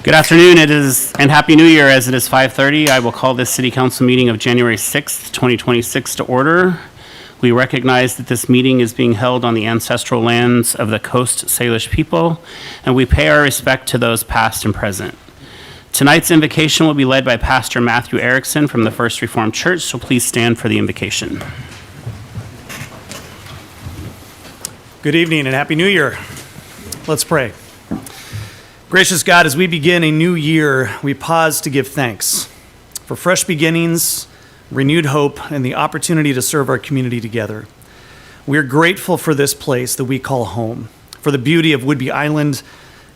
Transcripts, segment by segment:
Good afternoon, and Happy New Year, as it is 5:30. I will call this City Council meeting of January 6th, 2026 to order. We recognize that this meeting is being held on the ancestral lands of the Coast Salish people, and we pay our respect to those past and present. Tonight's invocation will be led by Pastor Matthew Erikson from the First Reformed Church, so please stand for the invocation. Good evening and Happy New Year. Let's pray. Gracious God, as we begin a new year, we pause to give thanks for fresh beginnings, renewed hope, and the opportunity to serve our community together. We are grateful for this place that we call home, for the beauty of Whidbey Island,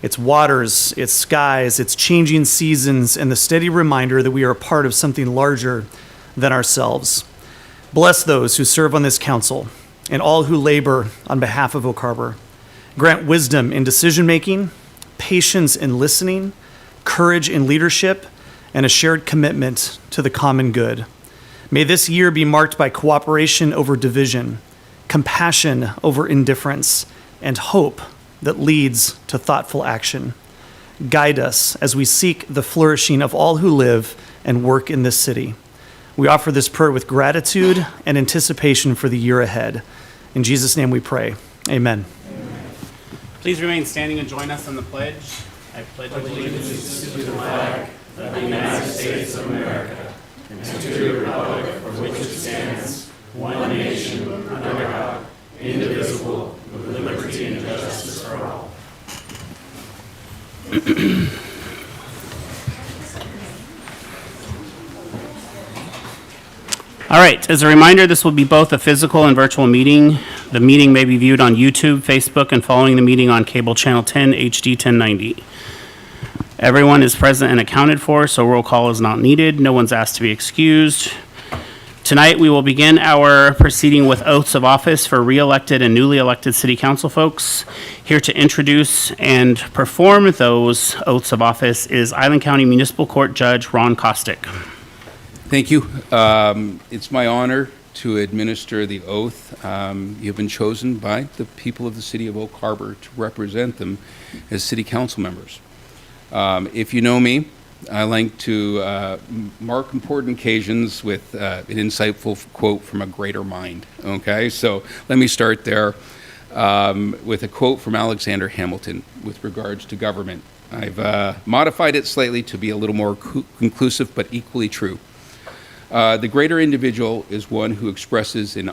its waters, its skies, its changing seasons, and the steady reminder that we are a part of something larger than ourselves. Bless those who serve on this council and all who labor on behalf of Oak Harbor. Grant wisdom in decision-making, patience in listening, courage in leadership, and a shared commitment to the common good. May this year be marked by cooperation over division, compassion over indifference, and hope that leads to thoughtful action. Guide us as we seek the flourishing of all who live and work in this city. We offer this prayer with gratitude and anticipation for the year ahead. In Jesus' name we pray. Amen. Please remain standing and join us on the pledge. I pledge allegiance to the flag of the United States of America and to the republic for which it stands, one nation, under God, indivisible, with liberty and justice for all. All right, as a reminder, this will be both a physical and virtual meeting. The meeting may be viewed on YouTube, Facebook, and following the meeting on cable channel 10 HD 1090. Everyone is present and accounted for, so roll call is not needed. No one's asked to be excused. Tonight, we will begin our proceeding with oaths of office for re-elected and newly elected city council folks. Here to introduce and perform those oaths of office is Island County Municipal Court Judge Ron Kostick. Thank you. It's my honor to administer the oath. You've been chosen by the people of the city of Oak Harbor to represent them as city council members. If you know me, I like to mark important occasions with an insightful quote from a greater mind. Okay, so let me start there with a quote from Alexander Hamilton with regards to government. I've modified it slightly to be a little more conclusive, but equally true. The greater individual is one who expresses an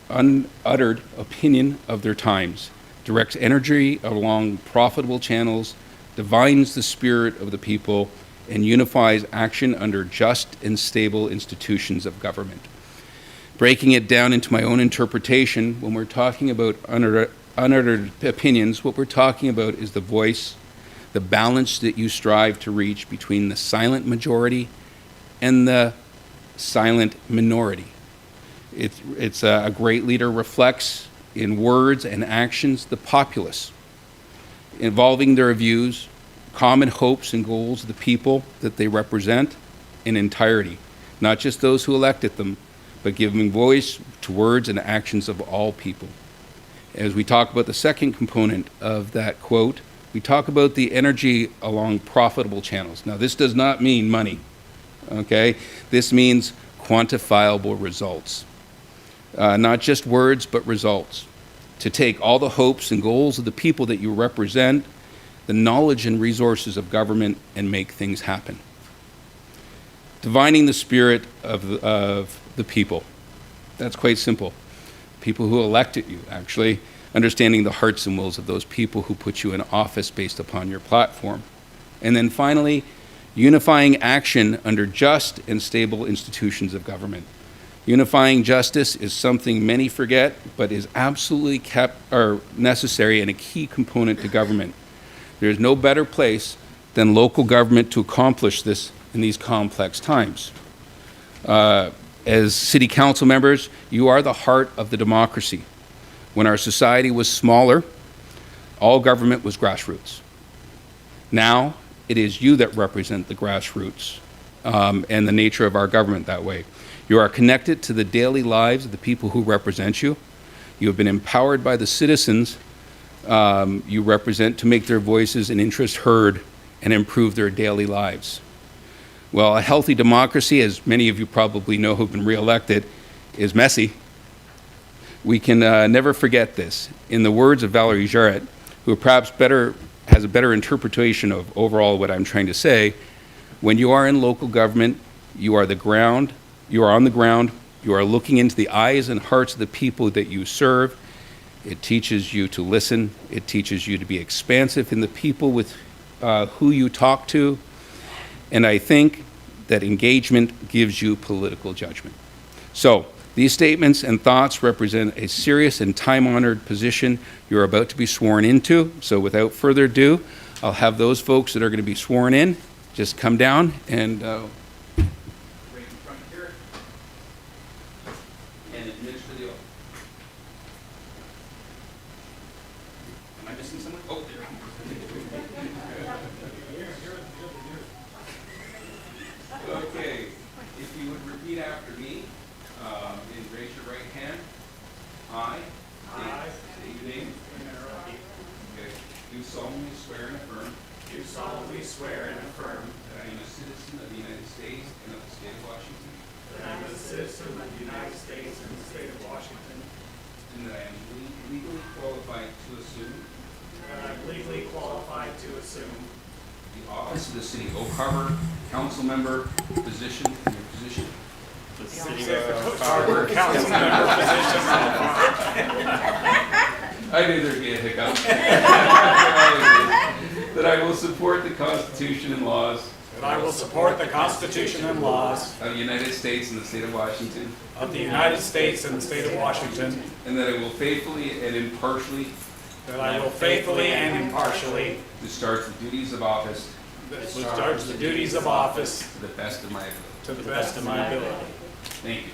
unuttered opinion of their times, directs energy along profitable channels, divines the spirit of the people, and unifies action under just and stable institutions of government. Breaking it down into my own interpretation, when we're talking about unuttered opinions, what we're talking about is the voice, the balance that you strive to reach between the silent majority and the silent minority. It's a great leader reflects in words and actions the populace, involving their views, common hopes and goals of the people that they represent in entirety, not just those who elected them, but giving voice to words and actions of all people. As we talk about the second component of that quote, we talk about the energy along profitable channels. Now, this does not mean money. Okay, this means quantifiable results. Not just words, but results. To take all the hopes and goals of the people that you represent, the knowledge and resources of government, and make things happen. Divining the spirit of the people. That's quite simple. People who elected you, actually, understanding the hearts and wills of those people who put you in office based upon your platform. And then finally, unifying action under just and stable institutions of government. Unifying justice is something many forget, but is absolutely necessary and a key component to government. There is no better place than local government to accomplish this in these complex times. As city council members, you are the heart of the democracy. When our society was smaller, all government was grassroots. Now, it is you that represent the grassroots and the nature of our government that way. You are connected to the daily lives of the people who represent you. You have been empowered by the citizens you represent to make their voices and interests heard and improve their daily lives. Well, a healthy democracy, as many of you probably know who've been reelected, is messy. We can never forget this. In the words of Valerie Jarrett, who perhaps has a better interpretation of overall what I'm trying to say, when you are in local government, you are on the ground, you are looking into the eyes and hearts of the people that you serve. It teaches you to listen. It teaches you to be expansive in the people with who you talk to. And I think that engagement gives you political judgment. So these statements and thoughts represent a serious and time-honored position you're about to be sworn into. So without further ado, I'll have those folks that are going to be sworn in just come down and right in front here and administer the oath. Am I missing someone? Oh, there. Okay, if you would repeat after me, and raise your right hand. I state your name. Okay. Do solemnly swear and affirm. Do solemnly swear and affirm That I am a citizen of the United States and of the state of Washington. that I am a citizen of the United States and the state of Washington, And that I am legally qualified to assume that I am legally qualified to assume the office of the City of Oak Harbor Council Member position. Your position. the city of Harbor council member position. I knew there'd be a hiccup. That I will support the Constitution and laws That I will support the Constitution and laws of the United States and the state of Washington. of the United States and the state of Washington, And that I will faithfully and impartially that I will faithfully and impartially discharge the duties of office discharge the duties of office to the best of my ability. to the best of my ability. Thank you.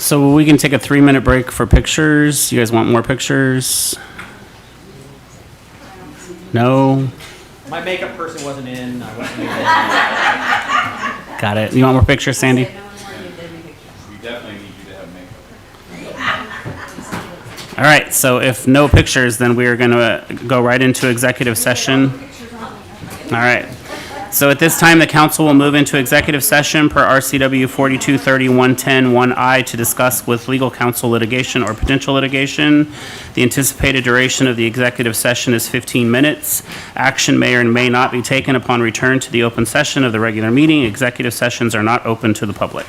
So we can take a 3-minute break for pictures. You guys want more pictures? No? My makeup person wasn't in. I wasn't in. Got it. You want more pictures, Sandy? We definitely need you to have makeup. All right, so if no pictures, then we are going to go right into executive session. All right. So at this time, the council will move into executive session per RCW 4230-110-1I to discuss with legal counsel litigation or potential litigation. The anticipated duration of the executive session is 15 minutes. Action may or may not be taken upon return to the open session of the regular meeting. Executive sessions are not open to the public.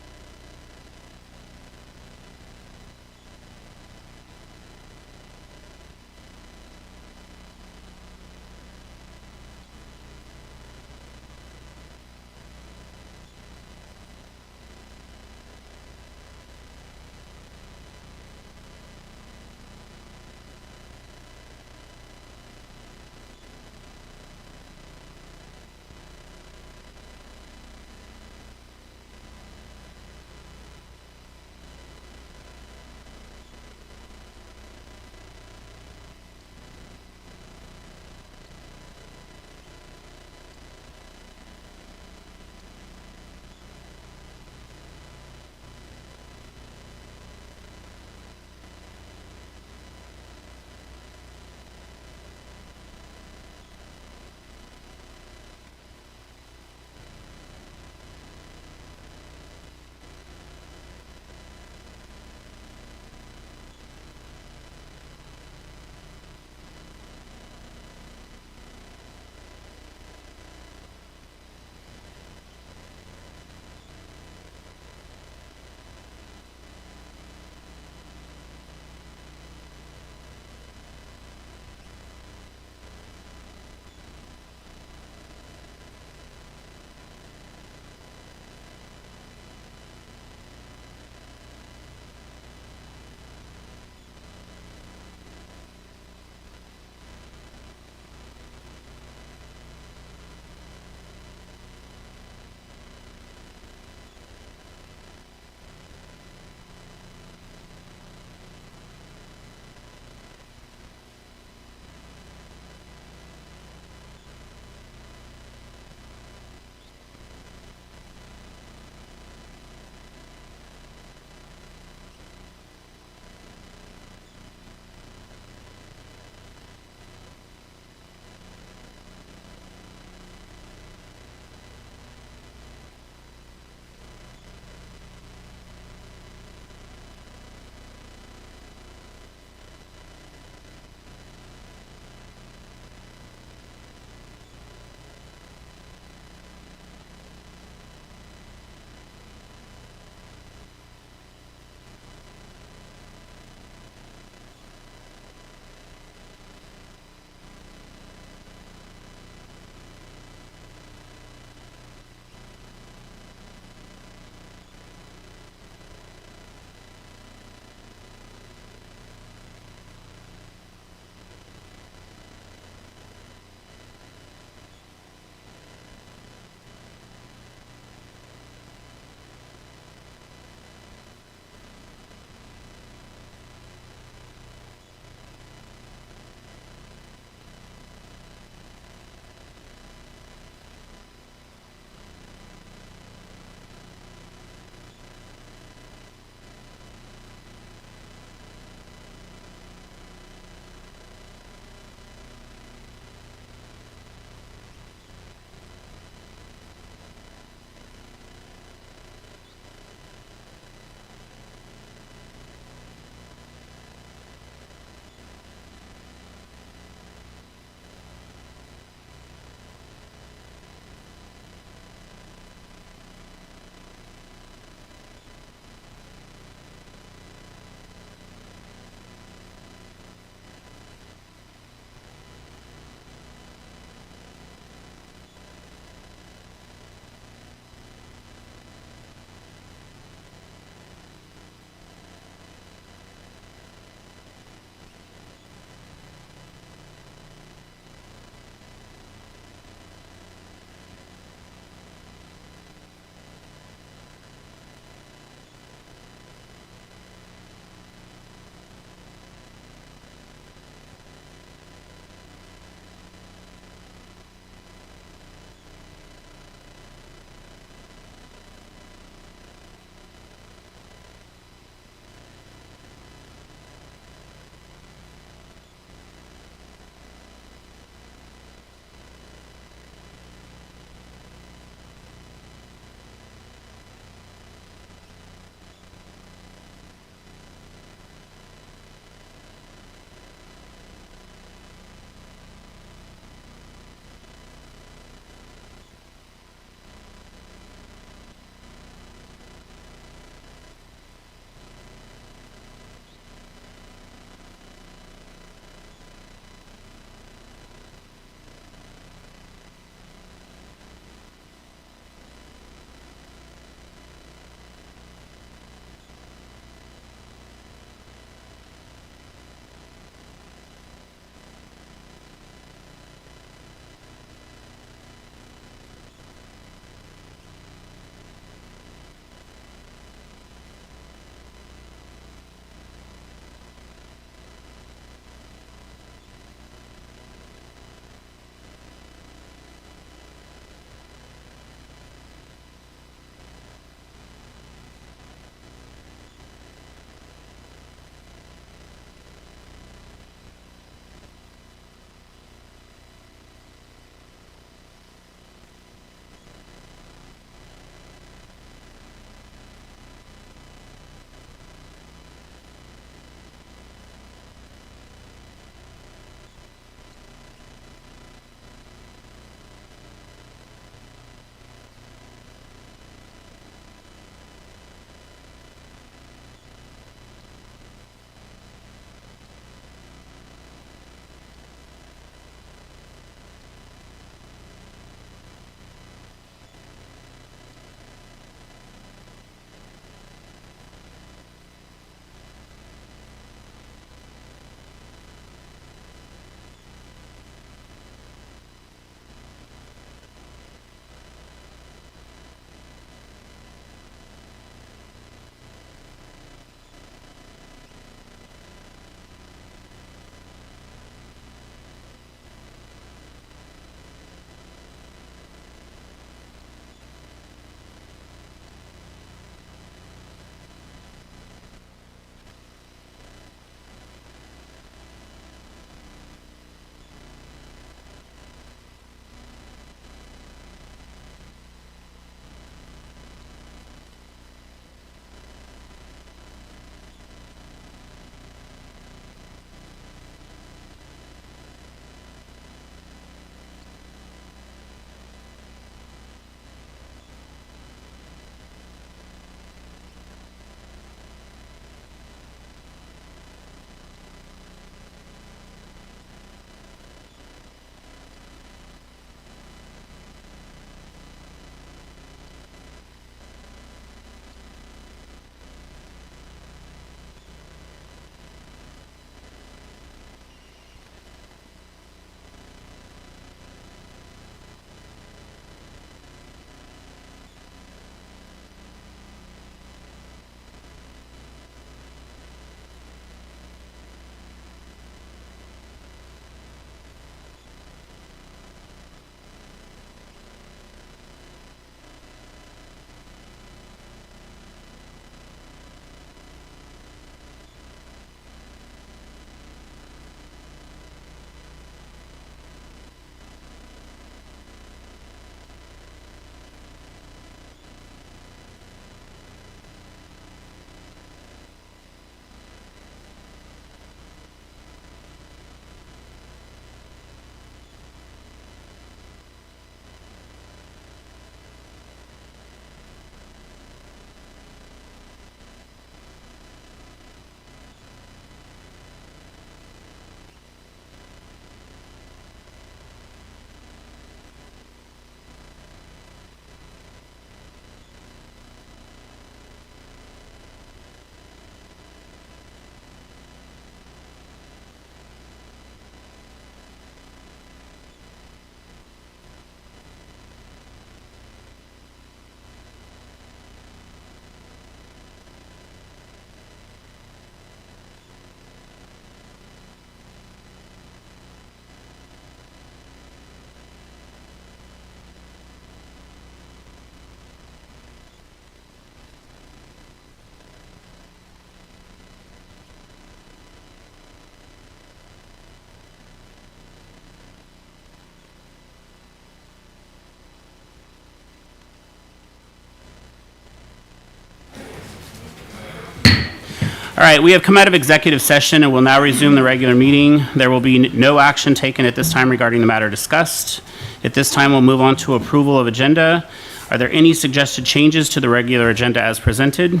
All right, we have come out of executive session and will now resume the regular meeting. There will be no action taken at this time regarding the matter discussed. At this time, we'll move on to approval of agenda. Are there any suggested changes to the regular agenda as presented?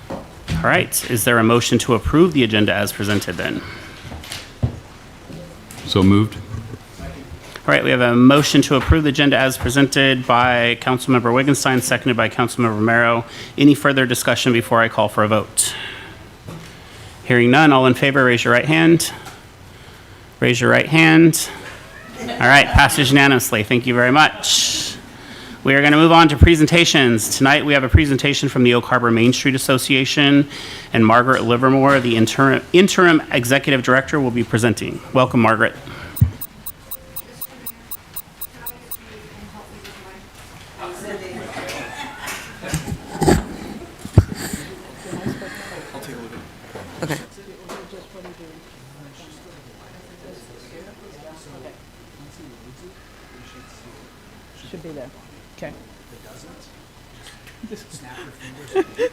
All right, is there a motion to approve the agenda as presented then? So moved. All right, we have a motion to approve the agenda as presented by Councilmember Wittgenstein, seconded by Councilmember Romero. Any further discussion before I call for a vote? Hearing none, all in favor, raise your right hand. Raise your right hand. All right, passes unanimously. Thank you very much. We are going to move on to presentations. Tonight, we have a presentation from the Oak Harbor Main Street Association, and Margaret Livermore, the interim executive director, will be presenting. Welcome, Margaret. Okay. Should be there. Okay.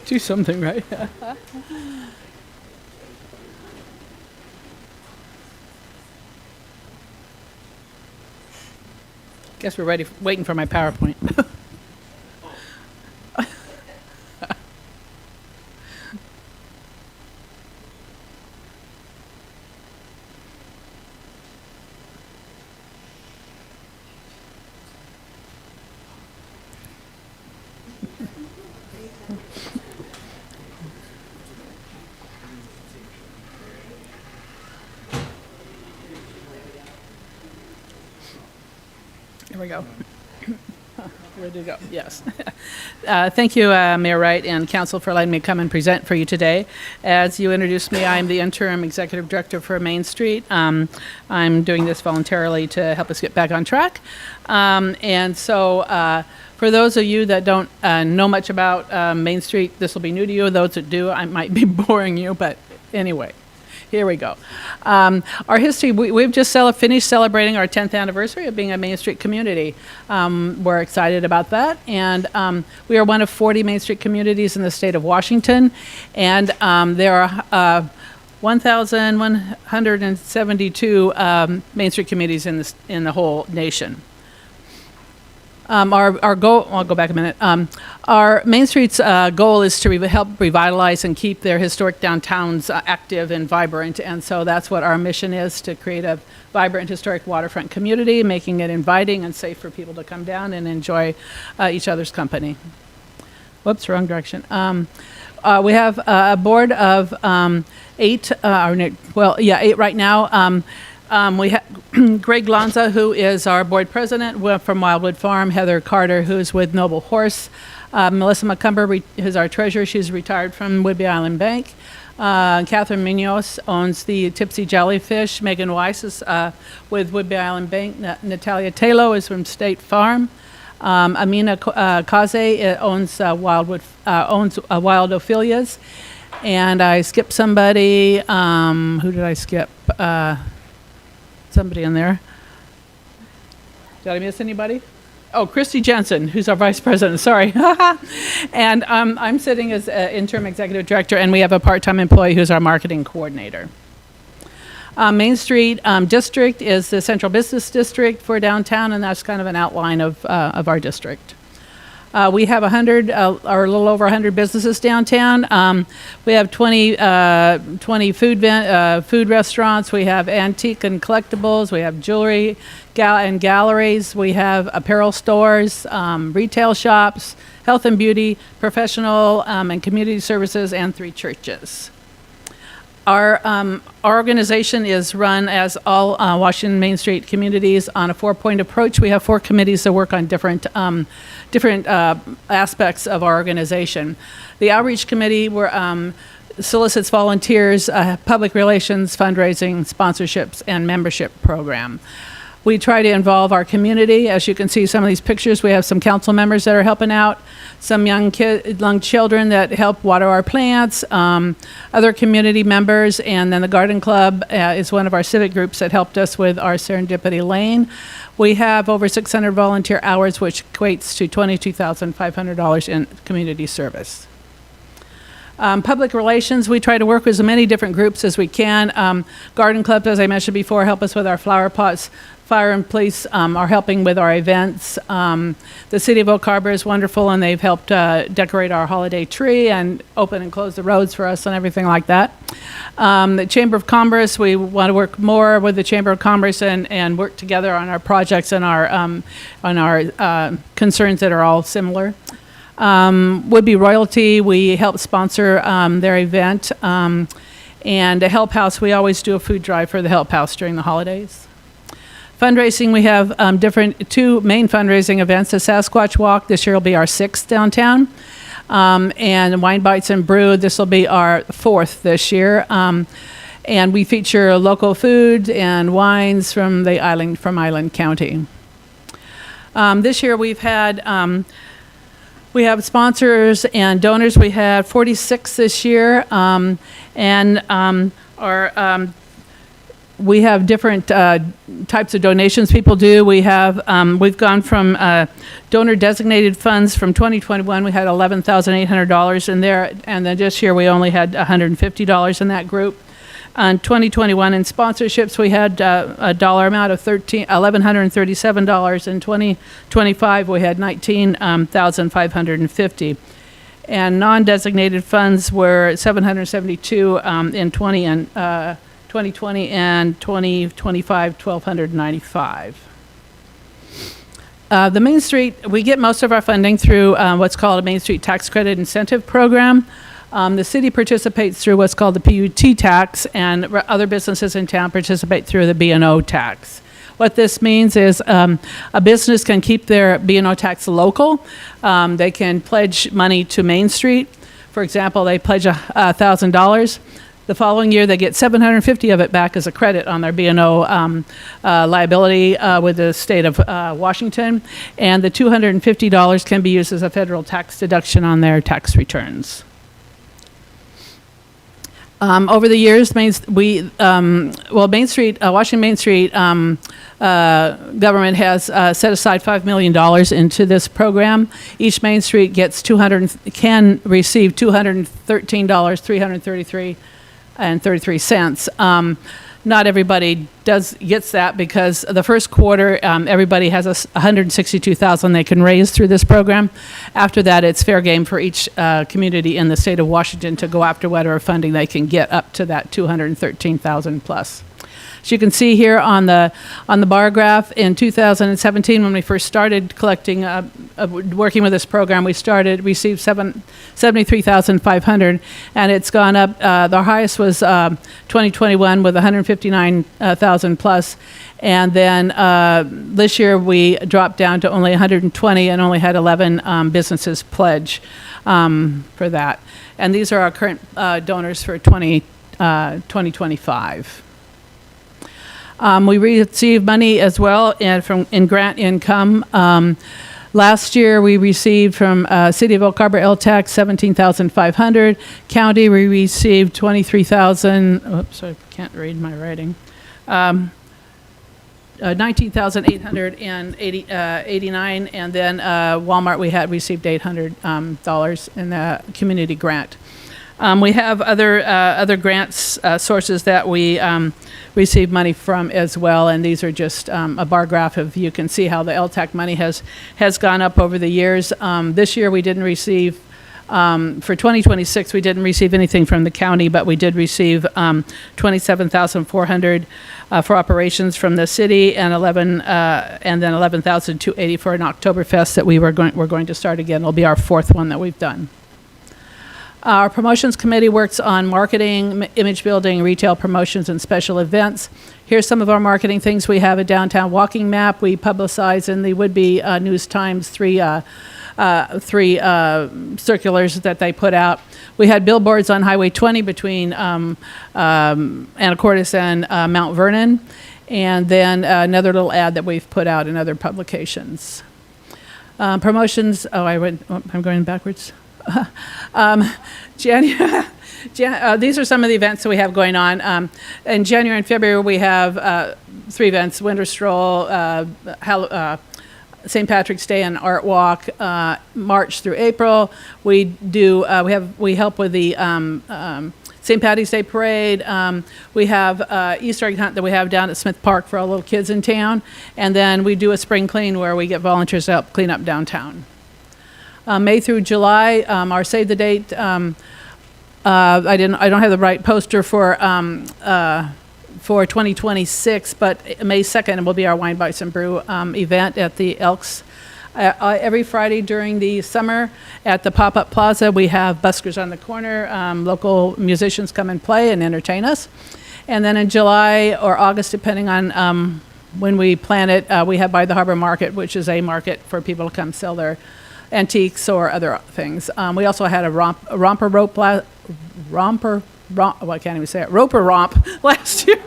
Do something, right? Guess we're ready, waiting for my PowerPoint. Here we go. Ready to go, yes. Thank you, Mayor Wright and Council, for letting me come and present for you today. As you introduced me, I'm the Interim Executive Director for Main Street. I'm doing this voluntarily to help us get back on track. And so for those of you that don't know much about Main Street, this will be new to you. Those that do, I might be boring you, but anyway. Here we go. Our history, we've just finished celebrating our 10th anniversary of being a Main Street community. We're excited about that. And we are one of 40 Main Street communities in the state of Washington. And there are 1,172 Main Street communities in the whole nation. Our goal, I'll go back a minute. Our Main Street's goal is to help revitalize and keep their historic downtowns active and vibrant. And so that's what our mission is, to create a vibrant historic waterfront community, making it inviting and safe for people to come down and enjoy each other's company. Whoops, wrong direction. We have a board of 8, 8 right now. We have Greg Lanza, who is our board president from Wildwood Farm, Heather Carter, who's with Noble Horse, Melissa McCumber, who's our treasurer, she's retired from Whidbey Island Bank. Catherine Munoz owns the Tipsy Jellyfish. Megan Weiss is with Whidbey Island Bank. Natalia Taylor is from State Farm. Amina Kaze owns Wild Ophelias. And I skipped somebody. Who did I skip? Somebody in there. Did I miss anybody? Oh, Christy Jensen, who's our vice president. Sorry. And I'm sitting as interim executive director, and we have a part-time employee who's our marketing coordinator. Main Street district is the central business district for downtown, and that's kind of an outline of our district. We have 100, or a little over 100 businesses downtown. We have 20 food restaurants. We have antique and collectibles. We have jewelry and galleries. We have apparel stores, retail shops, health and beauty, professional and community services, and 3 churches. Our organization is run, as all Washington Main Street communities, on a 4-point approach. We have 4 committees that work on different aspects of our organization. The Outreach Committee solicits volunteers, public relations, fundraising, sponsorships, and membership program. We try to involve our community. As you can see, some of these pictures, we have some council members that are helping out, some young children that help water our plants, other community members, and then the Garden Club is one of our civic groups that helped us with our Serendipity Lane. We have over 600 volunteer hours, which equates to $22,500 in community service. Public relations, we try to work with as many different groups as we can. Garden clubs, as I mentioned before, help us with our flower pots. Fire and police are helping with our events. The City of Oak Harbor is wonderful, and they've helped decorate our holiday tree and open and close the roads for us and everything like that. The Chamber of Commerce, we want to work more with the Chamber of Commerce and work together on our projects and on our concerns that are all similar. Would be Royalty, we help sponsor their event. And the Help House, we always do a food drive for the Help House during the holidays. Fundraising, we have two main fundraising events. The Sasquatch Walk, this year will be our 6th downtown. And Wine Bites and Brew, this will be our 4th this year. And we feature local food and wines from Island County. This year we have sponsors and donors. We had 46 this year, we have different types of donations people do. We've gone from donor designated funds from 2021. We had $11,800 in there, and then this year we only had $150 in that group. In 2021, in sponsorships, we had a dollar amount of $1,137. In 2025, we had $19,550. And non-designated funds were $772 in 2020 and 2025, $1,295. The Main Street, we get most of our funding through what's called a Main Street Tax Credit Incentive Program. The city participates through what's called the PUT tax, and other businesses in town participate through the B&O tax. What this means is a business can keep their B&O tax local. They can pledge money to Main Street. For example, they pledge $1,000. The following year, they get $750 of it back as a credit on their B&O liability with the state of Washington, and the $250 can be used as a federal tax deduction on their tax returns. Over the years, Washington Main Street government has set aside $5 million into this program. Each Main Street can receive $213.33. Not everybody gets that, because the first quarter, everybody has $162,000 they can raise through this program. After that, it's fair game for each community in the state of Washington to go after whatever funding they can get up to that $213,000 plus. As you can see here on the bar graph, in 2017, when we first started collecting, working with this program, we received $73,500, and it's gone up. The highest was 2021 with $159,000 plus, and then this year we dropped down to only 120 and only had 11 businesses pledge for that. And these are our current donors for 2025. We receive money as well in grant income. Last year, we received from City of Oak Harbor LTAC $17,500. County, we received $23,000. Oops, I can't read my writing. $19,889, and then Walmart, we had received $800 in the community grant. We have other grants sources that we receive money from as well, and these are just a bar graph of, you can see how the LTAC money has gone up over the years. This year we didn't receive, for 2026 we didn't receive anything from the county, but we did receive $27,400 for operations from the city, and then $11,280 for an Oktoberfest that we're going to start again. It'll be our 4th one that we've done. Our promotions committee works on marketing, image building, retail promotions, and special events. Here's some of our marketing things. We have a downtown walking map. We publicize in the Would-Be News Times three circulars that they put out. We had billboards on Highway 20 between Anacortes and Mount Vernon, and then another little ad that we've put out in other publications. Promotions. I'm going backwards. These are some of the events that we have going on. In January and February, we have 3 events: Winter Stroll, St. Patrick's Day and Art Walk, March through April. We do, we help with the St. Patty's Day Parade. We have Easter egg hunt that we have down at Smith Park for all little kids in town. And then we do a spring clean where we get volunteers to help clean up downtown. May through July, our Save the Date, I don't have the right poster for 2026, but May 2nd will be our Wine, Bites, and Brew event at the Elks. Every Friday during the summer at the Pop-Up Plaza, we have buskers on the corner. Local musicians come and play and entertain us. And then in July or August, depending on when we plan it, we have By the Harbor Market, which is a market for people to come sell their antiques or other things. We also had a roper romp last year.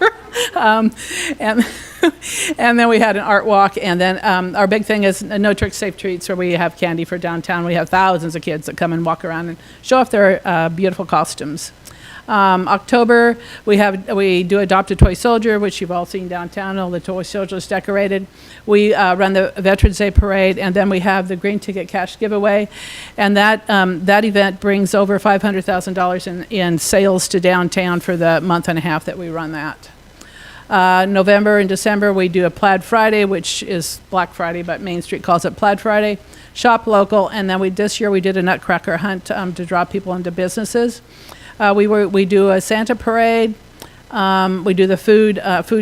And then we had an art walk, and then our big thing is No Tricks, Safe Treats, where we have candy for downtown. We have thousands of kids that come and walk around and show off their beautiful costumes. October, we do Adopt a Toy Soldier, which you've all seen downtown, all the toy soldiers decorated. We run the Veterans Day Parade, and then we have the Green Ticket Cash Giveaway. And that event brings over $500,000 in sales to downtown for the month and a half that we run that. November and December, we do a Plaid Friday, which is Black Friday, but Main Street calls it Plaid Friday. Shop local, and then this year we did a Nutcracker hunt to draw people into businesses. We do a Santa parade. We do the food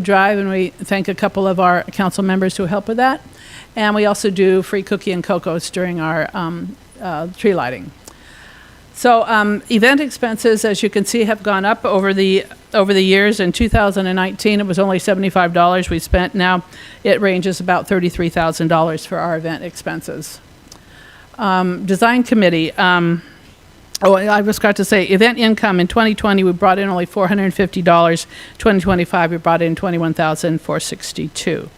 drive, and we thank a couple of our council members who help with that. And we also do free cookie and cocos during our tree lighting. So event expenses, as you can see, have gone up over the years. In 2019, it was only $75 we spent. Now it ranges about $33,000 for our event expenses. Design committee. I was got to say, event income in 2020, we brought in only $450. 2025, we brought in $21,462.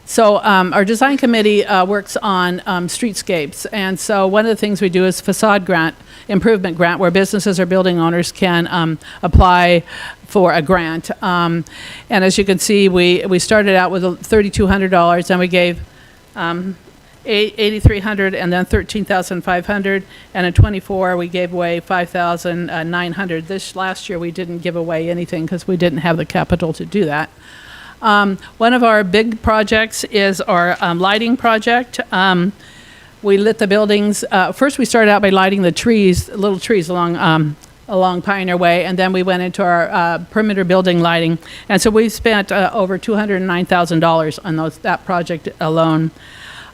So our design committee works on streetscapes, and so one of the things we do is facade improvement grant, where businesses or building owners can apply for a grant. And as you can see, we started out with $3,200, and we gave $8,300, and then $13,500, and in '24 we gave away $5,900. This last year we didn't give away anything because we didn't have the capital to do that. One of our big projects is our lighting project. We lit the buildings. First, we started out by lighting the little trees along Pioneer Way, and then we went into our perimeter building lighting. And so we spent over $209,000 on that project alone.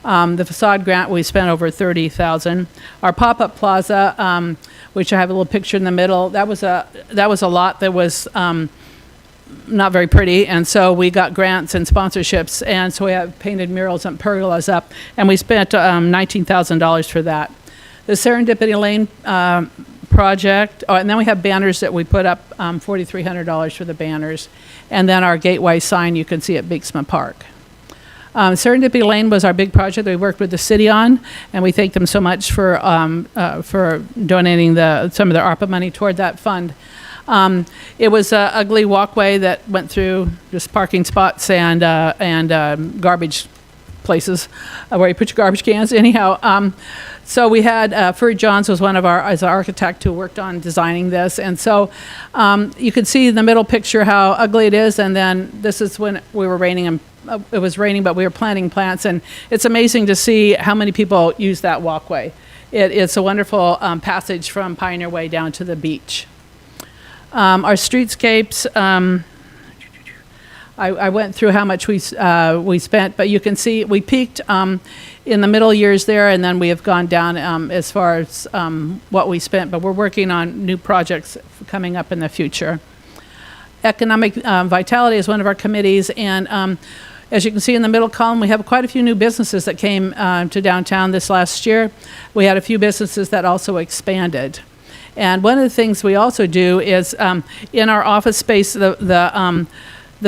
The facade grant, we spent over $30,000. Our pop-up plaza, which I have a little picture in the middle, that was a lot that was not very pretty, and so we got grants and sponsorships, and so we have painted murals and pergolas up, and we spent $19,000 for that. The Serendipity Lane project, and then we have banners that we put up, $4,300 for the banners, and then our gateway sign you can see at Beeksma Park. Serendipity Lane was our big project that we worked with the city on, and we thank them so much for donating some of their ARPA money toward that fund. It was an ugly walkway that went through just parking spots and garbage places where you put your garbage cans. Anyhow, so we had Furry Johns was as an architect who worked on designing this, and so you can see in the middle picture how ugly it is. And then this is when we were raining, and it was raining, but we were planting plants, and it's amazing to see how many people use that walkway. It's a wonderful passage from Pioneer Way down to the beach. Our streetscapes, I went through how much we spent, but you can see we peaked in the middle years there, and then we have gone down as far as what we spent, but we're working on new projects coming up in the future. Economic Vitality is one of our committees, and as you can see in the middle column, we have quite a few new businesses that came to downtown this last year. We had a few businesses that also expanded. And one of the things we also do is in our office space, the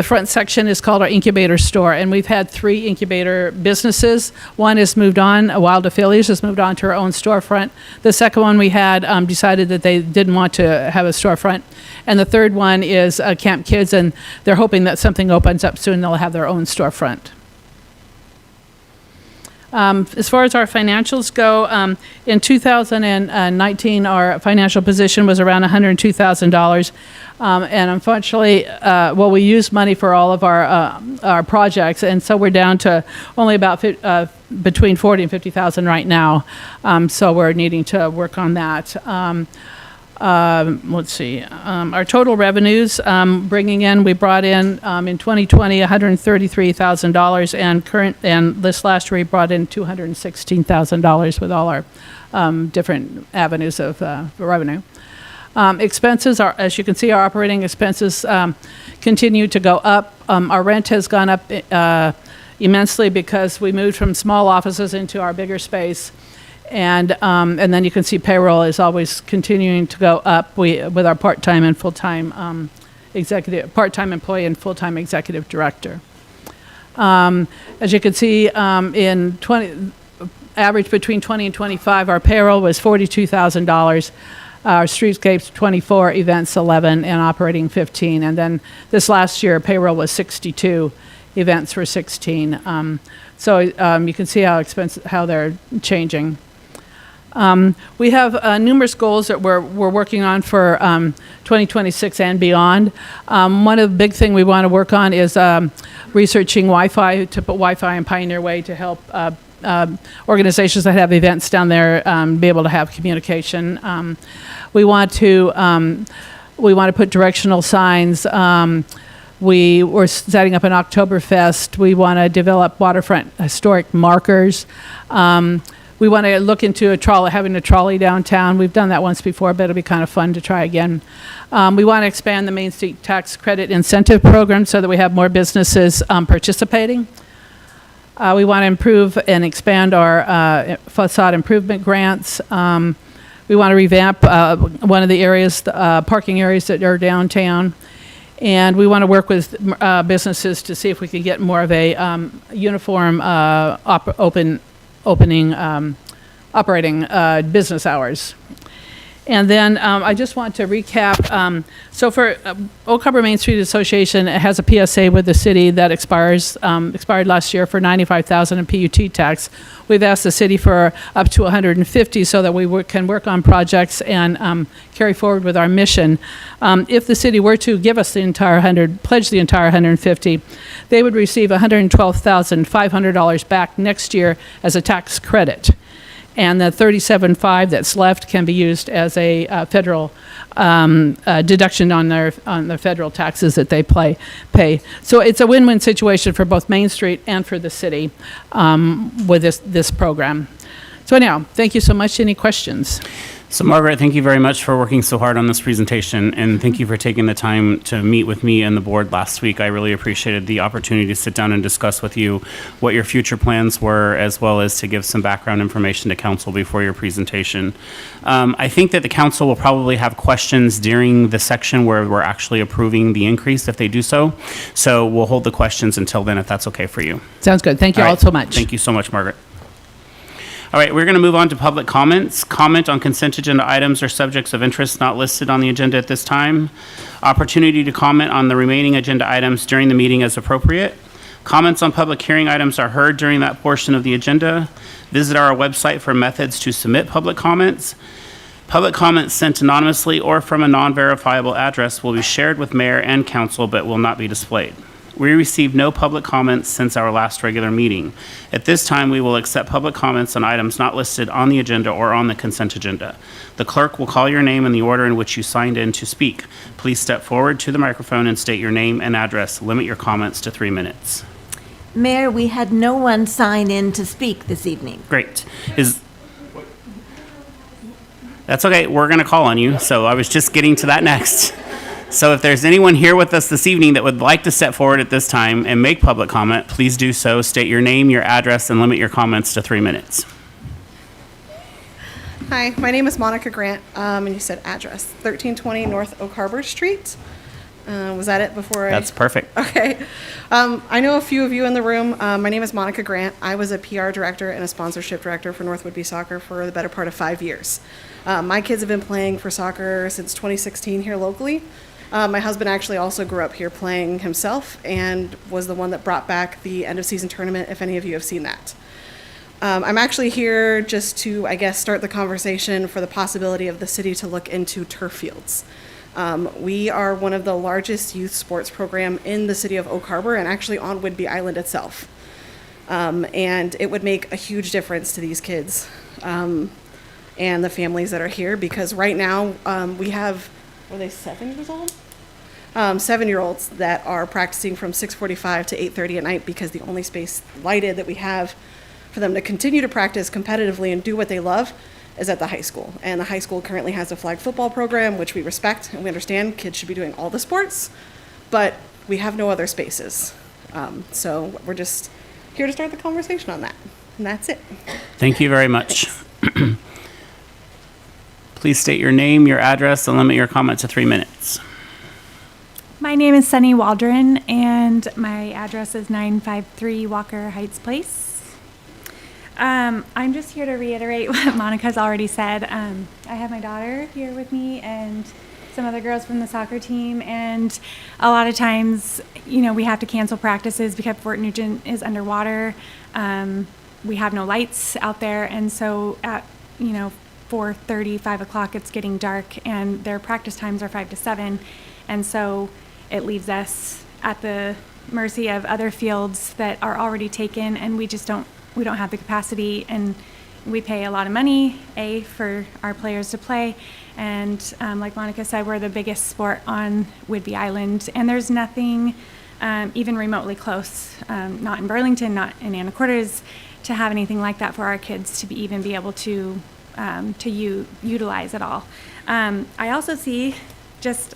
front section is called our incubator store, and we've had 3 incubator businesses. One has moved on, Wild Affiliates has moved on to her own storefront. The second one we had decided that they didn't want to have a storefront. And the third one is Camp Kids, and they're hoping that something opens up soon, they'll have their own storefront. As far as our financials go, in 2019, our financial position was around $102,000. And unfortunately, we used money for all of our projects, and so we're down to only about between $40,000 and $50,000 right now. So we're needing to work on that. Let's see. Our total revenues we brought in 2020 $133,000, and this last year we brought in $216,000 with all our different avenues of revenue. Expenses are, as you can see, our operating expenses continue to go up. Our rent has gone up immensely because we moved from small offices into our bigger space. And then you can see payroll is always continuing to go up with our part-time and full-time part-time employee and full-time executive director. As you can see, average between 20 and 25, our payroll was $42,000. Our streetscapes 24, events 11, and operating 15. And then this last year, payroll was 62, events were 16. So you can see how they're changing. We have numerous goals that we're working on for 2026 and beyond. One of the big things we want to work on is researching Wi-Fi, to put Wi-Fi in Pioneer Way to help organizations that have events down there be able to have communication. We want to put directional signs. We were setting up an Oktoberfest. We want to develop waterfront historic markers. We want to look into having a trolley downtown. We've done that once before, but it'll be kind of fun to try again. We want to expand the Main Street Tax Credit Incentive Program so that we have more businesses participating. We want to improve and expand our facade improvement grants. We want to revamp one of the areas, parking areas that are downtown. And we want to work with businesses to see if we can get more of a uniform operating business hours. And then I just want to recap. So for Oak Harbor Main Street Association, it has a PSA with the city that expired last year for $95,000 in PUT tax. We've asked the city for up to $150,000 so that we can work on projects and carry forward with our mission. If the city were to give us the entire pledge the entire $150,000, they would receive $112,500 back next year as a tax credit. And the $37,500 that's left can be used as a federal deduction on the federal taxes that they pay. So it's a win-win situation for both Main Street and for the city with this program. So anyhow, thank you so much. Any questions? So Margaret, thank you very much for working so hard on this presentation, and thank you for taking the time to meet with me and the board last week. I really appreciated the opportunity to sit down and discuss with you what your future plans were, as well as to give some background information to council before your presentation. I think that the council will probably have questions during the section where we're actually approving the increase if they do so. So we'll hold the questions until then if that's okay for you. Sounds good. Thank you all so much. Thank you so much, Margaret. All right, we're going to move on to public comments. Comment on consent agenda items or subjects of interest not listed on the agenda at this time. Opportunity to comment on the remaining agenda items during the meeting as appropriate. Comments on public hearing items are heard during that portion of the agenda. Visit our website for methods to submit public comments. Public comments sent anonymously or from a non-verifiable address will be shared with mayor and council but will not be displayed. We received no public comments since our last regular meeting. At this time, we will accept public comments on items not listed on the agenda or on the consent agenda. The clerk will call your name in the order in which you signed in to speak. Please step forward to the microphone and state your name and address. Limit your comments to 3 minutes. Mayor, we had no one sign in to speak this evening. Great. That's okay. We're going to call on you. So I was just getting to that next. So if there's anyone here with us this evening that would like to step forward at this time and make public comment, please do so. State your name, your address, and limit your comments to 3 minutes. Hi, my name is Monica Grant, and you said address, 1320 North Oak Harbor Street. Was that it before? That's perfect. Okay. I know a few of you in the room. My name is Monica Grant. I was a PR director and a sponsorship director for North Woodby Soccer for the better part of 5 years. My kids have been playing for soccer since 2016 here locally. My husband actually also grew up here playing himself and was the one that brought back the end of season tournament, if any of you have seen that. I'm actually here just to, I guess, start the conversation for the possibility of the city to look into turf fields. We are one of the largest youth sports program in the city of Oak Harbor and actually on Whidbey Island itself. And it would make a huge difference to these kids and the families that are here, because right now we have, are they 7 years old? 7-year-olds that are practicing from 6:45 to 8:30 at night, because the only space lighted that we have for them to continue to practice competitively and do what they love is at the high school. And the high school currently has a flag football program, which we respect and we understand kids should be doing all the sports, but we have no other spaces. So we're just here to start the conversation on that. And that's it. Thank you very much. Please state your name, your address, and limit your comment to 3 minutes. My name is Sunny Waldron, and my address is 953 Walker Heights Place. I'm just here to reiterate what Monica's already said. I have my daughter here with me and some other girls from the soccer team, and a lot of times, we have to cancel practices because Fort Nugent is underwater. We have no lights out there, and so at 4:30, 5 o'clock, it's getting dark, and their practice times are 5 to 7, and so it leaves us at the mercy of other fields that are already taken, and we don't have the capacity, and we pay a lot of money, for our players to play, and like Monica said, we're the biggest sport on Whidbey Island, and there's nothing even remotely close, not in Burlington, not in Anacortes, to have anything like that for our kids to even be able to utilize at all. I also see just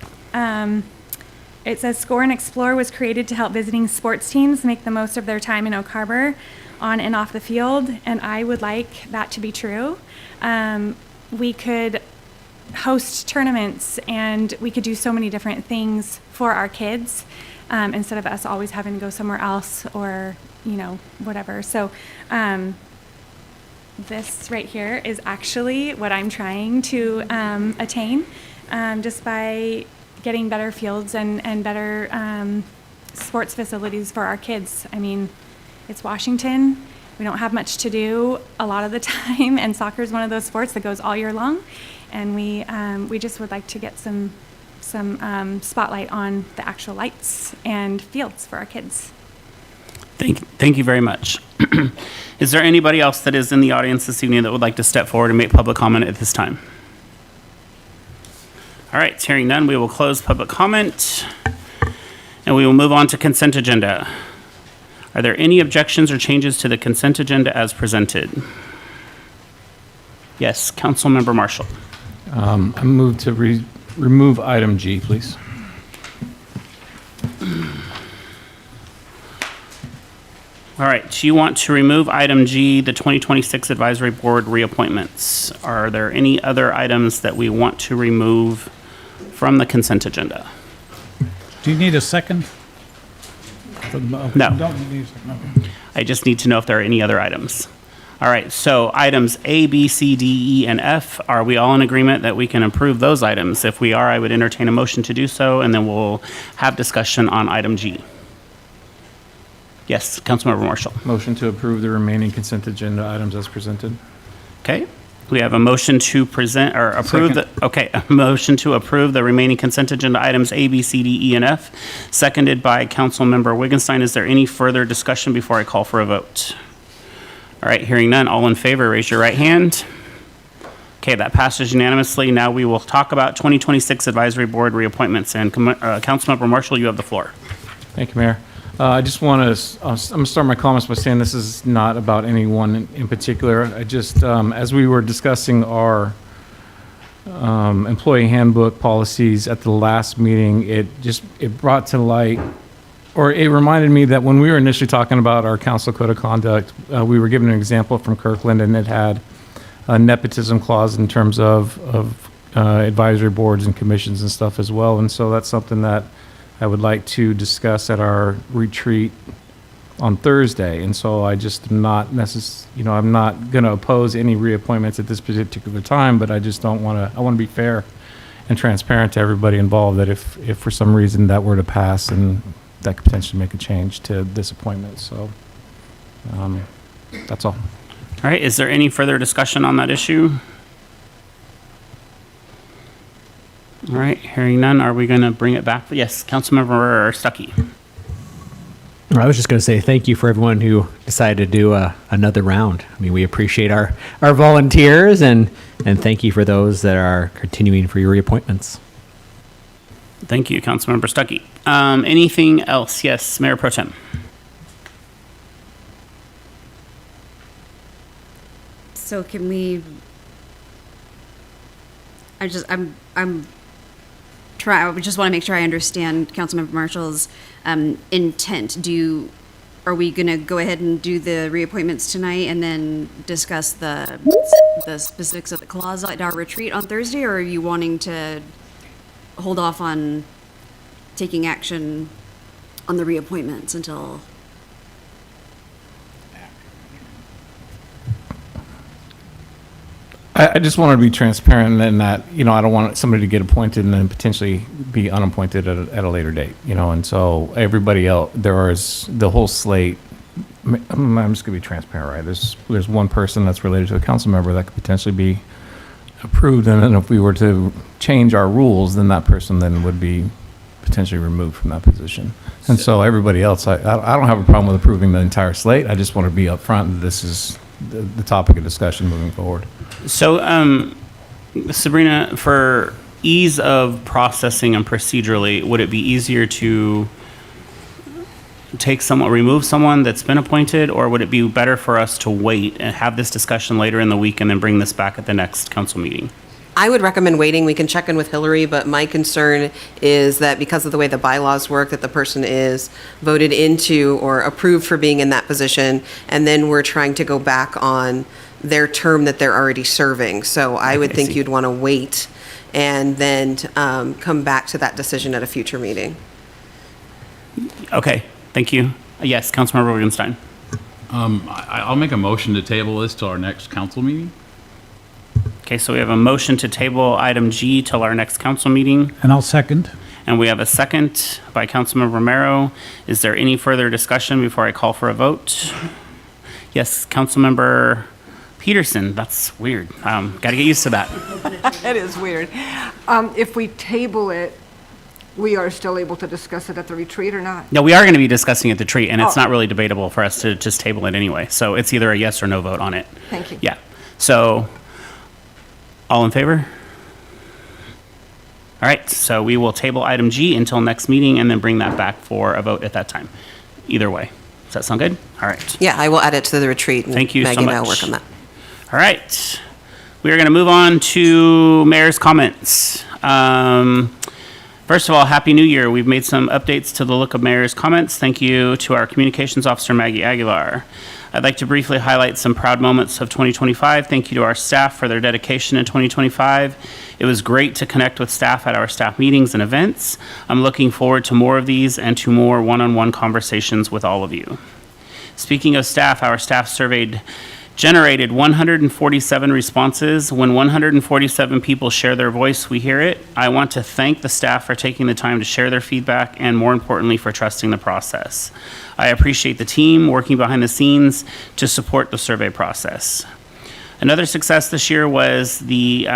it says Score and Explore was created to help visiting sports teams make the most of their time in Oak Harbor on and off the field, and I would like that to be true. We could host tournaments, and we could do so many different things for our kids instead of us always having to go somewhere else or whatever. So this right here is actually what I'm trying to attain, just by getting better fields and better sports facilities for our kids. I mean, it's Washington. We don't have much to do a lot of the time, and soccer is one of those sports that goes all year long. And we just would like to get some spotlight on the actual lights and fields for our kids. Thank you very much. Is there anybody else that is in the audience this evening that would like to step forward and make public comment at this time? All right, hearing none, we will close public comment, and we will move on to consent agenda. Are there any objections or changes to the consent agenda as presented? Yes, Councilmember Marshall. I move to remove item G, please. All right, you want to remove item G, the 2026 Advisory Board reappointments. Are there any other items that we want to remove from the consent agenda? Do you need a second? No. Don't need a second, okay. I just need to know if there are any other items. All right, so items A, B, C, D, E, and F, are we all in agreement that we can approve those items? If we are, I would entertain a motion to do so, and then we'll have discussion on item G. Yes, Councilmember Marshall. Motion to approve the remaining consent agenda items as presented. Okay, we have a motion to present or approve a motion to approve the remaining consent agenda items A, B, C, D, E, and F, seconded by Councilmember Wiggenstein. Is there any further discussion before I call for a vote? All right, hearing none, all in favor, raise your right hand. Okay, that passes unanimously. Now we will talk about 2026 Advisory Board reappointments, and Councilmember Marshall, you have the floor. Thank you, Mayor. I just want to, I'm going to start my comments by saying this is not about anyone in particular. I just, as we were discussing our employee handbook policies at the last meeting, it brought to light, or it reminded me that when we were initially talking about our council code of conduct, we were given an example from Kirkland, and it had a nepotism clause in terms of advisory boards and commissions and stuff as well. And so that's something that I would like to discuss at our retreat on Thursday. And so I just am not I'm not going to oppose any reappointments at this particular time, but I just don't want to, I want to be fair and transparent to everybody involved, that if for some reason that were to pass, and that could potentially make a change to this appointment. So that's all. All right, is there any further discussion on that issue? All right, hearing none, are we going to bring it back? Yes, Councilmember Stuckey. I was just going to say thank you for everyone who decided to do another round. I mean, we appreciate our volunteers and thank you for those that are continuing for your reappointments. Thank you, Councilmember Stuckey. Anything else? Yes, Mayor Pro Tem. So can we? I just want to make sure I understand Councilmember Marshall's intent. Are we going to go ahead and do the reappointments tonight and then discuss the specifics of the clause at our retreat on Thursday, or are you wanting to hold off on taking action on the reappointments until? I just want to be transparent in that, I don't want somebody to get appointed and then potentially be unappointed at a later date, and so everybody else, there is the whole slate. I'm just going to be transparent, right? There's one person that's related to a council member that could potentially be approved, and then if we were to change our rules, then that person then would be potentially removed from that position. And so everybody else, I don't have a problem with approving the entire slate. I just want to be upfront that this is the topic of discussion moving forward. So, Sabrina, for ease of processing and procedurally, would it be easier to remove someone that's been appointed, or would it be better for us to wait and have this discussion later in the week and then bring this back at the next council meeting? I would recommend waiting. We can check in with Hillary, but my concern is that because of the way the bylaws work, that the person is voted into or approved for being in that position, and then we're trying to go back on their term that they're already serving. So I would think you'd want to wait and then come back to that decision at a future meeting. Okay, thank you. Yes, Councilmember Wittgenstein. I'll make a motion to table this till our next council meeting. Okay, so we have a motion to table item G till our next council meeting. And I'll second. And we have a second by Councilmember Romero. Is there any further discussion before I call for a vote? Yes, Councilmember Peterson. That's weird. Got to get used to that. That is weird. If we table it, we are still able to discuss it at the retreat or not? No, we are going to be discussing at the retreat, and it's not really debatable for us to just table it anyway. So it's either a yes or no vote on it. Thank you. Yeah. So, all in favor? All right, so we will table item G until next meeting and then bring that back for a vote at that time. Either way. Does that sound good? All right. Yeah, I will add it to the retreat. And Thank you Maggie so much. and I will work on that. All right. We are going to move on to mayor's comments. First of all, Happy New Year. We've made some updates to the look of mayor's comments. Thank you to our communications officer, Maggie Aguilar. I'd like to briefly highlight some proud moments of 2025. Thank you to our staff for their dedication in 2025. It was great to connect with staff at our staff meetings and events. I'm looking forward to more of these and to more one-on-one conversations with all of you. Speaking of staff, our staff generated 147 responses. When 147 people share their voice, we hear it. I want to thank the staff for taking the time to share their feedback and, more importantly, for trusting the process. I appreciate the team working behind the scenes to support the survey process. Another success this year was the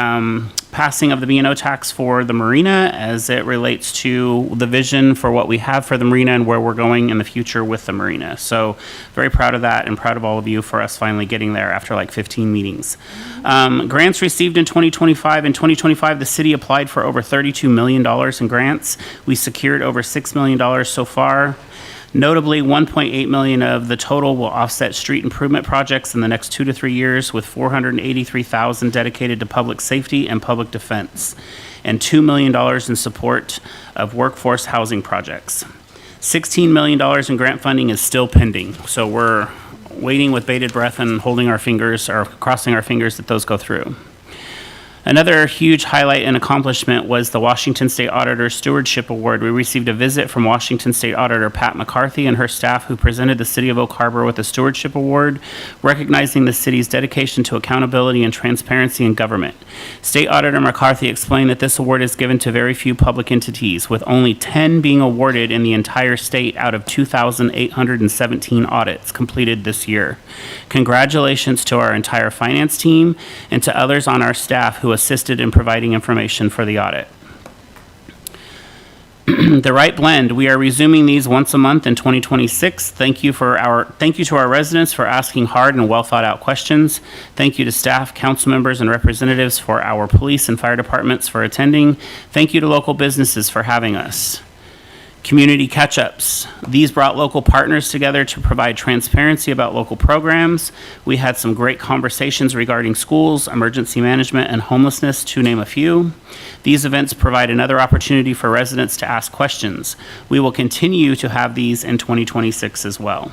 passing of the B&O tax for the marina as it relates to the vision for what we have for the marina and where we're going in the future with the marina. So very proud of that and proud of all of you for us finally getting there after like 15 meetings. Grants received in 2025. In 2025, the city applied for over $32 million in grants. We secured over $6 million so far. Notably, $1.8 million of the total will offset street improvement projects in the next 2 to 3 years, with $483,000 dedicated to public safety and public defense, and $2 million in support of workforce housing projects. $16 million in grant funding is still pending, so we're waiting with bated breath and holding our fingers or crossing our fingers that those go through. Another huge highlight and accomplishment was the Washington State Auditor Stewardship Award. We received a visit from Washington State Auditor Pat McCarthy and her staff, who presented the City of Oak Harbor with a Stewardship Award, recognizing the city's dedication to accountability and transparency in government. State Auditor McCarthy explained that this award is given to very few public entities, with only 10 being awarded in the entire state out of 2,817 audits completed this year. Congratulations to our entire finance team and to others on our staff who assisted in providing information for the audit. The Wright Blend, we are resuming these once a month in 2026. Thank you to our residents for asking hard and well thought out questions. Thank you to staff, council members, and representatives for our police and fire departments for attending. Thank you to local businesses for having us. Community catch-ups. These brought local partners together to provide transparency about local programs. We had some great conversations regarding schools, emergency management, and homelessness, to name a few. These events provide another opportunity for residents to ask questions. We will continue to have these in 2026 as well.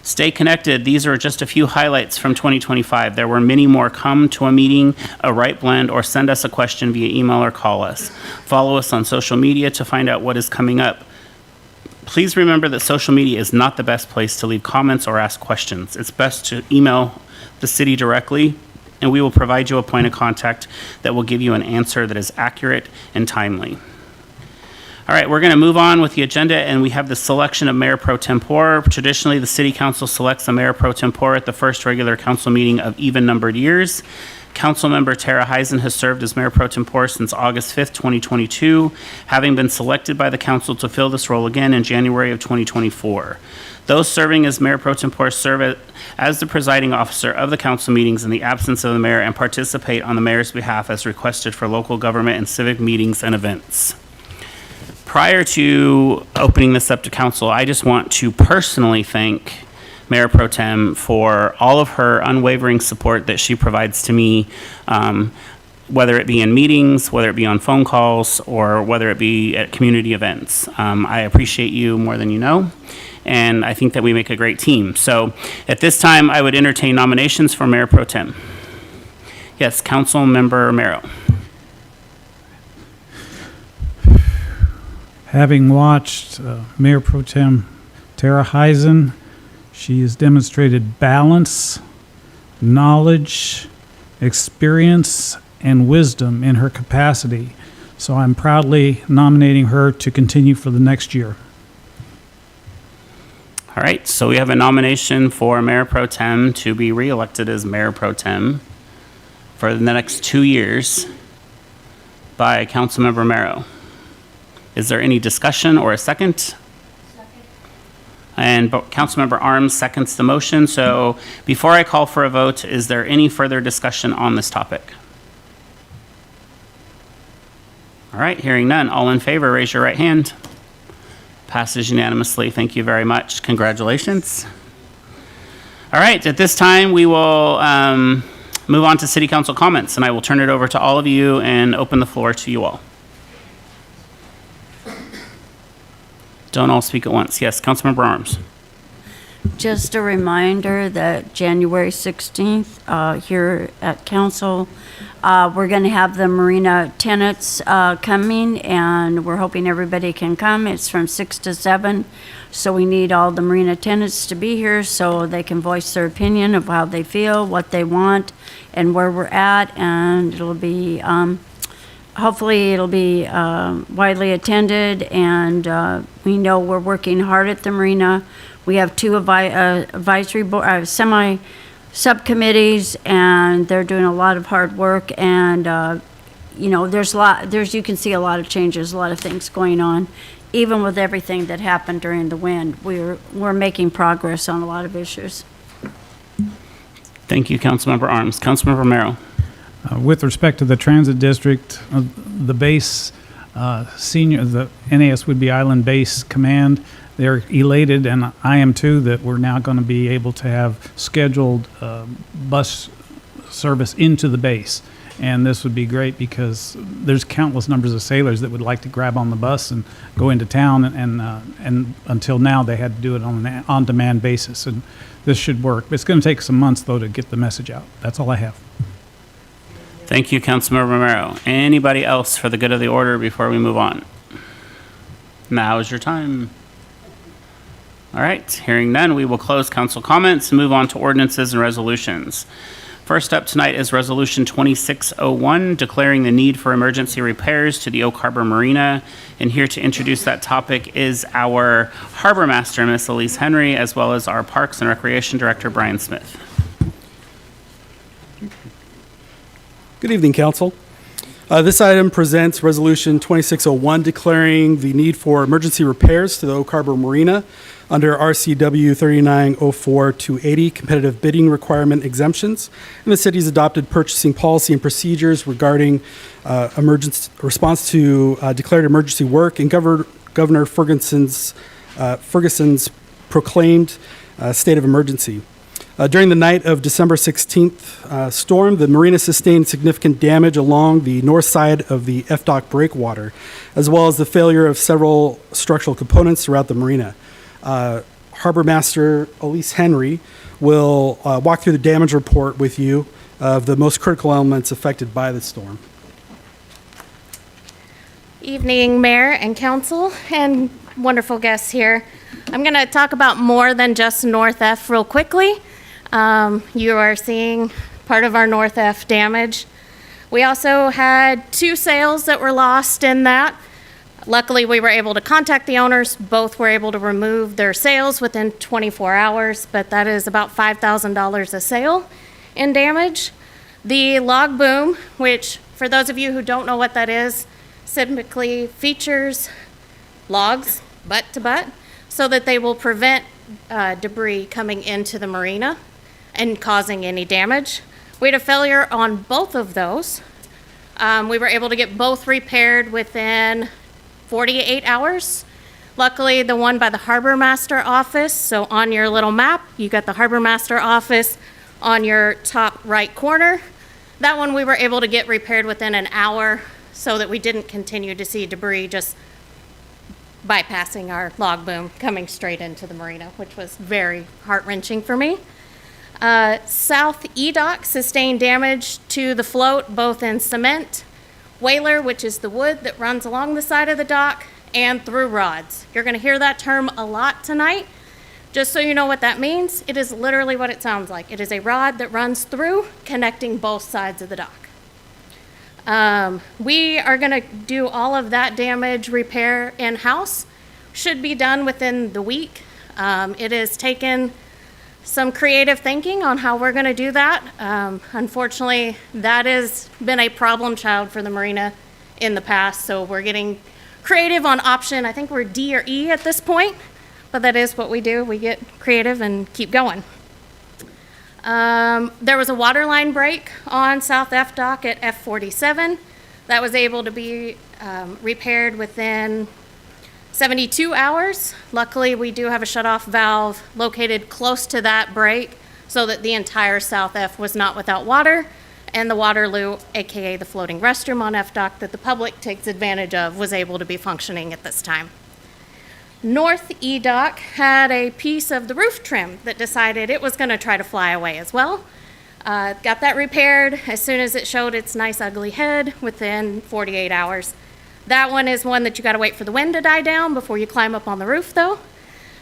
Stay connected. These are just a few highlights from 2025. There were many more. Come to a meeting, a Wright Blend, or send us a question via email or call us. Follow us on social media to find out what is coming up. Please remember that social media is not the best place to leave comments or ask questions. It's best to email the city directly, and we will provide you a point of contact that will give you an answer that is accurate and timely. All right, we're going to move on with the agenda, and we have the selection of Mayor Pro Tempore. Traditionally, the City Council selects a Mayor Pro Tempore at the first regular council meeting of even-numbered years. Councilmember Tara Heisen has served as Mayor Pro Tempore since August 5th, 2022, having been selected by the council to fill this role again in January of 2024. Those serving as Mayor Pro Tempore serve as the presiding officer of the council meetings in the absence of the mayor and participate on the mayor's behalf as requested for local government and civic meetings and events. Prior to opening this up to council, I just want to personally thank Mayor Pro Tem for all of her unwavering support that she provides to me, whether it be in meetings, whether it be on phone calls, or whether it be at community events. I appreciate you more than you know, and I think that we make a great team. So at this time, I would entertain nominations for Mayor Pro Tem. Yes, Councilmember Merrill. Having watched Mayor Pro Tem Tara Heisen, she has demonstrated balance, knowledge, experience, and wisdom in her capacity. So I'm proudly nominating her to continue for the next year. All right, so we have a nomination for Mayor Pro Tem to be reelected as Mayor Pro Tem for the next 2 years by Councilmember Merrill. Is there any discussion or a second? Second. And Councilmember Arms seconds the motion. So before I call for a vote, is there any further discussion on this topic? All right, hearing none. All in favor, raise your right hand. Passes unanimously. Thank you very much. Congratulations. All right, at this time, we will move on to City Council comments, and I will turn it over to all of you and open the floor to you all. Don't all speak at once. Yes, Councilmember Arms. Just a reminder that January 16th, here at Council, we're going to have the marina tenants coming, and we're hoping everybody can come. It's from 6 to 7, so we need all the marina tenants to be here so they can voice their opinion of how they feel, what they want, and where we're at, and it'll be... hopefully it'll be widely attended, and we know we're working hard at the marina. We have 2 advisory board, subcommittees, and they're doing a lot of hard work. And you know, you can see a lot of changes, a lot of things going on. Even with everything that happened during the wind, we're making progress on a lot of issues. Thank you, Councilmember Arms. Councilmember Merrill. With respect to the transit district, the base the NAS Whidbey Island Base Command, they're elated, and I am too, that we're now going to be able to have scheduled bus service into the base. And this would be great because there's countless numbers of sailors that would like to grab on the bus and go into town, and until now they had to do it on an on-demand basis, and this should work. It's going to take some months, though, to get the message out. That's all I have. Thank you, Councilmember Romero. Anybody else for the good of the order before we move on? Now is your time. All right, hearing none, we will close council comments and move on to ordinances and resolutions. First up tonight is Resolution 2601, declaring the need for emergency repairs to the Oak Harbor Marina. And here to introduce that topic is our Harbor Master, Miss Elise Henry, as well as our Parks and Recreation Director, Brian Smith. Good evening, Council. This item presents Resolution 2601, declaring the need for emergency repairs to the Oak Harbor Marina under RCW 3904-280 competitive bidding requirement exemptions, and the city's adopted purchasing policy and procedures regarding emergency response to declared emergency work, and Governor Ferguson's proclaimed state of emergency. During the night of December 16th storm, the marina sustained significant damage along the north side of the FDOC breakwater, as well as the failure of several structural components throughout the marina. Harbor Master Elise Henry will walk through the damage report with you of the most critical elements affected by the storm. Evening, Mayor and Council, and wonderful guests here. I'm going to talk about more than just North F real quickly. You are seeing part of our North F damage. We also had 2 sails that were lost in that. Luckily, we were able to contact the owners. Both were able to remove their sails within 24 hours, but that is about $5,000 a sail in damage. The log boom, which for those of you who don't know what that is, typically features logs butt to butt so that they will prevent debris coming into the marina and causing any damage. We had a failure on both of those. We were able to get both repaired within 48 hours. Luckily, the one by the Harbor Master office, so on your little map, you got the Harbor Master office on your top right corner. That one we were able to get repaired within an hour so that we didn't continue to see debris just bypassing our log boom coming straight into the marina, which was very heart-wrenching for me. South E-Dock sustained damage to the float, both in cement, whaler, which is the wood that runs along the side of the dock, and through rods. You're going to hear that term a lot tonight. Just so you know what that means, it is literally what it sounds like. It is a rod that runs through, connecting both sides of the dock. We are going to do all of that damage repair in-house. Should be done within the week. It has taken some creative thinking on how we're going to do that. Unfortunately, that has been a problem child for the marina in the past, so we're getting creative on option. I think we're D or E at this point, but that is what we do. We get creative and keep going. There was a water line break on South F Dock at F47. That was able to be repaired within 72 hours. Luckily, we do have a shutoff valve located close to that break so that the entire South F was not without water, and the Waterloo, aka the floating restroom on F Dock that the public takes advantage of, was able to be functioning at this time. North E Dock had a piece of the roof trim that decided it was going to try to fly away as well. Got that repaired as soon as it showed its nice ugly head within 48 hours. That one is one that you got to wait for the wind to die down before you climb up on the roof though.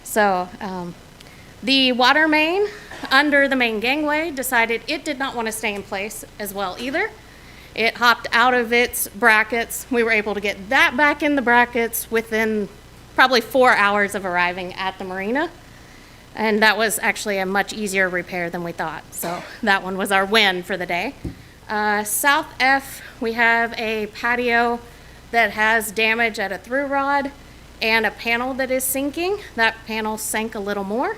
So the water main under the main gangway decided it did not want to stay in place as well either. It hopped out of its brackets. We were able to get that back in the brackets within probably 4 hours of arriving at the marina. And that was actually a much easier repair than we thought. So that one was our win for the day. South F, we have a patio that has damage at a through rod and a panel that is sinking. That panel sank a little more.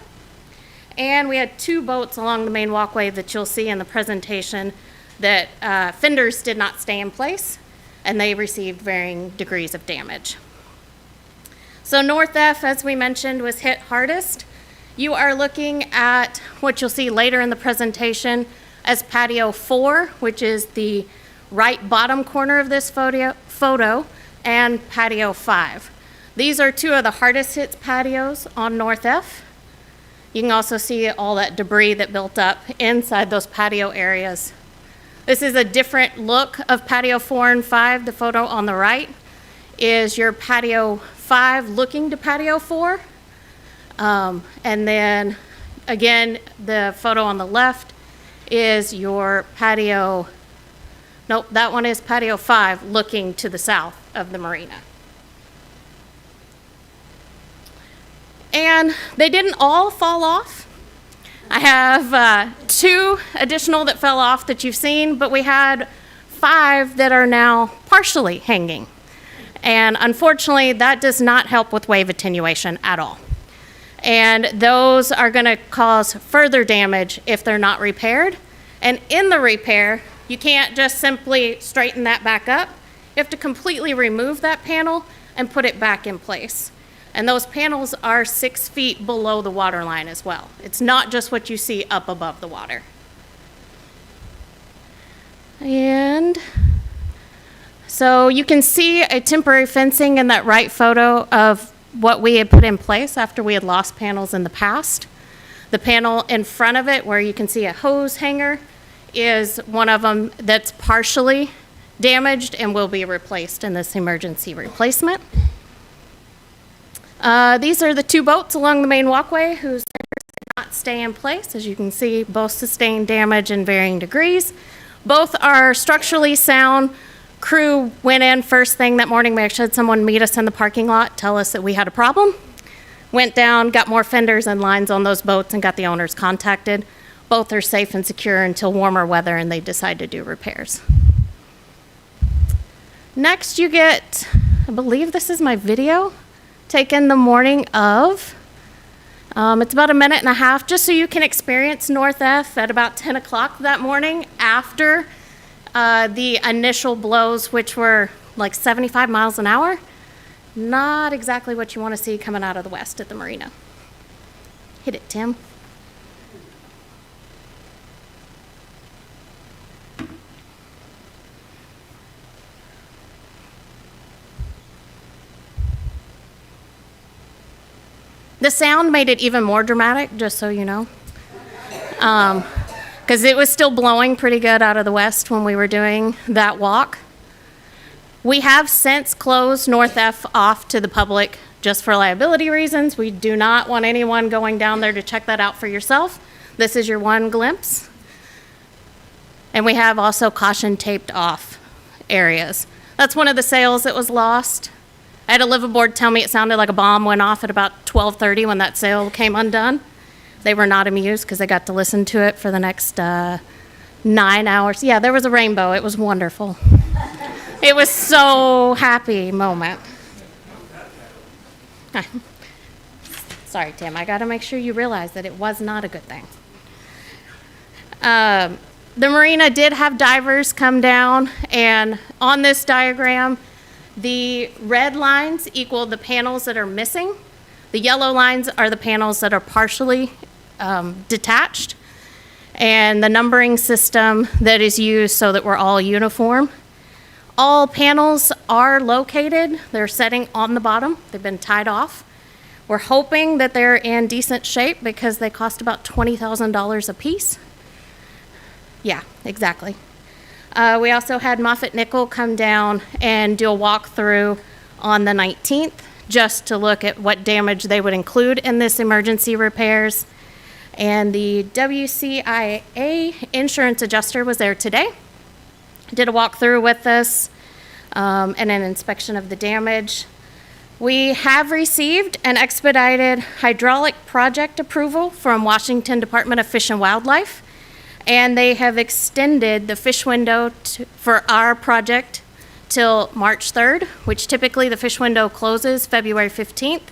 And we had 2 boats along the main walkway that you'll see in the presentation that fenders did not stay in place, and they received varying degrees of damage. So North F, as we mentioned, was hit hardest. You are looking at what you'll see later in the presentation as patio 4, which is the right bottom corner of this photo, and patio 5. These are 2 of the hardest hit patios on North F. You can also see all that debris that built up inside those patio areas. This is a different look of patio 4 and 5. The photo on the right is your patio 5 looking to patio 4. And then again, the photo on the left is your patio, nope, that one is patio 5 looking to the south of the marina. And they didn't all fall off. I have 2 additional that fell off that you've seen, but we had 5 that are now partially hanging. And unfortunately, that does not help with wave attenuation at all. And those are going to cause further damage if they're not repaired. And in the repair, you can't just simply straighten that back up. You have to completely remove that panel and put it back in place. And those panels are 6 feet below the water line as well. It's not just what you see up above the water. And so you can see a temporary fencing in that right photo of what we had put in place after we had lost panels in the past. The panel in front of it, where you can see a hose hanger, is one of them that's partially damaged and will be replaced in this emergency replacement. These are the 2 boats along the main walkway whose anchors did not stay in place. As you can see, both sustained damage in varying degrees. Both are structurally sound. Crew went in first thing that morning. We actually had someone meet us in the parking lot, tell us that we had a problem. Went down, got more fenders and lines on those boats, and got the owners contacted. Both are safe and secure until warmer weather, and they decide to do repairs. Next, you get, I believe this is my video, taken the morning of. It's about 1.5 minutes, just so you can experience North F at about 10 o'clock that morning after the initial blows, which were like 75 miles an hour. Not exactly what you want to see coming out of the west at the marina. Hit it, Tim. The sound made it even more dramatic, just so you know. Because it was still blowing pretty good out of the west when we were doing that walk. We have since closed North F off to the public just for liability reasons. We do not want anyone going down there to check that out for yourself. This is your one glimpse. And we have also caution taped off areas. That's one of the sails that was lost. I had a liveaboard tell me it sounded like a bomb went off at about 12:30 when that sail came undone. They were not amused because they got to listen to it for the next 9 hours. Yeah, there was a rainbow. It was wonderful. It was so happy moment. Sorry, Tim. I got to make sure you realize that it was not a good thing. The marina did have divers come down, and on this diagram, the red lines equal the panels that are missing. The yellow lines are the panels that are partially detached, and the numbering system that is used so that we're all uniform. All panels are located. They're setting on the bottom. They've been tied off. We're hoping that they're in decent shape because they cost about $20,000 a piece. Yeah, exactly. We also had Moffett Nickel come down and do a walkthrough on the 19th just to look at what damage they would include in this emergency repairs. And the WCIA insurance adjuster was there today, did a walkthrough with us and an inspection of the damage. We have received an expedited hydraulic project approval from Washington Department of Fish and Wildlife, and they have extended the fish window for our project till March 3rd, which typically the fish window closes February 15th.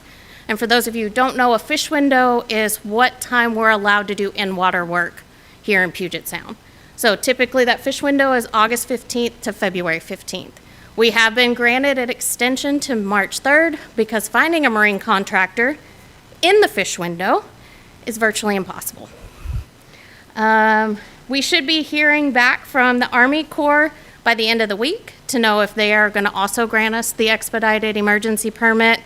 And for those of you who don't know, a fish window is what time we're allowed to do in-water work here in Puget Sound. So typically that fish window is August 15th to February 15th. We have been granted an extension to March 3rd because finding a marine contractor in the fish window is virtually impossible. We should be hearing back from the Army Corps by the end of the week to know if they are going to also grant us the expedited emergency permit.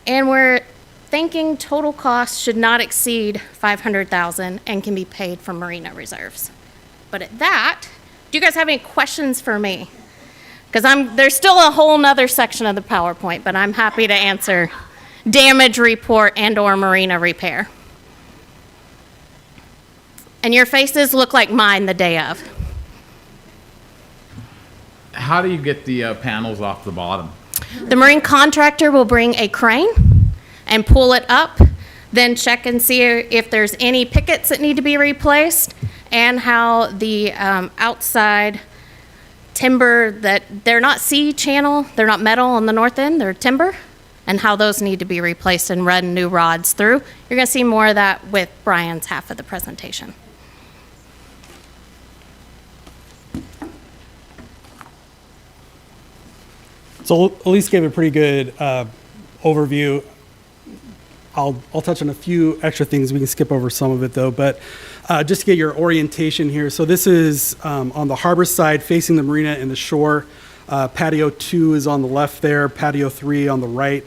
And we're thinking total cost should not exceed $500,000 and can be paid from marina reserves. But at that, Do you guys have any questions for me? Because there's still a whole nother section of the PowerPoint, but I'm happy to answer damage report and/or marina repair. And your faces look like mine the day of. How do you get the panels off the bottom? The marine contractor will bring a crane and pull it up, then check and see if there's any pickets that need to be replaced, and how the outside timber, that they're not C-channel, they're not metal on the north end, they're timber, and how those need to be replaced and run new rods through. You're going to see more of that with Brian's half of the presentation. So Elise gave a pretty good overview. I'll touch on a few extra things. We can skip over some of it though, but just to get your orientation here. So this is on the harbor side facing the marina and the shore. Patio 2 is on the left there, patio 3 on the right.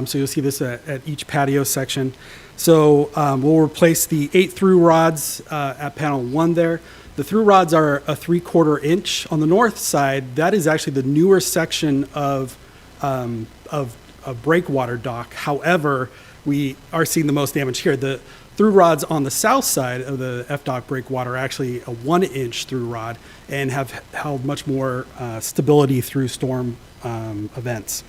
So you'll see this at each patio section. So we'll replace the 8 through rods at panel 1 there. The through rods are a 3/4 inch. On the north side, that is actually the newer section of a breakwater dock. However, we are seeing the most damage here. The through rods on the south side of the F-dock breakwater are actually a 1-inch through rod and have held much more stability through storm events.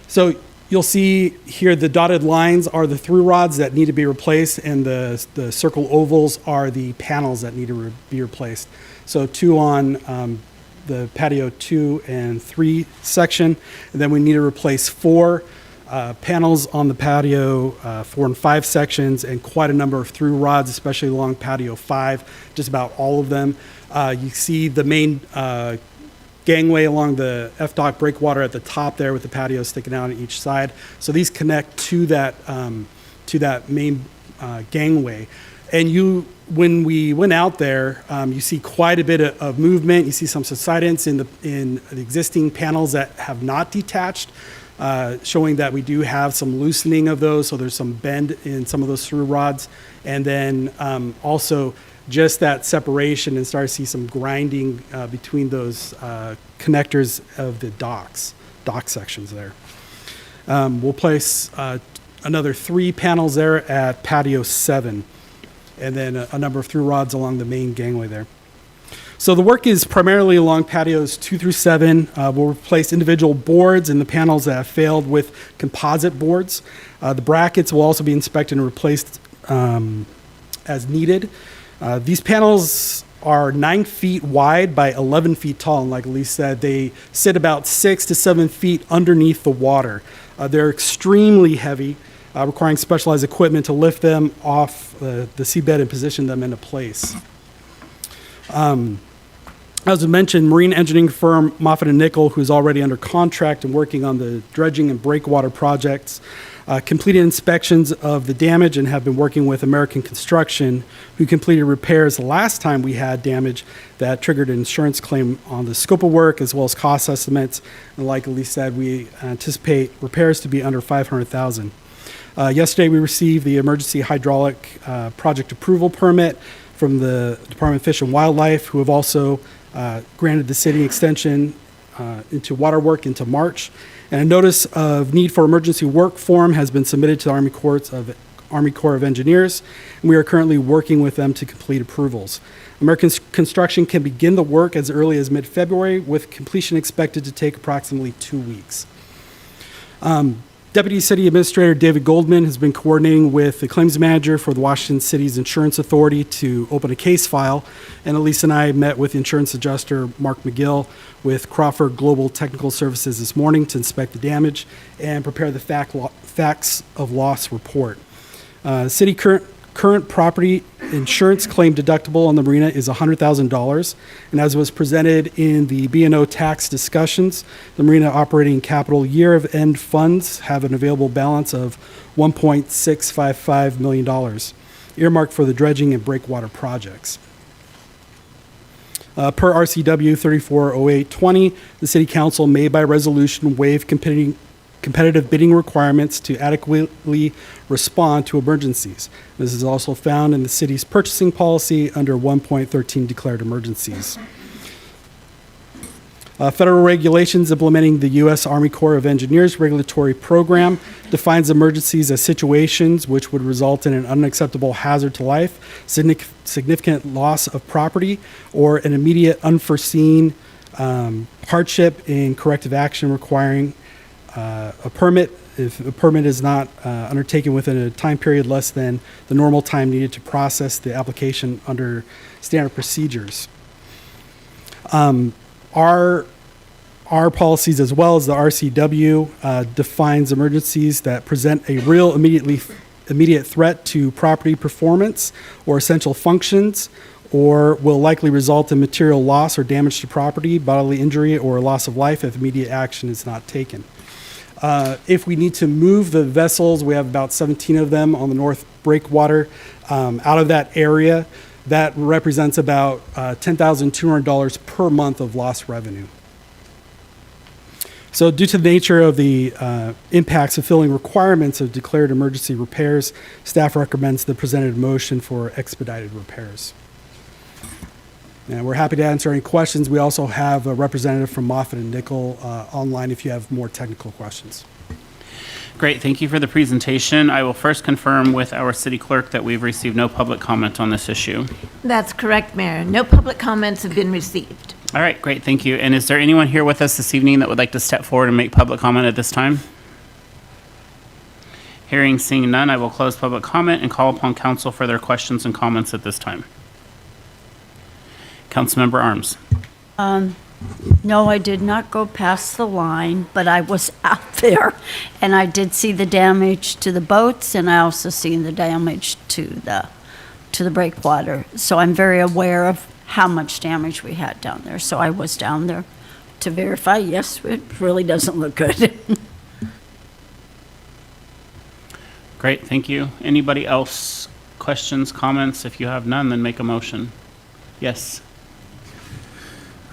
So you'll see here the dotted lines are the through rods that need to be replaced, and the circle ovals are the panels that need to be replaced. So 2 on the patio 2 and 3 section, and then we need to replace 4 panels on the patio 4 and 5 sections, and quite a number of through rods, especially along patio 5, just about all of them. You see the main gangway along the F-dock breakwater at the top there with the patio sticking out on each side. So these connect to that main gangway. And when we went out there, you see quite a bit of movement. You see some subsidence in the existing panels that have not detached, showing that we do have some loosening of those. So there's some bend in some of those through rods. And then also just that separation, and start to see some grinding between those connectors of the dock sections there. We'll place another 3 panels there at patio 7, and then a number of through rods along the main gangway there. So the work is primarily along patios 2 through 7. We'll replace individual boards in the panels that have failed with composite boards. The brackets will also be inspected and replaced as needed. These panels are 9 feet wide by 11 feet tall, and like Elise said, they sit about 6 to 7 feet underneath the water. They're extremely heavy, requiring specialized equipment to lift them off the seabed and position them into place. As I mentioned, marine engineering firm Moffitt & Nichol, who's already under contract and working on the dredging and breakwater projects, completed inspections of the damage and have been working with American Construction, who completed repairs the last time we had damage that triggered an insurance claim on the scope of work as well as cost estimates. And like Elise said, we anticipate repairs to be under $500,000. Yesterday, we received the emergency hydraulic project approval permit from the Department of Fish and Wildlife, who have also granted the city extension into water work into March. And a notice of need for emergency work form has been submitted to the Army Corps of Engineers, and we are currently working with them to complete approvals. American Construction can begin the work as early as mid-February, with completion expected to take approximately 2 weeks. Deputy City Administrator David Goldman has been coordinating with the claims manager for the Washington City's Insurance Authority to open a case file, and Elise and I met with insurance adjuster Mark McGill with Crawford Global Technical Services this morning to inspect the damage and prepare the facts of loss report. City current property insurance claim deductible on the marina is $100,000, and as was presented in the B&O tax discussions, the marina operating capital year of end funds have an available balance of $1.655 million, earmarked for the dredging and breakwater projects. Per RCW 340820, the City Council may by resolution waive competitive bidding requirements to adequately respond to emergencies. This is also found in the city's purchasing policy under 1.13 declared emergencies. Federal regulations implementing the U.S. Army Corps of Engineers regulatory program defines emergencies as situations which would result in an unacceptable hazard to life, significant loss of property, or an immediate unforeseen hardship in corrective action requiring a permit if a permit is not undertaken within a time period less than the normal time needed to process the application under standard procedures. Our policies, as well as the RCW, defines emergencies that present a real immediate threat to property performance or essential functions, or will likely result in material loss or damage to property, bodily injury, or loss of life if immediate action is not taken. If we need to move the vessels, we have about 17 of them on the North Breakwater out of that area. That represents about $10,200 per month of lost revenue. So due to the nature of the impacts of fulfilling requirements of declared emergency repairs, staff recommends the presented motion for expedited repairs. And we're happy to answer any questions. We also have a representative from Moffitt and Nickel online if you have more technical questions. Great, thank you for the presentation. I will first confirm with our city clerk that we've received no public comment on this issue. That's correct, Mayor. No public comments have been received. All right, great, thank you. And is there anyone here with us this evening that would like to step forward and make public comment at this time? Seeing none, I will close public comment and call upon council for their questions and comments at this time. Councilmember Arms. No, I did not go past the line, but I was out there, and I did see the damage to the boats, and I also seen the damage to the breakwater. So I'm very aware of how much damage we had down there. So I was down there to verify. Yes, it really doesn't look good. Great, thank you. Anybody else? Questions, comments? If you have none, then make a motion. Yes.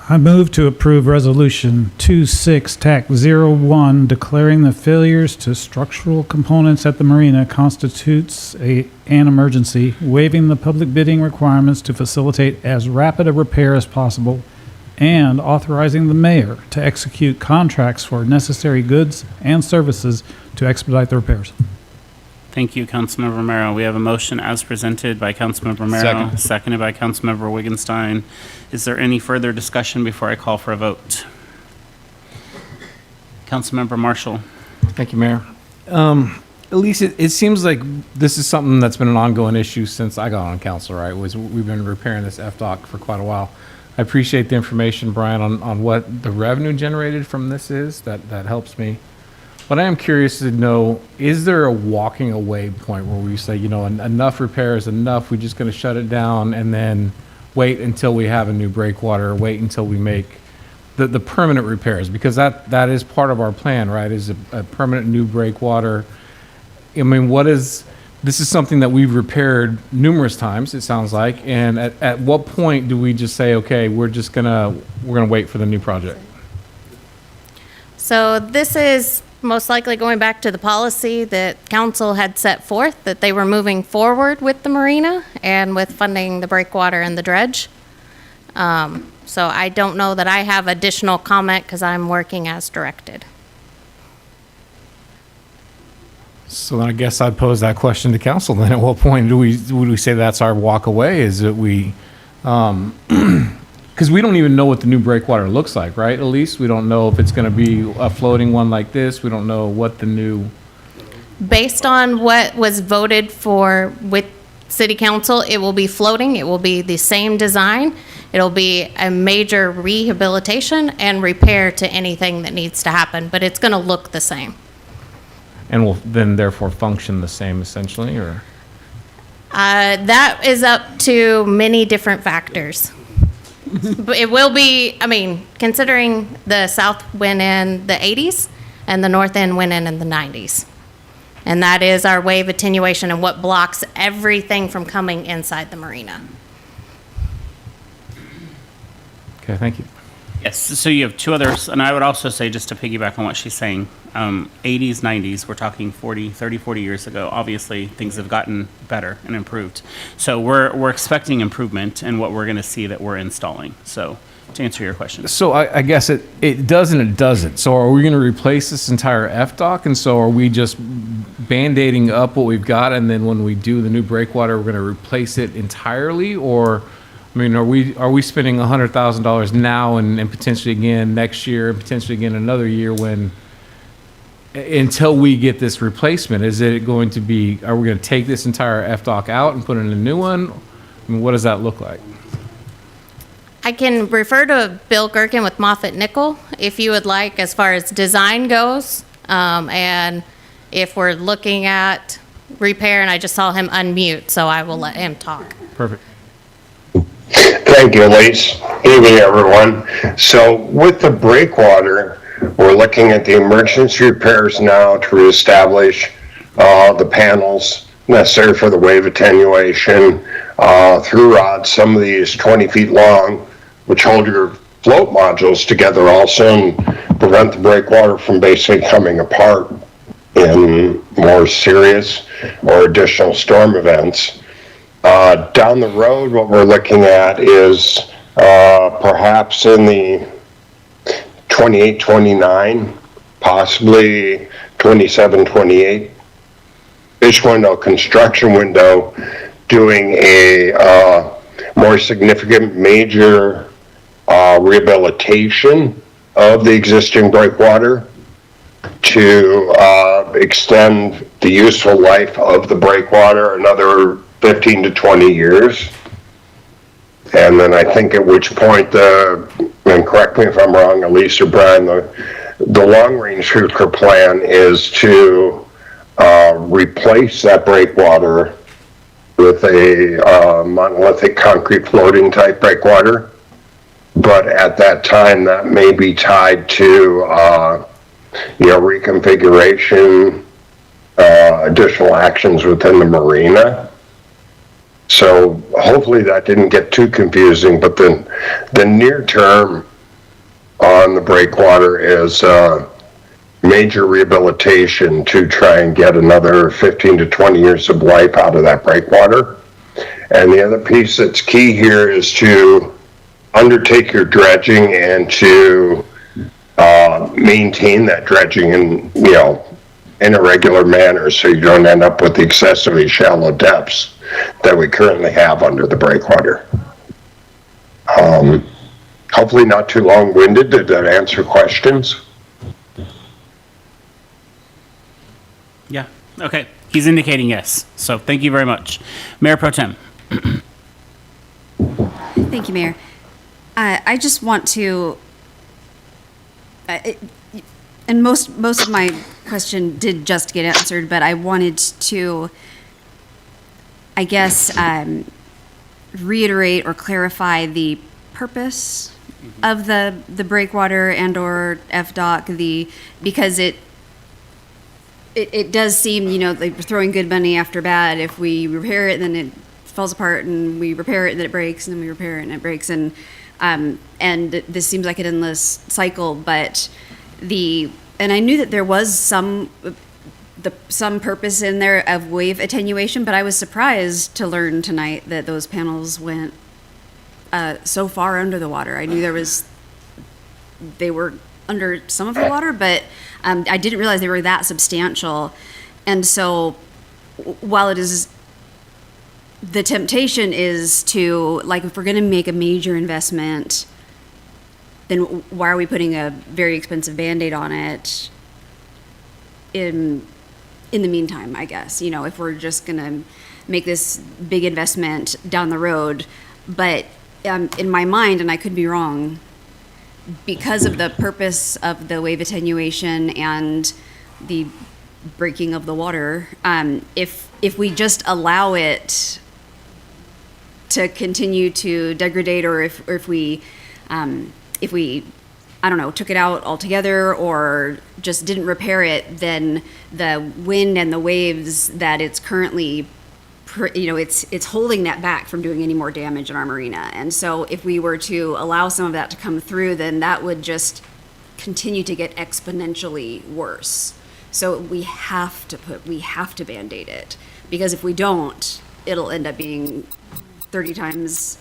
I move to approve Resolution 26-01 declaring the failures to structural components at the marina constitutes an emergency, waiving the public bidding requirements to facilitate as rapid a repair as possible, and authorizing the mayor to execute contracts for necessary goods and services to expedite the repairs. Thank you, Councilmember Romero. We have a motion as presented by Councilmember Romero, seconded by Councilmember Wiggenstein. Is there any further discussion before I call for a vote? Councilmember Marshall. Thank you, Mayor. Elise, it seems like this is something that's been an ongoing issue since I got on council, right? We've been repairing this FDOC for quite a while. I appreciate the information, Brian, on what the revenue generated from this is. That helps me. But I am curious to know, is there a walking away point where we say, you know, enough repair is enough, we're just going to shut it down and then wait until we have a new breakwater, wait until we make the permanent repairs? Because that is part of our plan, right, is a permanent new breakwater. I mean, this is something that we've repaired numerous times, it sounds like, and at what point do we just say, okay, we're gonna wait for the new project? So this is most likely going back to the policy that council had set forth, that they were moving forward with the marina and with funding the breakwater and the dredge. So I don't know that I have additional comment because I'm working as directed. So then I guess I'd pose that question to council then. At what point would we say that's our walk away? Is it because we don't even know what the new breakwater looks like, right, Elise? We don't know if it's going to be a floating one like this. We don't know what the new... Based on what was voted for with city council, it will be floating. It will be the same design. It'll be a major rehabilitation and repair to anything that needs to happen, but it's going to look the same. And will then therefore function the same essentially, or? That is up to many different factors. But it will be, I mean, considering the south went in the 80s and the north end went in the 90s. And that is our wave attenuation and what blocks everything from coming inside the marina. Okay, thank you. Yes, so you have two others, and I would also say, just to piggyback on what she's saying, 80s, 90s, we're talking 30, 40 years ago. Obviously, things have gotten better and improved. So we're expecting improvement in what we're going to see that we're installing. So to answer your question. So I guess it does and it doesn't. So are we going to replace this entire FDOC? And so are we just band-aiding up what we've got, and then when we do the new breakwater, we're going to replace it entirely? Or, I mean, are we spending $100,000 now and potentially again next year, and potentially again another year until we get this replacement? Is it going to be, are we going to take this entire FDOC out and put in a new one? I mean, what does that look like? I can refer to Bill Gherkin with Moffett Nickel if you would like, as far as design goes. And if we're looking at repair, and I just saw him unmute, so I will let him talk. Perfect. Thank you, Elise. Evening, everyone. So with the breakwater, we're looking at the emergency repairs now to reestablish the panels necessary for the wave attenuation through rods, some of these 20 feet long, which hold your float modules together also and prevent the breakwater from basically coming apart in more serious or additional storm events. Down the road, what we're looking at is perhaps in the 28, 29, possibly 27, 28 ish window, construction window, doing a more significant major rehabilitation of the existing breakwater to extend the useful life of the breakwater another 15 to 20 years. And then I think at which point, and correct me if I'm wrong, Elise or Brian, the long-range future plan is to replace that breakwater with a monolithic concrete floating type breakwater. But at that time, that may be tied to reconfiguration, additional actions within the marina. So hopefully that didn't get too confusing, but the near term on the breakwater is major rehabilitation to try and get another 15 to 20 years of life out of that breakwater. And the other piece that's key here is to undertake your dredging and to maintain that dredging in a regular manner, so you don't end up with the excessively shallow depths that we currently have under the breakwater. Hopefully not too long-winded. Did that answer questions? Yeah, okay. He's indicating yes. So thank you very much. Mayor Pro Tem. Thank you, Mayor. I just want to, and most of my question did just get answered, but I wanted to, I guess, reiterate or clarify the purpose of the breakwater and or FDOC, because it does seem, like we're throwing good money after bad. If we repair it, then it falls apart, and we repair it, and then it breaks, and then we repair it, and it breaks, and this seems like an endless cycle. But and I knew that there was some purpose in there of wave attenuation, but I was surprised to learn tonight that those panels went so far under the water. I knew they were under some of the water, but I didn't realize they were that substantial. And so while it is, the temptation is to, like, if we're going to make a major investment, then why are we putting a very expensive Band-Aid on it in the meantime, I guess, if we're just going to make this big investment down the road. But in my mind, and I could be wrong, because of the purpose of the wave attenuation and the breaking of the water, if we just allow it to continue to degrade, or if we I don't know, took it out altogether or just didn't repair it, then the wind and the waves that it's currently, it's holding that back from doing any more damage in our marina. And so if we were to allow some of that to come through, then that would just continue to get exponentially worse. So we have to Band-Aid it, because if we don't, it'll end up being 30 times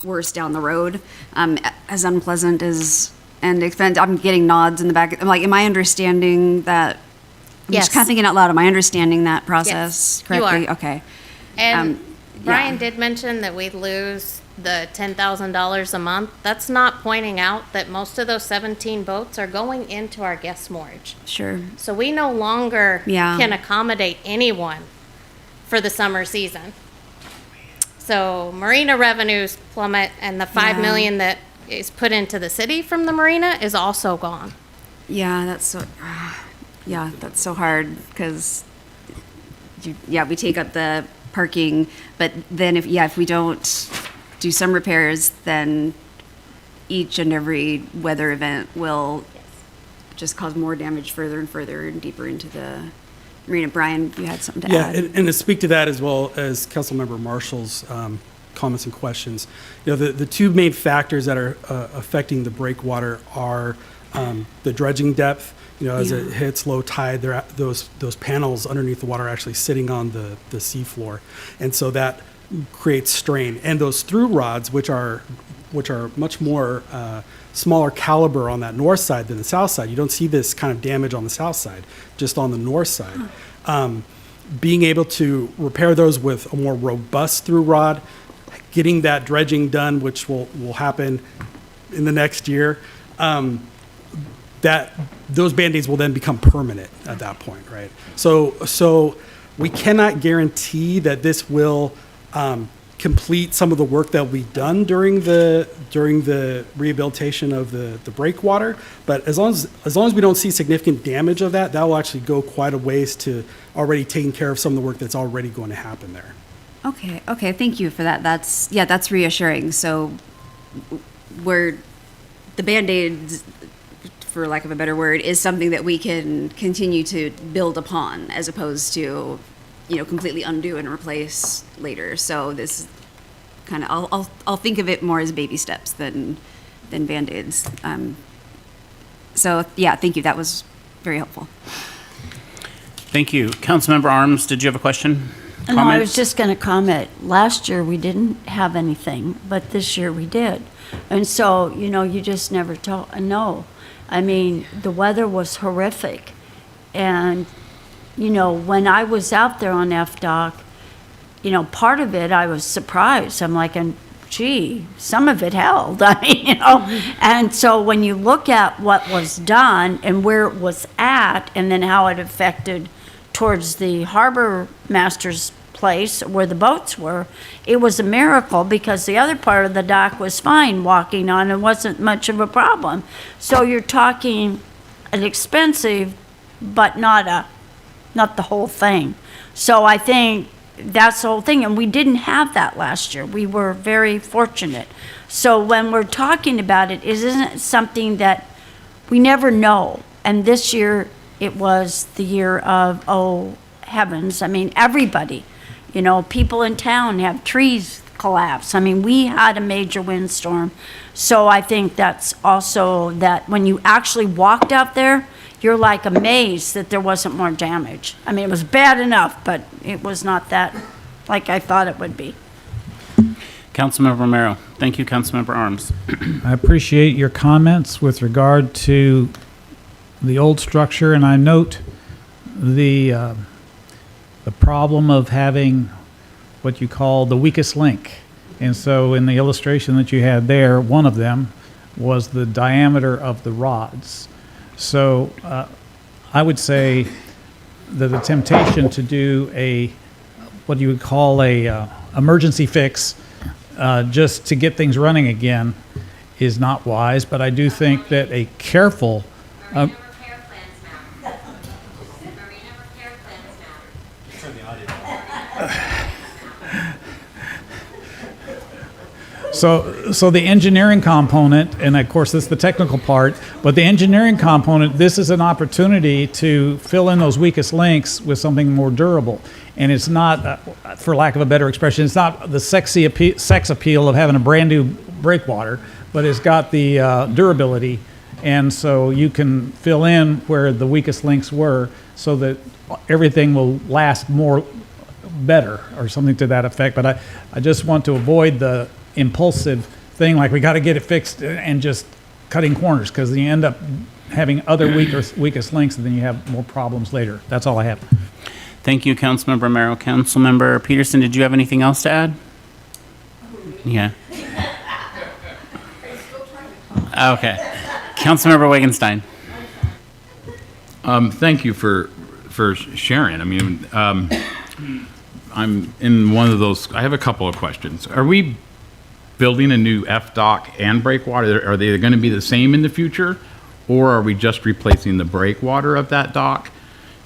worse down the road. As unpleasant as and expensive. I'm getting nods in the back. I'm like, am I understanding that? I'm Yes. just kind of thinking out loud. Am I understanding that process Yes, you correctly? are. Okay. And Brian yeah. did mention that we'd lose the $10,000 a month. That's not pointing out that most of those 17 boats are going into our guest moorage. Sure. So we no longer Yeah. can accommodate anyone for the summer season. So marina revenues plummet, and the $5 Yeah. million that is put into the city from the marina is also gone. Yeah, that's so. Yeah, that's so hard because. Yeah, we take up the parking, but then if we don't do some repairs, then each and every weather event will just cause more damage further and further and deeper into the marina. Brian, you had something to Yeah, add? and to speak to that as well as Councilmember Marshall's comments and questions, the two main factors that are affecting the breakwater are the dredging depth. As it hits low tide, those panels underneath the water are actually sitting on the seafloor, and so that creates strain. And those through rods, which are much more smaller caliber on that north side than the south side. You don't see this kind of damage on the south side, just on the north side. Being able to repair those with a more robust through rod, getting that dredging done, which will happen in the next year, that those Band-Aids will then become permanent at that point, right? So we cannot guarantee that this will complete some of the work that we've done during the rehabilitation of the breakwater, but as long as we don't see significant damage of that will actually go quite a ways to already taking care of some of the work that's already going to happen there. Okay, thank you for that. That's reassuring. So we're the Band-Aids, for lack of a better word, is something that we can continue to build upon as opposed to, completely undo and replace later. So this kind of, I'll think of it more as baby steps than Band-Aids. So yeah, thank you. That was very helpful. Thank you. Councilmember Arms, did you have a question? No, I was Comments? just going to comment. Last year, we didn't have anything, but this year we did. And so, you just never know. I mean, the weather was horrific. And, when I was out there on FDOC, part of it, I was surprised. I'm like, gee, some of it held. I mean, And so when you look at what was done and where it was at, and then how it affected towards the harbor master's place where the boats were, it was a miracle because the other part of the dock was fine walking on and wasn't much of a problem. So you're talking an expensive, but not the whole thing. So I think that's the whole thing, and we didn't have that last year. We were very fortunate. So when we're talking about it isn't something that we never know. And this year it was the year of, oh heavens, I mean, everybody, people in town have trees collapse. I mean, we had a major windstorm. So I think that's also that when you actually walked out there, you're like amazed that there wasn't more damage. I mean, it was bad enough, but it was not that like I thought it would be. Councilmember Romero. Thank you, Councilmember Arms. I appreciate your comments with regard to the old structure, and I note the problem of having what you call the weakest link. And so in the illustration that you had there, one of them was the diameter of the rods. So I would say that the temptation to do what you would call a emergency fix just to get things running again is not wise, but I do think that a careful So the engineering component, and of course this is the technical part, but the engineering component, this is an opportunity to fill in those weakest links with something more durable. And it's not, for lack of a better expression, it's not the sex appeal of having a brand new breakwater, but it's got the durability. And so you can fill in where the weakest links were so that everything will last better or something to that effect. But I just want to avoid the impulsive thing, like we got to get it fixed and just cutting corners, because you end up having other weakest links, and then you have more problems later. That's all I have. Thank you, Councilmember Merrill. Councilmember Peterson, did you have anything else to add? Yeah. Okay. Councilmember Wagenstein. Thank you for sharing. I mean, I'm in one of those. I have a couple of questions. Are we building a new FDOC and breakwater? Are they going to be the same in the future, or are we just replacing the breakwater of that dock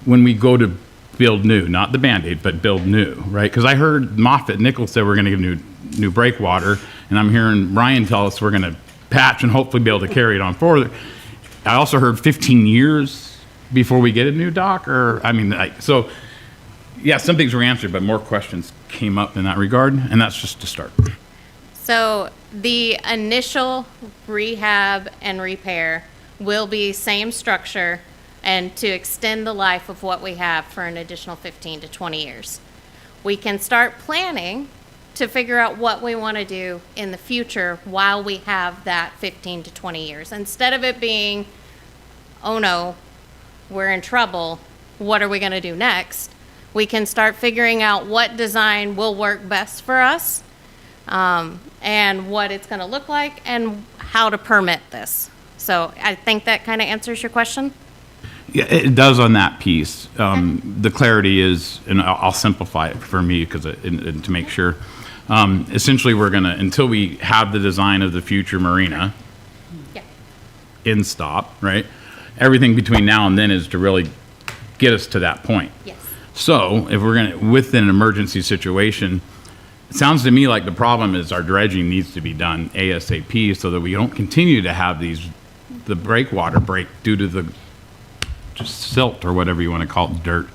when we go to build new? Not the Band-Aid, but build new, right? Because I heard Moffett Nichols say we're going to give new breakwater, and I'm hearing Ryan tell us we're going to patch and hopefully be able to carry it on forward. I also heard 15 years before we get a new dock, or I mean, so yeah, some things were answered, but more questions came up in that regard, and that's just to start. So the initial rehab and repair will be same structure and to extend the life of what we have for an additional 15 to 20 years. We can start planning to figure out what we want to do in the future while we have that 15 to 20 years. Instead of it being, oh no, we're in trouble, what are we going to do next? We can start figuring out what design will work best for us, and what it's going to look like, and how to permit this. So I think that kind of answers your question. Yeah, it does on that piece. The clarity is, and I'll simplify it for me because to make sure. Essentially, we're going to, until we have the design of the future marina in stop, right? Everything between now and then is to really get us to that point. Yes. So if we're going to, with an emergency situation, it sounds to me like the problem is our dredging needs to be done ASAP so that we don't continue to have the breakwater break due to the just silt or whatever you want to call it, dirt,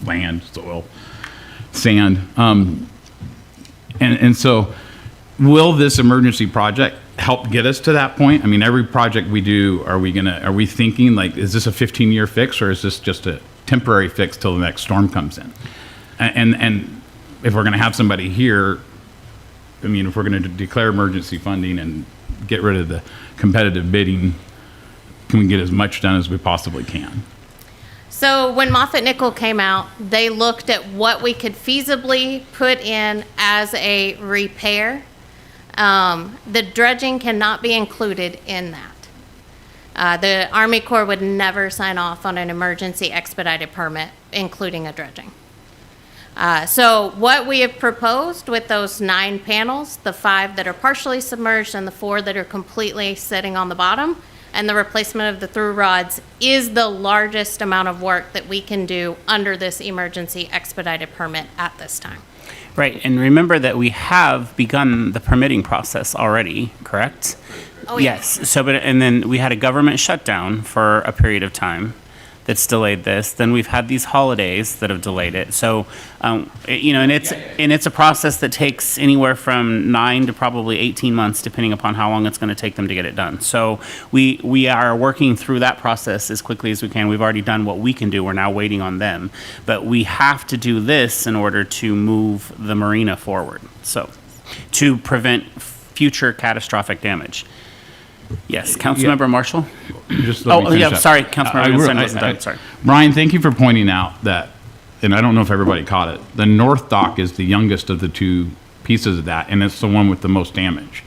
land, soil, sand. And so will this emergency project help get us to that point? I mean, every project we do, are we thinking like, is this a 15-year fix, or is this just a temporary fix till the next storm comes in? And if we're going to have somebody here, I mean, if we're going to declare emergency funding and get rid of the competitive bidding, can we get as much done as we possibly can? So when Moffett Nickel came out, they looked at what we could feasibly put in as a repair. The dredging cannot be included in that. The Army Corps would never sign off on an emergency expedited permit, including a dredging. So what we have proposed with those 9 panels, the 5 that are partially submerged and the 4 that are completely sitting on the bottom, and the replacement of the through rods, is the largest amount of work that we can do under this emergency expedited permit at this time. Right, and remember that we have begun the permitting process already, correct? Oh, yeah. Yes, so, and then we had a government shutdown for a period of time that's delayed this. Then we've had these holidays that have delayed it. So, and it's a process that takes anywhere from 9 to probably 18 months, depending upon how long it's going to take them to get it done. So we are working through that process as quickly as we can. We've already done what we can do. We're now waiting on them. But we have to do this in order to move the marina forward. So to prevent future catastrophic damage. Yes, Councilmember Marshall. Just let me finish up. Sorry, Councilmember. Sorry. Brian, thank you for pointing out that, and I don't know if everybody caught it, the north dock is the youngest of the 2 pieces of that, and it's the one with the most damage.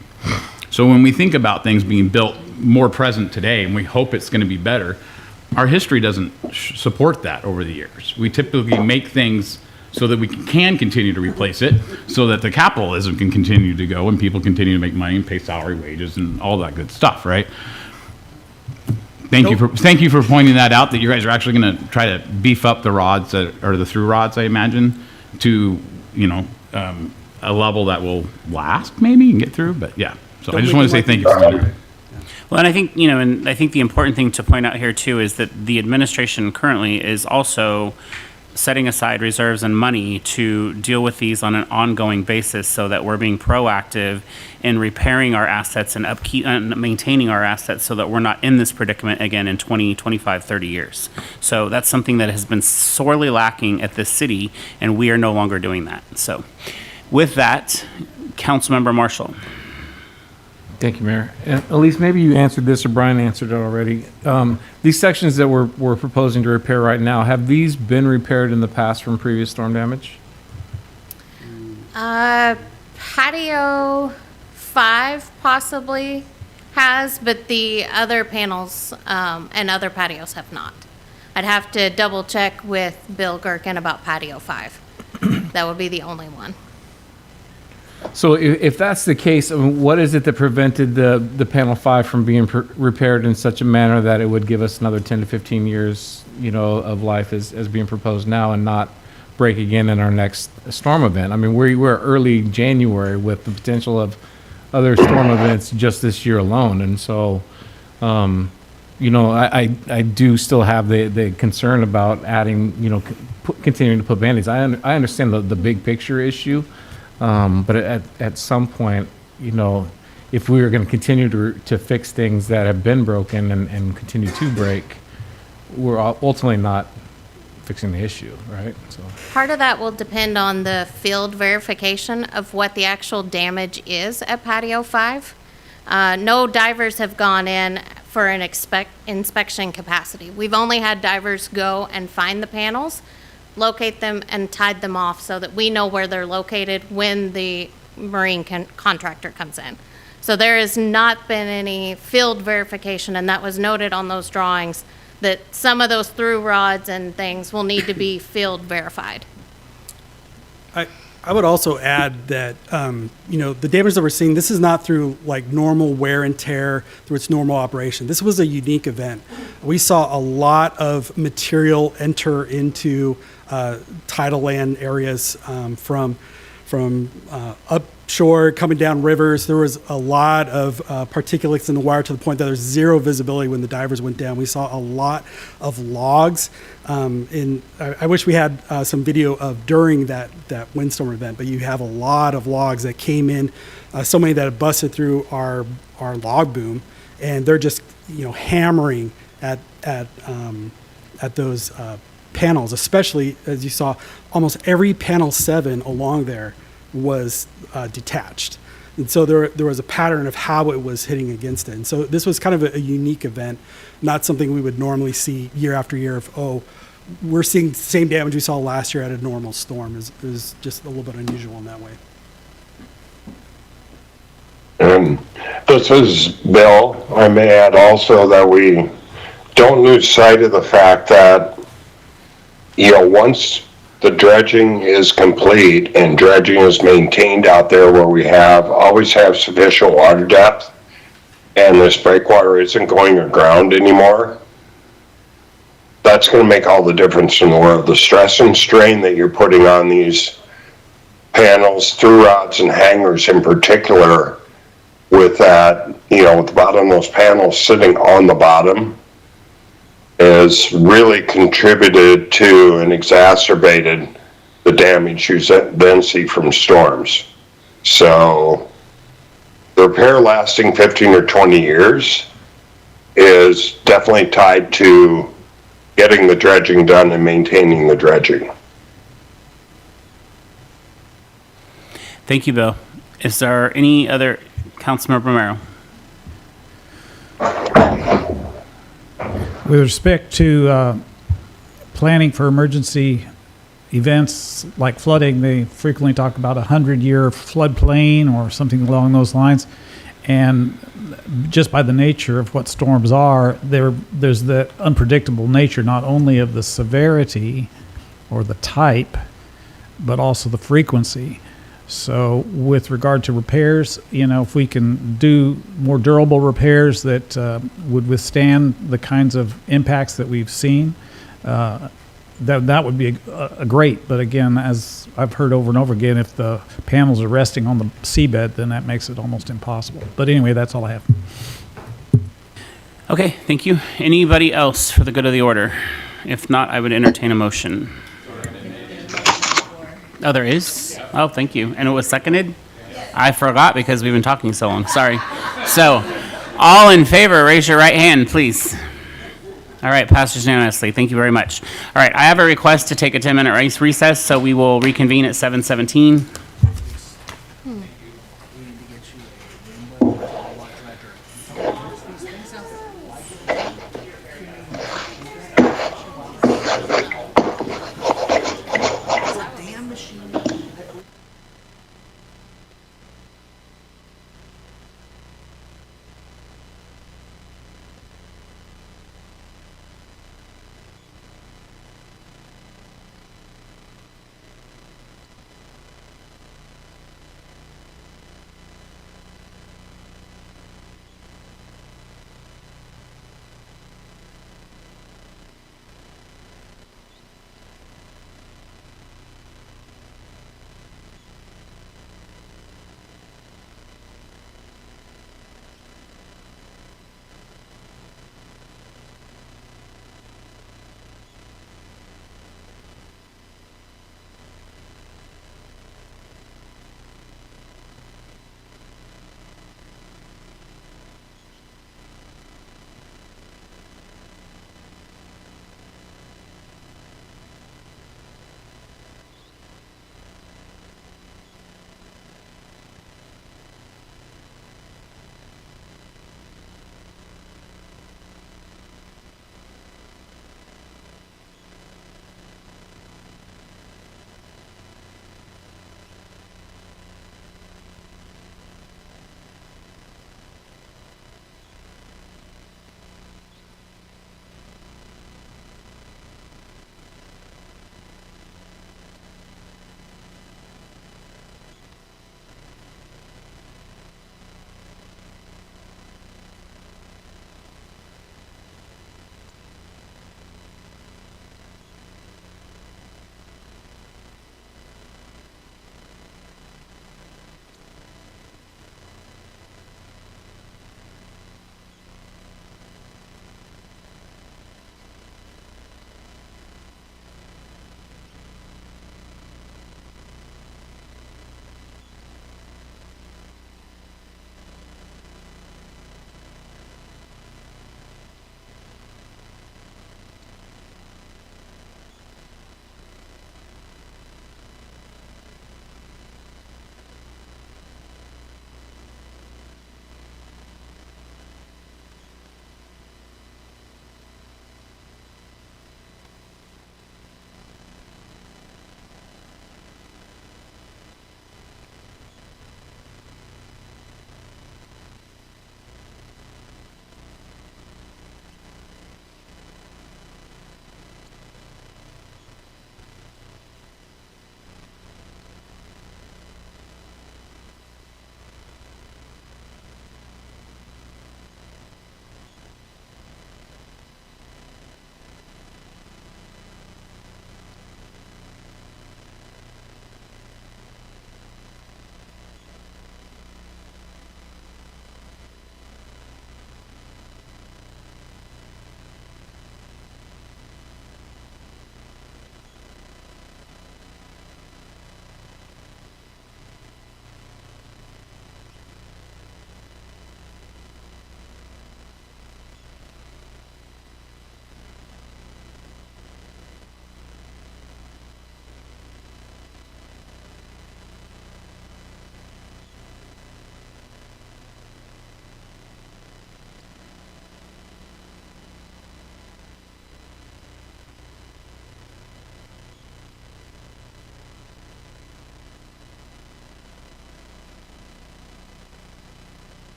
So when we think about things being built more present today, and we hope it's going to be better, our history doesn't support that over the years. We typically make things so that we can continue to replace it, so that the capitalism can continue to go and people continue to make money and pay salary, wages, and all that good stuff, right? Thank you for pointing that out, that you guys are actually going to try to beef up the rods or the through rods, I imagine, to a level that will last maybe and get through. But yeah, so I just want to say thank you for doing that. Well, and I think and I think the important thing to point out here too is that the administration currently is also setting aside reserves and money to deal with these on an ongoing basis, so that we're being proactive in repairing our assets and upkeep and maintaining our assets, so that we're not in this predicament again in 20, 25, 30 years. So that's something that has been sorely lacking at this city, and we are no longer doing that. So with that, Councilmember Marshall. Thank you, Mayor. And Elise, maybe you answered this or Brian answered it already. These sections that we're proposing to repair right now, have these been repaired in the past from previous storm damage? Patio 5 possibly has, but the other panels and other patios have not. I'd have to double check with Bill Gherkin about patio 5. That would be the only one. So if that's the case, I mean, what is it that prevented the panel 5 from being repaired in such a manner that it would give us another 10 to 15 years, of life as being proposed now and not break again in our next storm event? I mean, we're early January with the potential of other storm events just this year alone. And so, I do still have the concern about adding, continuing to put Band-Aids. I understand the big picture issue. But at some point, if we are going to continue to fix things that have been broken and continue to break, we're ultimately not fixing the issue, right? So Part of that will depend on the field verification of what the actual damage is at patio 5. No divers have gone in for an inspection capacity. We've only had divers go and find the panels, locate them, and tied them off so that we know where they're located when the marine contractor comes in. So there has not been any field verification, and that was noted on those drawings, that some of those through rods and things will need to be field verified. I would also add that, the damage that we're seeing, this is not through like normal wear and tear through its normal operation. This was a unique event. We saw a lot of material enter into tidal land areas from upshore coming down rivers. There was a lot of particulates in the wire to the point that there's zero visibility when the divers went down. We saw a lot of logs. I wish we had some video of during that windstorm event, but you have a lot of logs that came in, so many that have busted through our log boom, and they're just hammering at those panels, especially as you saw, almost every panel 7 along there was detached. And so there was a pattern of how it was hitting against it. And so this was kind of a unique event, not something we would normally see year after year of, we're seeing the same damage we saw last year at a normal storm. Is just a little bit unusual in that way. This is Bill. I may add also that we don't lose sight of the fact that, once the dredging is complete and dredging is maintained out there where we always have sufficient water depth and this breakwater isn't going aground anymore, that's going to make all the difference in the world. The stress and strain that you're putting on these panels, through rods and hangers in particular, with that, with the bottom of those panels sitting on the bottom, has really contributed to and exacerbated the damage you then see from storms. So the repair lasting 15 or 20 years is definitely tied to getting the dredging done and maintaining the dredging. Thank you, Bill. Is there any other, Councilmember Romero? With respect to planning for emergency events like flooding, they frequently talk about 100-year floodplain or something along those lines. And just by the nature of what storms are, there's the unpredictable nature not only of the severity or the type, but also the frequency. So with regard to repairs, if we can do more durable repairs that would withstand the kinds of impacts that we've seen, that would be a great. But again, as I've heard over and over again, if the panels are resting on the seabed, then that makes it almost impossible. But anyway, that's all I have. Okay, thank you. Anybody else for the good of the order? If not, I would entertain a motion. Oh, there is? Oh, thank you. And it was seconded? I forgot because we've been talking so long. Sorry. So, all in favor, raise your right hand, please. All right, passes unanimously. Thank you very much. All right, I have a request to take a 10-minute recess, so we will reconvene at 7:17.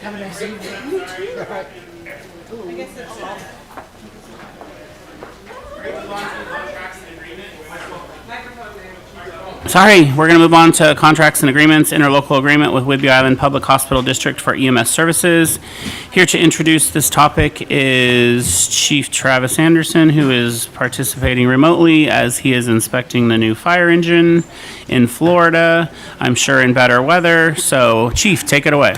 Have a nice evening. You too. I guess that's all. Sorry, we're going to move on to contracts and agreements, interlocal agreement with Whidbey Island Public Hospital District for EMS services. Here to introduce this topic is Chief Travis Anderson, who is participating remotely as he is inspecting the new fire engine in Florida, I'm sure in better weather. So, Chief, take it away.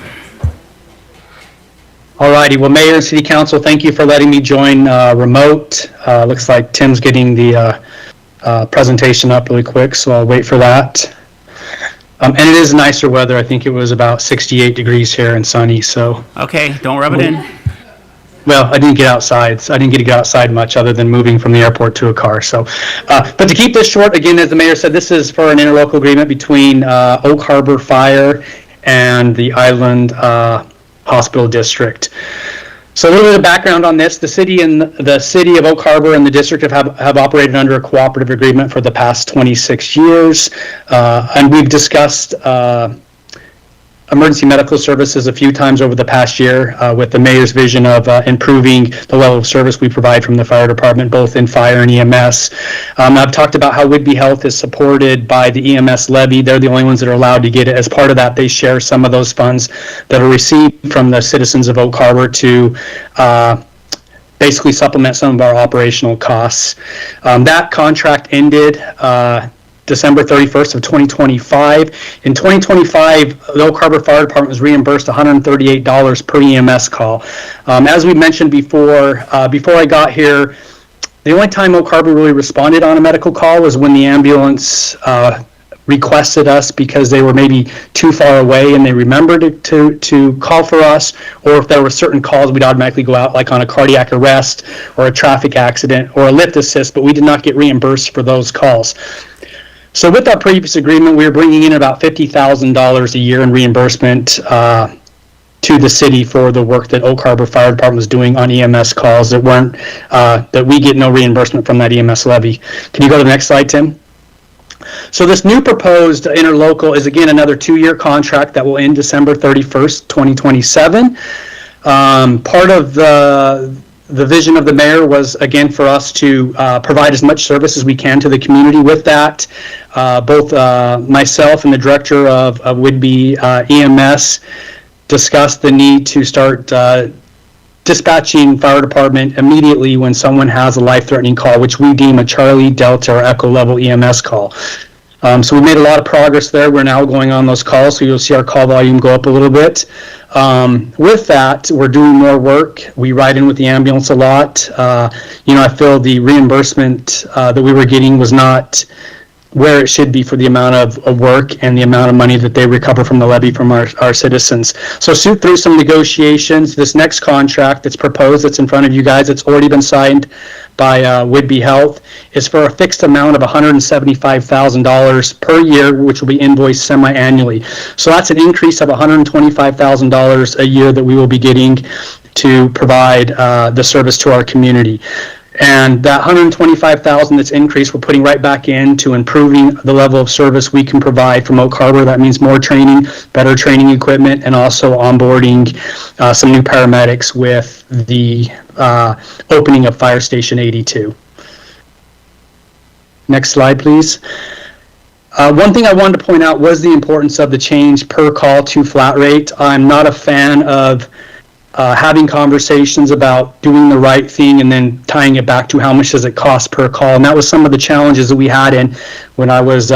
All righty. Well, Mayor and City Council, thank you for letting me join remote. Looks like Tim's getting the presentation up really quick, so I'll wait for that. And it is nicer weather. I think it was about 68 degrees here and sunny. So okay, don't rub it in. Well, I didn't get outside. So I didn't get to get outside much other than moving from the airport to a car. So, but to keep this short, again, as the mayor said, this is for an interlocal agreement between Oak Harbor Fire and the Island Hospital District. So a little bit of background on this. The city of Oak Harbor and the district have operated under a cooperative agreement for the past 26 years. And we've discussed emergency medical services a few times over the past year with the mayor's vision of improving the level of service we provide from the fire department, both in fire and EMS. I've talked about how Whidbey Health is supported by the EMS levy. They're the only ones that are allowed to get it. As part of that, they share some of those funds that are received from the citizens of Oak Harbor to basically supplement some of our operational costs. That contract ended December 31st of 2025. In 2025, the Oak Harbor Fire Department was reimbursed $138 per EMS call. As we mentioned before I got here, the only time Oak Harbor really responded on a medical call was when the ambulance requested us because they were maybe too far away and they remembered to call for us, or if there were certain calls, we'd automatically go out, like on a cardiac arrest or a traffic accident or a lift assist, but we did not get reimbursed for those calls. So with our previous agreement, we were bringing in about $50,000 a year in reimbursement to the city for the work that Oak Harbor Fire Department was doing on EMS calls that we get no reimbursement from that EMS levy. Can you go to the next slide, Tim? So this new proposed interlocal is, again, another 2-year contract that will end December 31st, 2027. Part of the vision of the mayor was, again, for us to provide as much service as we can to the community. With that, both myself and the director of Whidbey EMS discussed the need to start dispatching fire department immediately when someone has a life-threatening call, which we deem a Charlie, Delta, or Echo level EMS call. So we made a lot of progress there. We're now going on those calls, so you'll see our call volume go up a little bit. With that, we're doing more work. We ride in with the ambulance a lot. I feel the reimbursement that we were getting was not where it should be for the amount of work and the amount of money that they recover from the levy from our citizens. So through some negotiations, this next contract that's proposed, that's in front of you guys, it's already been signed by Whidbey Health, is for a fixed amount of $175,000 per year, which will be invoiced semi-annually. So that's an increase of $125,000 a year that we will be getting to provide the service to our community. And that $125,000 that's increased, we're putting right back into improving the level of service we can provide from Oak Harbor. That means more training, better training equipment, and also onboarding some new paramedics with the opening of Fire Station 82. Next slide, please. One thing I wanted to point out was the importance of the change per call to flat rate. I'm not a fan of having conversations about doing the right thing and then tying it back to how much does it cost per call. And that was some of the challenges that we had when I was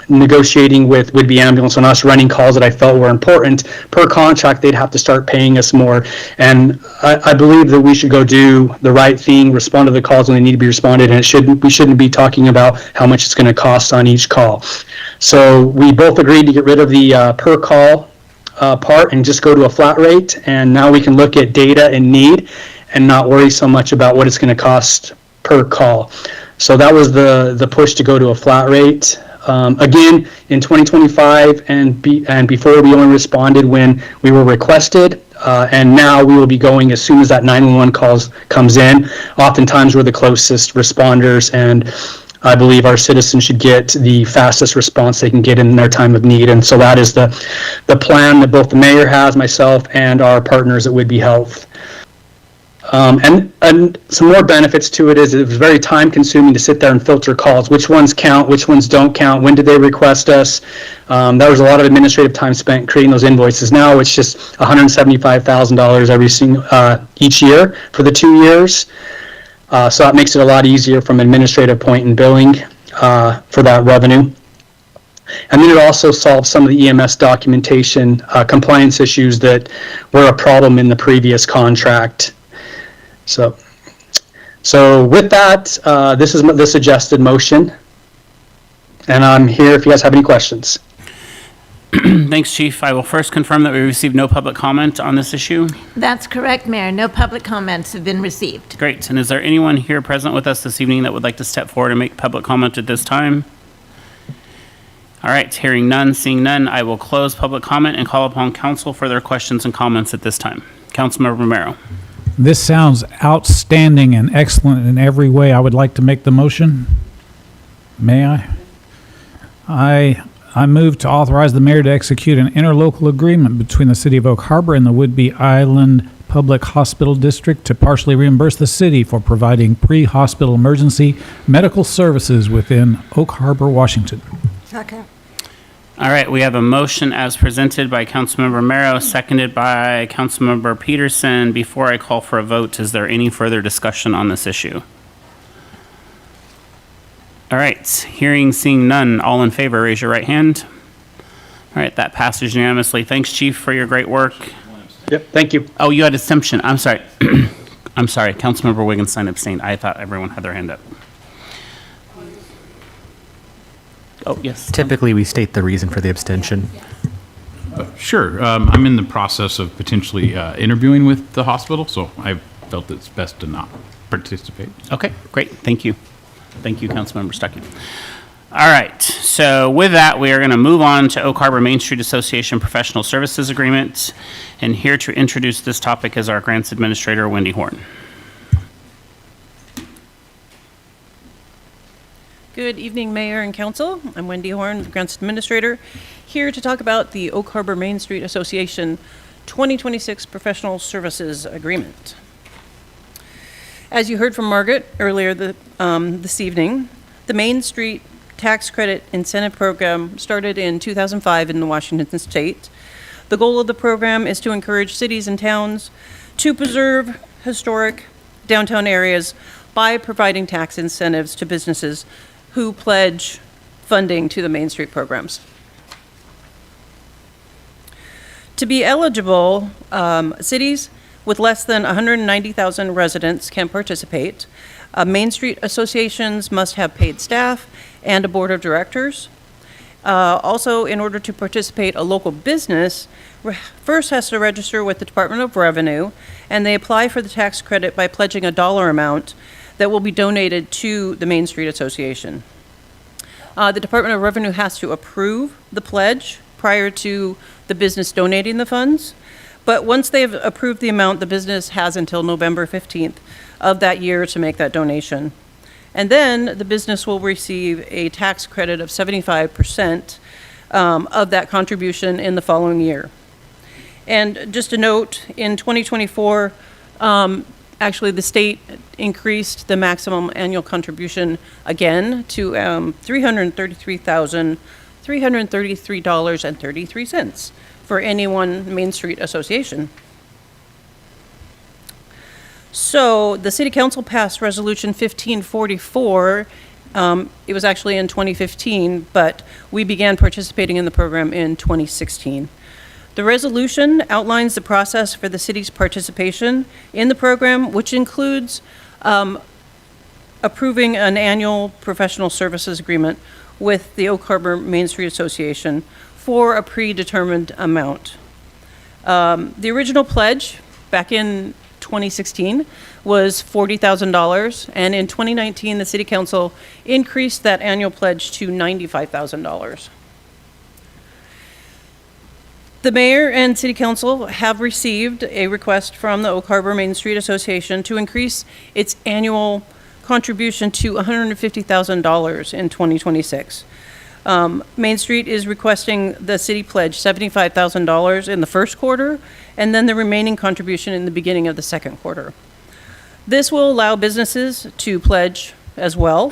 negotiating with Whidbey Ambulance on us running calls that I felt were important. Per contract, they'd have to start paying us more. And I believe that we should go do the right thing, respond to the calls when they need to be responded, and we shouldn't be talking about how much it's going to cost on each call. So we both agreed to get rid of the per call part and just go to a flat rate, and now we can look at data and need and not worry so much about what it's going to cost per call. So that was the push to go to a flat rate. Again, in 2025 and before, we only responded when we were requested, and now we will be going as soon as that 911 calls comes in. Oftentimes we're the closest responders, and I believe our citizens should get the fastest response they can get in their time of need. And so that is the plan that both the mayor has, myself, and our partners at Whidbey Health. And some more benefits to it is it was very time consuming to sit there and filter calls. Which ones count, which ones don't count, when did they request us? That was a lot of administrative time spent creating those invoices. Now it's just $175,000 each year for the 2 years. So that makes it a lot easier from an administrative point in billing for that revenue. And then it also solves some of the EMS documentation compliance issues that were a problem in the previous contract. So with that, this is the suggested motion, and I'm here if you guys have any questions. Thanks, Chief. I will first confirm that we received no public comment on this issue. That's correct, Mayor. No public comments have been received. Great. And is there anyone here present with us this evening that would like to step forward and make public comment at this time? All right, hearing none, seeing none, I will close public comment and call upon council for their questions and comments at this time. Councilmember Romero. This sounds outstanding and excellent in every way. I would like to make the motion. May I? I move to authorize the mayor to execute an interlocal agreement between the City of Oak Harbor and the Whidbey Island Public Hospital District to partially reimburse the city for providing pre-hospital emergency medical services within Oak Harbor, Washington. Second. All right, we have a motion as presented by Councilmember Romero, seconded by Councilmember Peterson. Before I call for a vote, is there any further discussion on this issue? All right, hearing, seeing none, all in favor, raise your right hand. All right, that passes unanimously. Thanks, Chief, for your great work. Yep, thank you. Oh, you had abstention. I'm sorry. I'm sorry. Councilmember Wigginstein abstained. I thought everyone had their hand up. Oh, yes. Typically, we state the reason for the abstention. Sure. I'm in the process of potentially interviewing with the hospital, so I felt it's best to not participate. Okay, great. Thank you. Thank you, Councilmember Stuckey. All right, so with that, we are going to move on to Oak Harbor Main Street Association Professional Services Agreement. And here to introduce this topic is our Grants Administrator, Wendy Horn. Good evening, Mayor and Council. I'm Wendy Horn, the Grants Administrator, here to talk about the Oak Harbor Main Street Association 2026 Professional Services Agreement. As you heard from Margaret earlier this evening, the Main Street Tax Credit Incentive Program started in 2005 in the Washington State. The goal of the program is to encourage cities and towns to preserve historic downtown areas by providing tax incentives to businesses who pledge funding to the Main Street programs. To be eligible, cities with less than 190,000 residents can participate. Main Street associations must have paid staff and a board of directors. Also, in order to participate, a local business first has to register with the Department of Revenue, and they apply for the tax credit by pledging a dollar amount that will be donated to the Main Street Association. The Department of Revenue has to approve the pledge prior to the business donating the funds. But once they've approved the amount, the business has until November 15th of that year to make that donation. And then the business will receive a tax credit of 75% of that contribution in the following year. And just a note, in 2024, actually the state increased the maximum annual contribution again to $333,333.33 for any one Main Street association. So the City Council passed Resolution 1544. It was actually in 2015, but we began participating in the program in 2016. The resolution outlines the process for the city's participation in the program, which includes approving an annual professional services agreement with the Oak Harbor Main Street Association for a predetermined amount. The original pledge back in 2016 was $40,000, and in 2019, the City Council increased that annual pledge to $95,000. The Mayor and City Council have received a request from the Oak Harbor Main Street Association to increase its annual contribution to $150,000 in 2026. Main Street is requesting the city pledge $75,000 in the first quarter, and then the remaining contribution in the beginning of the second quarter. This will allow businesses to pledge as well.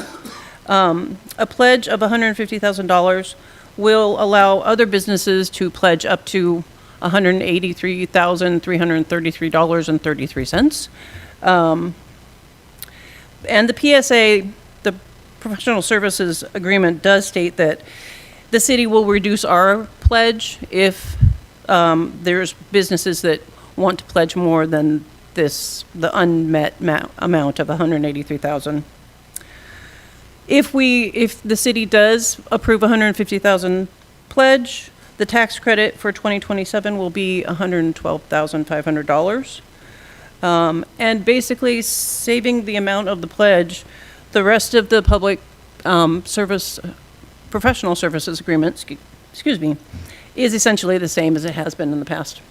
A pledge of $150,000 will allow other businesses to pledge up to $183,333.33. And the PSA, the Professional Services Agreement, does state that the city will reduce our pledge if there's businesses that want to pledge more than the unmet amount of $183,000. If the city does approve $150,000 pledge, the tax credit for 2027 will be $112,500. And basically saving the amount of the pledge, the rest of the public professional services agreement, is essentially the same as it has been in the past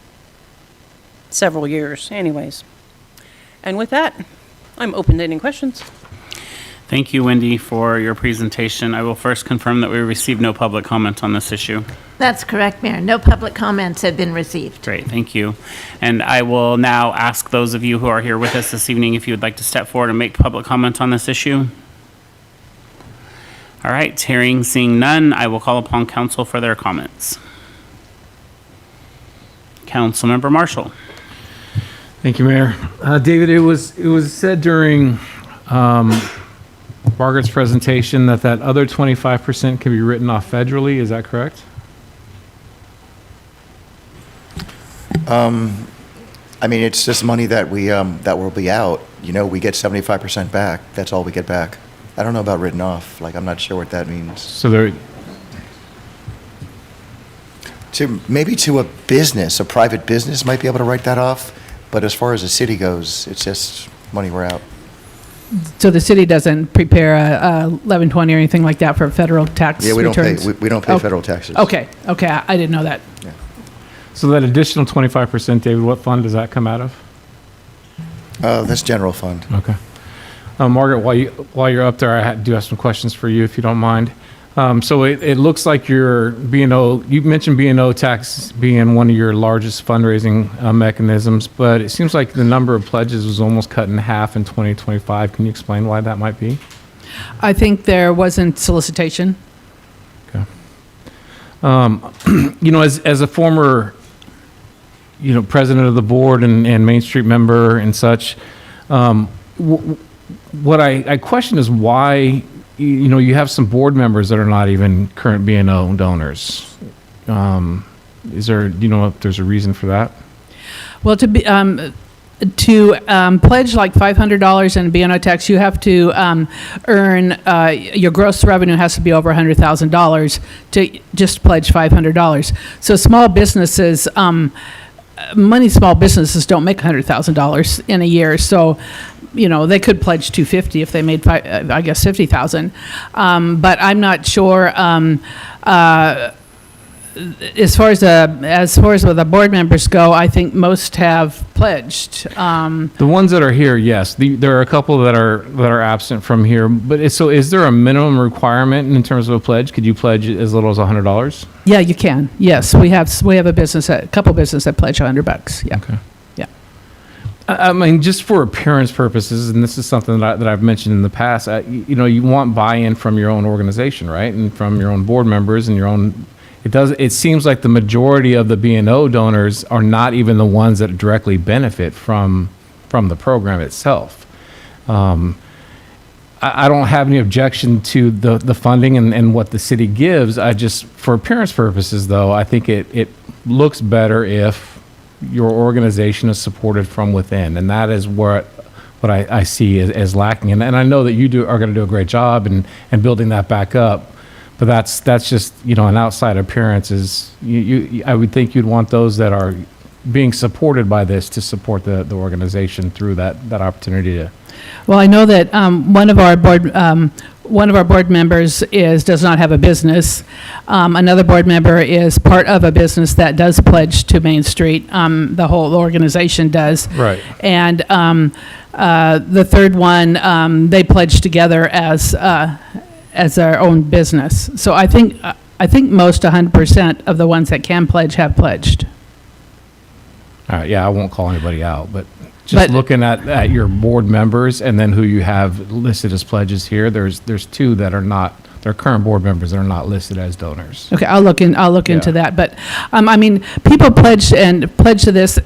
several years anyways. And with that, I'm open to any questions. Thank you, Wendy, for your presentation. I will first confirm that we received no public comment on this issue. That's correct, Mayor. No public comments have been received. Great, thank you. And I will now ask those of you who are here with us this evening if you would like to step forward and make public comment on this issue. All right, seeing none, I will call upon council for their comments. Councilmember Marshall. Thank you, Mayor. David, it was said during Margaret's presentation that other 25% can be written off federally. Is that correct? I mean, it's just money that that will be out. You know, we get 75% back. That's all we get back. I don't know about written off. Like, I'm not sure what that means. So there. Maybe to a business, a private business might be able to write that off. But as far as the city goes, it's just money we're out. So the city doesn't prepare a 1120 or anything like that for federal tax Yeah, we returns? don't pay. We don't pay federal taxes. Okay, I didn't know that. Yeah. So that additional 25%, David, what fund does that come out of? That's general fund. Okay. Margaret, while you're up there, I do have some questions for you, if you don't mind. So it looks like your B&O, you mentioned B&O tax being one of your largest fundraising mechanisms, but it seems like the number of pledges was almost cut in half in 2025. Can you explain why that might be? I think there wasn't solicitation. Okay. As a former, president of the board and Main Street member and such, what I question is why you have some board members that are not even current B&O donors. Is there, if there's a reason for that? Well, to pledge like $500 in B&O tax, you have to earn, your gross revenue has to be over $100,000 to just pledge $500. So small businesses, small businesses don't make $100,000 in a year. So, they could pledge $250 if they made $50,000. But I'm not sure. As far as the board members go, I think most have pledged. The ones that are here, yes. There are a couple that are absent from here. But is there a minimum requirement in terms of a pledge? Could you pledge as little as $100? Yeah, you can. Yes, we have a couple businesses that pledge $100. Yeah. Okay. Yeah. I mean, just for appearance purposes, and this is something that I've mentioned in the past. You want buy-in from your own organization, right, and from your own board members and your own. It seems like the majority of the B&O donors are not even the ones that directly benefit from the program itself. I don't have any objection to the funding and what the city gives. For appearance purposes, though, I think it looks better if your organization is supported from within, and that is what I see as lacking. And I know that you are going to do a great job in building that back up. But that's just, an outside appearance is, I would think you'd want those that are being supported by this to support the organization through that opportunity to. Well, I know that one of our board one of our board members does not have a business. Another board member is part of a business that does pledge to Main Street. The whole organization does. Right. And the third one, they pledge together as their own business. So I think most 100% of the ones that can pledge have pledged. All right, yeah, I won't call anybody out, but just looking at your board members and then who you have listed as pledges here, there's two that are not, they're current board members that are not listed as donors. Okay, I'll look into that. But I mean, people pledge to this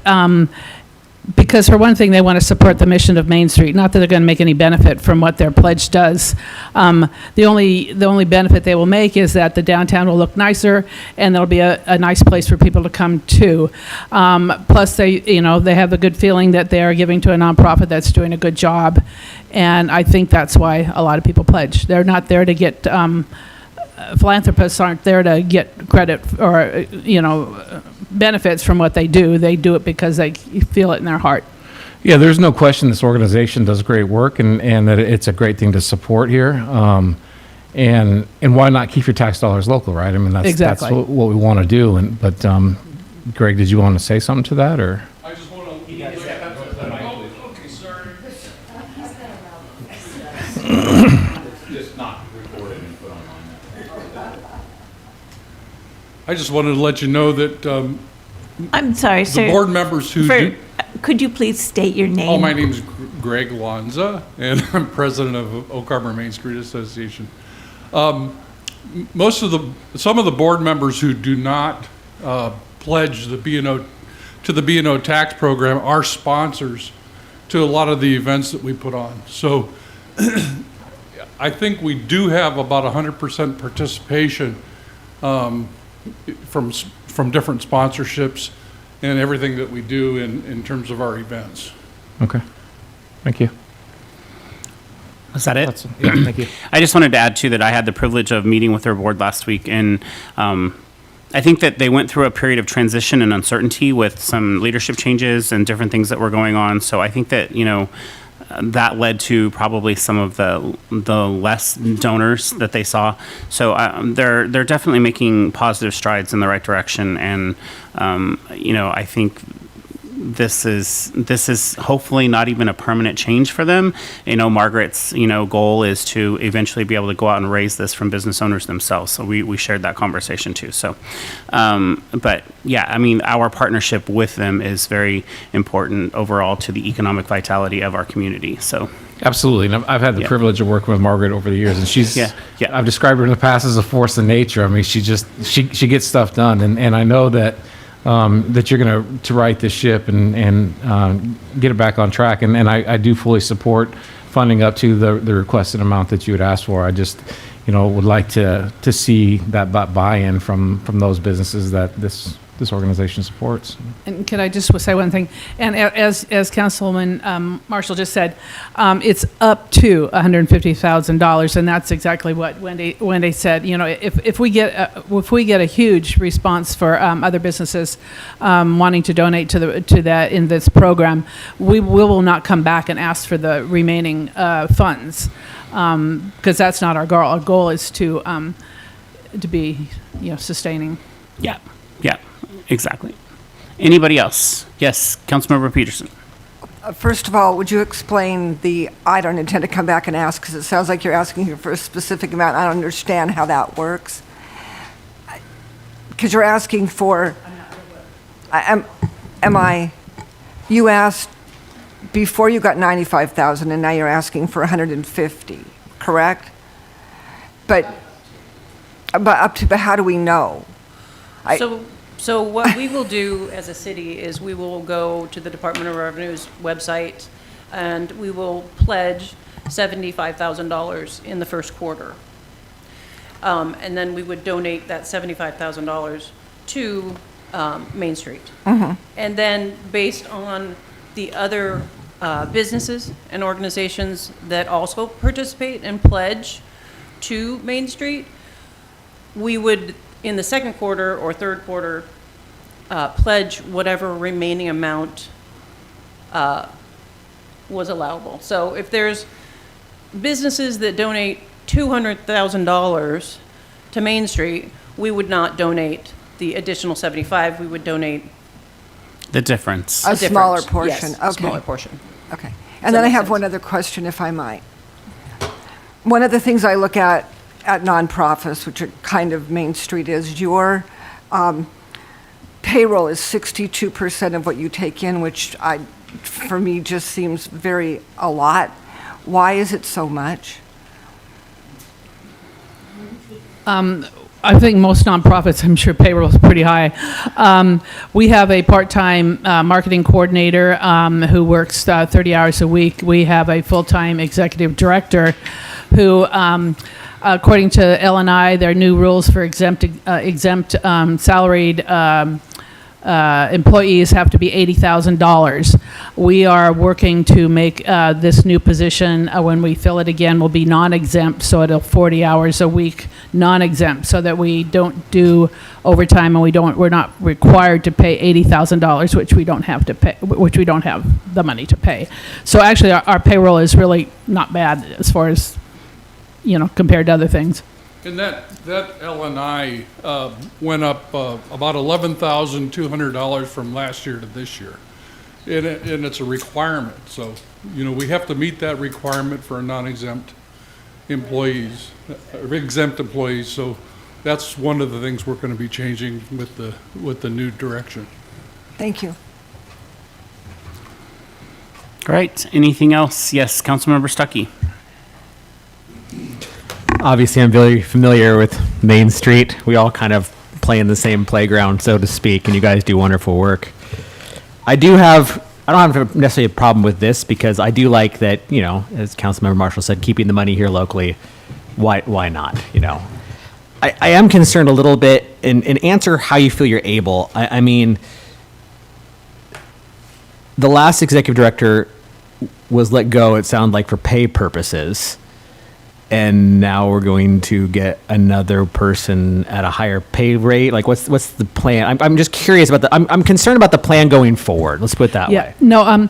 because for one thing, they want to support the mission of Main Street. Not that they're going to make any benefit from what their pledge does. The only benefit they will make is that the downtown will look nicer, and there'll be a nice place for people to come to. Plus, they have a good feeling that they are giving to a nonprofit that's doing a good job, and I think that's why a lot of people pledge. They're not there to get. Philanthropists aren't there to get credit or benefits from what they do. They do it because they feel it in their heart. Yeah, there's no question this organization does great work and that it's a great thing to support here. And why not keep your tax dollars local, right? I mean, that's what we want to do. But Greg, did you want to say something to that, or? I just want to. Okay, sorry. Just not recorded and put online. I just wanted to let you know that I'm sorry, the sir. board members who Could you please state your name? Oh, my name is Greg Lanza, and I'm president of Oak Harbor Main Street Association. Some of the board members who do not pledge the B&O to the B&O tax program are sponsors to a lot of the events that we put on. So I think we do have about 100% participation from different sponsorships and everything that we do in terms of our events. Okay, thank you. Is that it? Yeah, thank you. I just wanted to add, too, that I had the privilege of meeting with their board last week, and I think that they went through a period of transition and uncertainty with some leadership changes and different things that were going on. So I think that, that led to probably some of the less donors that they saw. So they're definitely making positive strides in the right direction, and I think this is hopefully not even a permanent change for them. Margaret's goal is to eventually be able to go out and raise this from business owners themselves. So we shared that conversation too. So, but yeah, I mean, our partnership with them is very important overall to the economic vitality of our community. So. Absolutely, and I've had the privilege of working with Margaret over the years, and she's. Yeah. I've described her in the past as a force of nature. I mean, she gets stuff done, and I know that that you're going to right this ship and get it back on track, and I do fully support funding up to the requested amount that you had asked for. I just would like to see that buy-in from those businesses that this organization supports. And can I just say one thing? And as Councilman Marshall just said, it's up to $150,000, and that's exactly what Wendy said. If we get a huge response for other businesses wanting to donate to that in this program, we will not come back and ask for the remaining funds, because that's not our goal. Our goal is to be sustaining. Yeah. Exactly. Anybody else? Yes, Councilmember Peterson. First of all, would you explain I don't intend to come back and ask, because it sounds like you're asking for a specific amount. I don't understand how that works. Because you're asking for, you asked before you got 95,000, and now you're asking for 150, correct? But how do we know? So what we will do as a city is we will go to the Department of Revenue's website, and we will pledge $75,000 in the first quarter. And then we would donate that $75,000 to Main Street. Mm-hmm. And then based on the other businesses and organizations that also participate and pledge to Main Street, we would, in the second quarter or third quarter, pledge whatever remaining amount was allowable. So if there's businesses that donate $200,000 to Main Street, we would not donate the additional 75, we would donate The difference. A smaller difference. portion, Yes, okay. a smaller portion. Okay. Does And that then I make have sense? one other question, if I might. One of the things I look at nonprofits, which are kind of Main Street, is your payroll is 62% of what you take in, which for me just seems a lot. Why is it so much? I think most nonprofits, I'm sure payroll is pretty high. We have a part-time marketing coordinator who works 30 hours a week. We have a full-time executive director who, according to L&I, their new rules for exempt salaried employees have to be $80,000. We are working to make this new position, when we fill it again, will be non-exempt, so it'll 40 hours a week non-exempt, so that we don't do overtime and we're not required to pay $80,000, which we don't have to pay, which we don't have the money to pay. So actually, our payroll is really not bad as far as, compared to other things. And that L&I went up about $11,200 from last year to this year. And it's a requirement, so, we have to meet that requirement for non-exempt employees, exempt employees, so that's one of the things we're going to be changing with the new direction. Thank you. Great. Anything else? Yes, Councilmember Stuckey. Obviously, I'm very familiar with Main Street. We all kind of play in the same playground, so to speak, and you guys do wonderful work. I don't have necessarily a problem with this, because I do like that, as Councilmember Marshall said, keeping the money here locally. Why not? I am concerned a little bit, and answer how you feel you're able. I mean, the last executive director was let go, it sounded like, for pay purposes. And now we're going to get another person at a higher pay rate. Like, what's the plan? I'm just curious about I'm concerned about the plan going forward. Let's put it that way. No,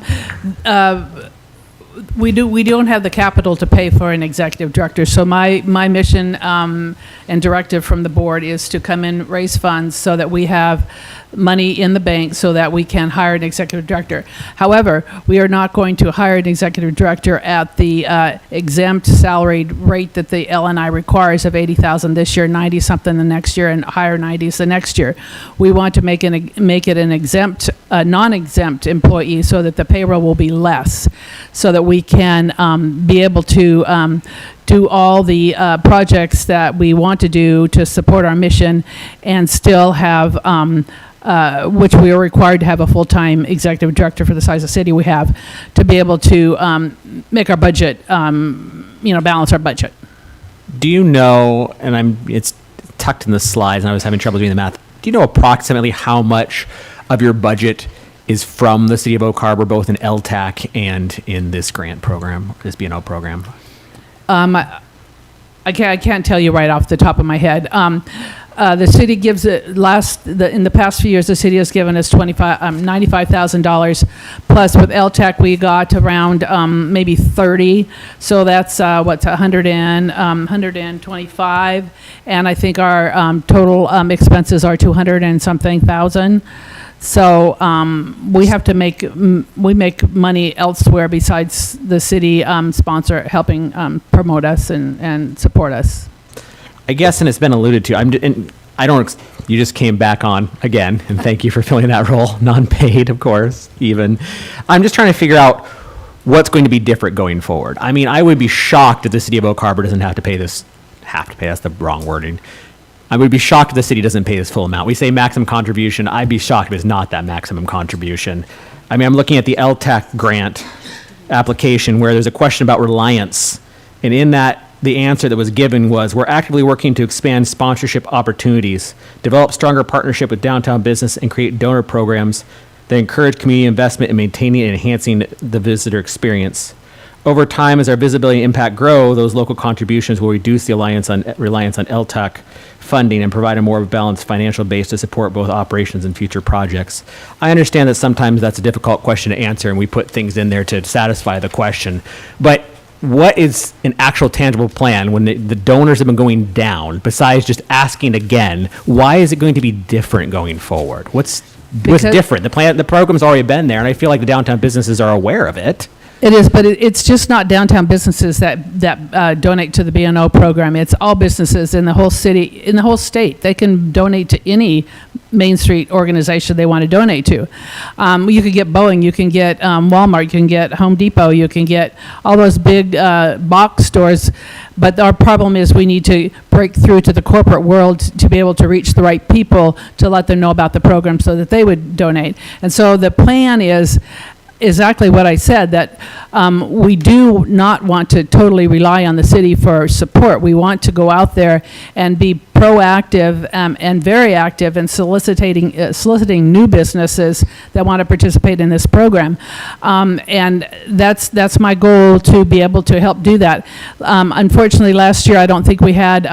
we don't have the capital to pay for an executive director. So my mission and directive from the board is to come in, raise funds so that we have money in the bank so that we can hire an executive director. However, we are not going to hire an executive director at the exempt salaried rate that the L&I requires of $80,000 this year, 90 something the next year, and higher 90s the next year. We want to make it an exempt, non-exempt employee so that the payroll will be less, so that we can be able to do all the projects that we want to do to support our mission, and still have, which we are required to have a full-time executive director for the size of city we have, to be able to make our budget, balance our budget. Do you know, and it's tucked in the slides, and I was having trouble doing the math. Do you know approximately how much of your budget is from the city of Oak Harbor, both in LTAC and in this grant program, this B&O program? I can't tell you right off the top of my head. The city gives in the past few years, the city has given us $95,000 plus. With LTAC, we got around maybe 30. So that's 125. And I think our total expenses are 200 and something thousand. So we have to make money elsewhere besides the city helping promote us and support us. I guess, and it's been alluded to, you just came back on again, and thank you for filling that role, non-paid, of course, even. I'm just trying to figure out what's going to be different going forward. I mean, I would be shocked if the city of Oak Harbor doesn't have to pay, that's the wrong wording. I would be shocked if the city doesn't pay this full amount. We say maximum contribution. I'd be shocked if it's not that maximum contribution. I mean, I'm looking at the LTAC grant application where there's a question about reliance. And in that, the answer that was given was, we're actively working to expand sponsorship opportunities, develop stronger partnership with downtown business, and create donor programs that encourage community investment in maintaining and enhancing the visitor experience. Over time, as our visibility and impact grow, those local contributions will reduce the reliance on LTAC funding and provide a more balanced financial base to support both operations and future projects. I understand that sometimes that's a difficult question to answer, and we put things in there to satisfy the question. But what is an actual tangible plan when the donors have been going down, besides just asking again? Why is it going to be different going forward? What's different? The program's already been there, and I feel like the downtown businesses are aware of it. It is, but it's just not downtown businesses that donate to the B&O program. It's all businesses in the whole city, in the whole state. They can donate to any Main Street organization they want to donate to. You could get Boeing, you can get Walmart, you can get Home Depot, you can get all those big box stores. But our problem is we need to break through to the corporate world to be able to reach the right people to let them know about the program so that they would donate. And so the plan is exactly what I said, that we do not want to totally rely on the city for support. We want to go out there and be proactive and very active in soliciting new businesses that want to participate in this program. And that's my goal, to be able to help do that. Unfortunately, last year, I don't think we had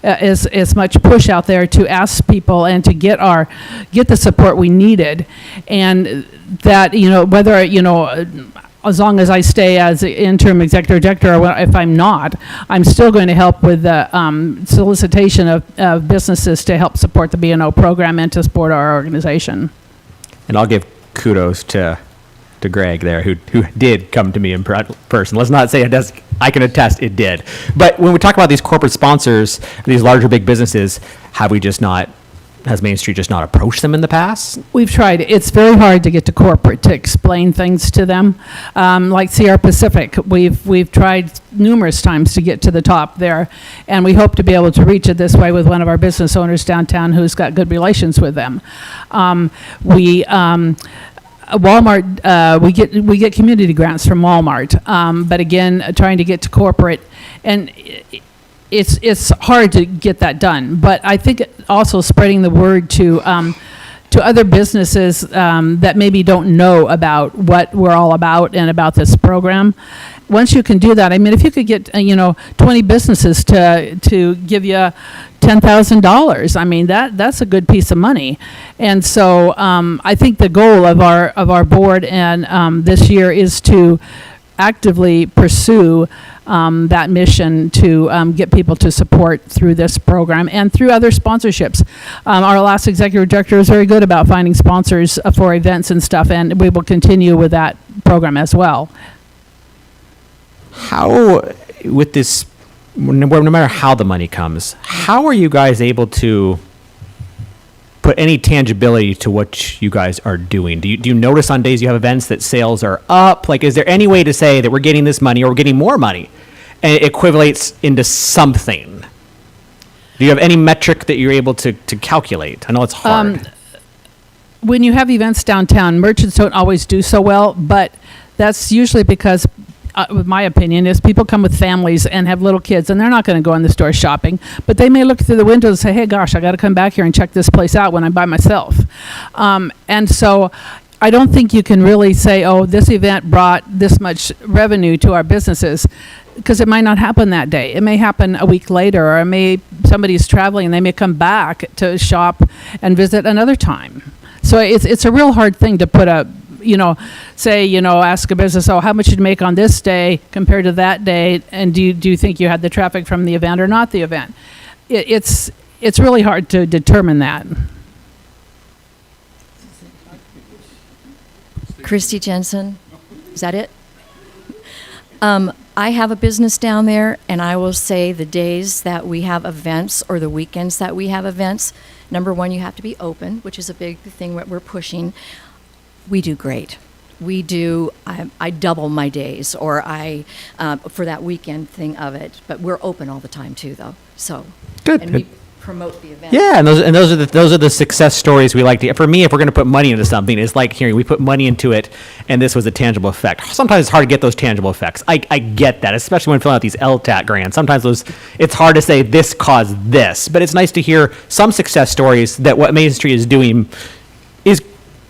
as much push out there to ask people and to get the support we needed. And that, whether, as long as I stay as interim executive director, or if I'm not, I'm still going to help with the solicitation of businesses to help support the B&O program and to support our organization. And I'll give kudos to Greg there, who did come to me in person. Let's not say it does. I can attest it did. But when we talk about these corporate sponsors, these larger big businesses, has Main Street just not approached them in the past? We've tried. It's very hard to get to corporate to explain things to them. Like CR Pacific, we've tried numerous times to get to the top there, and we hope to be able to reach it this way with one of our business owners downtown who's got good relations with them. Walmart, we get community grants from Walmart, but again, trying to get to corporate, and it's hard to get that done. But I think also spreading the word to other businesses that maybe don't know about what we're all about and about this program. Once you can do that, I mean, if you could get 20 businesses to give you $10,000, I mean, that's a good piece of money. And so I think the goal of our board and this year is to actively pursue that mission to get people to support through this program and through other sponsorships. Our last executive director is very good about finding sponsors for events and stuff, and we will continue with that program as well. How, with this, no matter how the money comes, how are you guys able to put any tangibility to what you guys are doing? Do you notice on days you have events that sales are up? Like, is there any way to say that we're getting this money or we're getting more money and it equivalates into something? Do you have any metric that you're able to calculate? I know it's hard. When you have events downtown, merchants don't always do so well, but that's usually because my opinion is people come with families and have little kids, and they're not going to go in the store shopping, but they may look through the window and say, hey, gosh, I got to come back here and check this place out when I'm by myself. And so I don't think you can really say, oh, this event brought this much revenue to our businesses, because it might not happen that day. It may happen a week later, or somebody's traveling and they may come back to shop and visit another time. So it's a real hard thing to put ask a business, oh, how much did you make on this day compared to that day, and do you think you had the traffic from the event or not the event? It's really hard to determine that. Christy Jensen, is that it? I have a business down there, and I will say the days that we have events or the weekends that we have events, number one, you have to be open, which is a big thing that we're pushing. We do great. We do, I double my days, or for that weekend thing of it. But we're open all the time too, though. So good. And we promote the event. Yeah, and those are the success stories we like to. For me, if we're going to put money into something, it's like hearing we put money into it, and this was a tangible effect. Sometimes it's hard to get those tangible effects. I get that, especially when filling out these LTAT grants. Sometimes it's hard to say this caused this, but it's nice to hear some success stories that what Main Street is doing is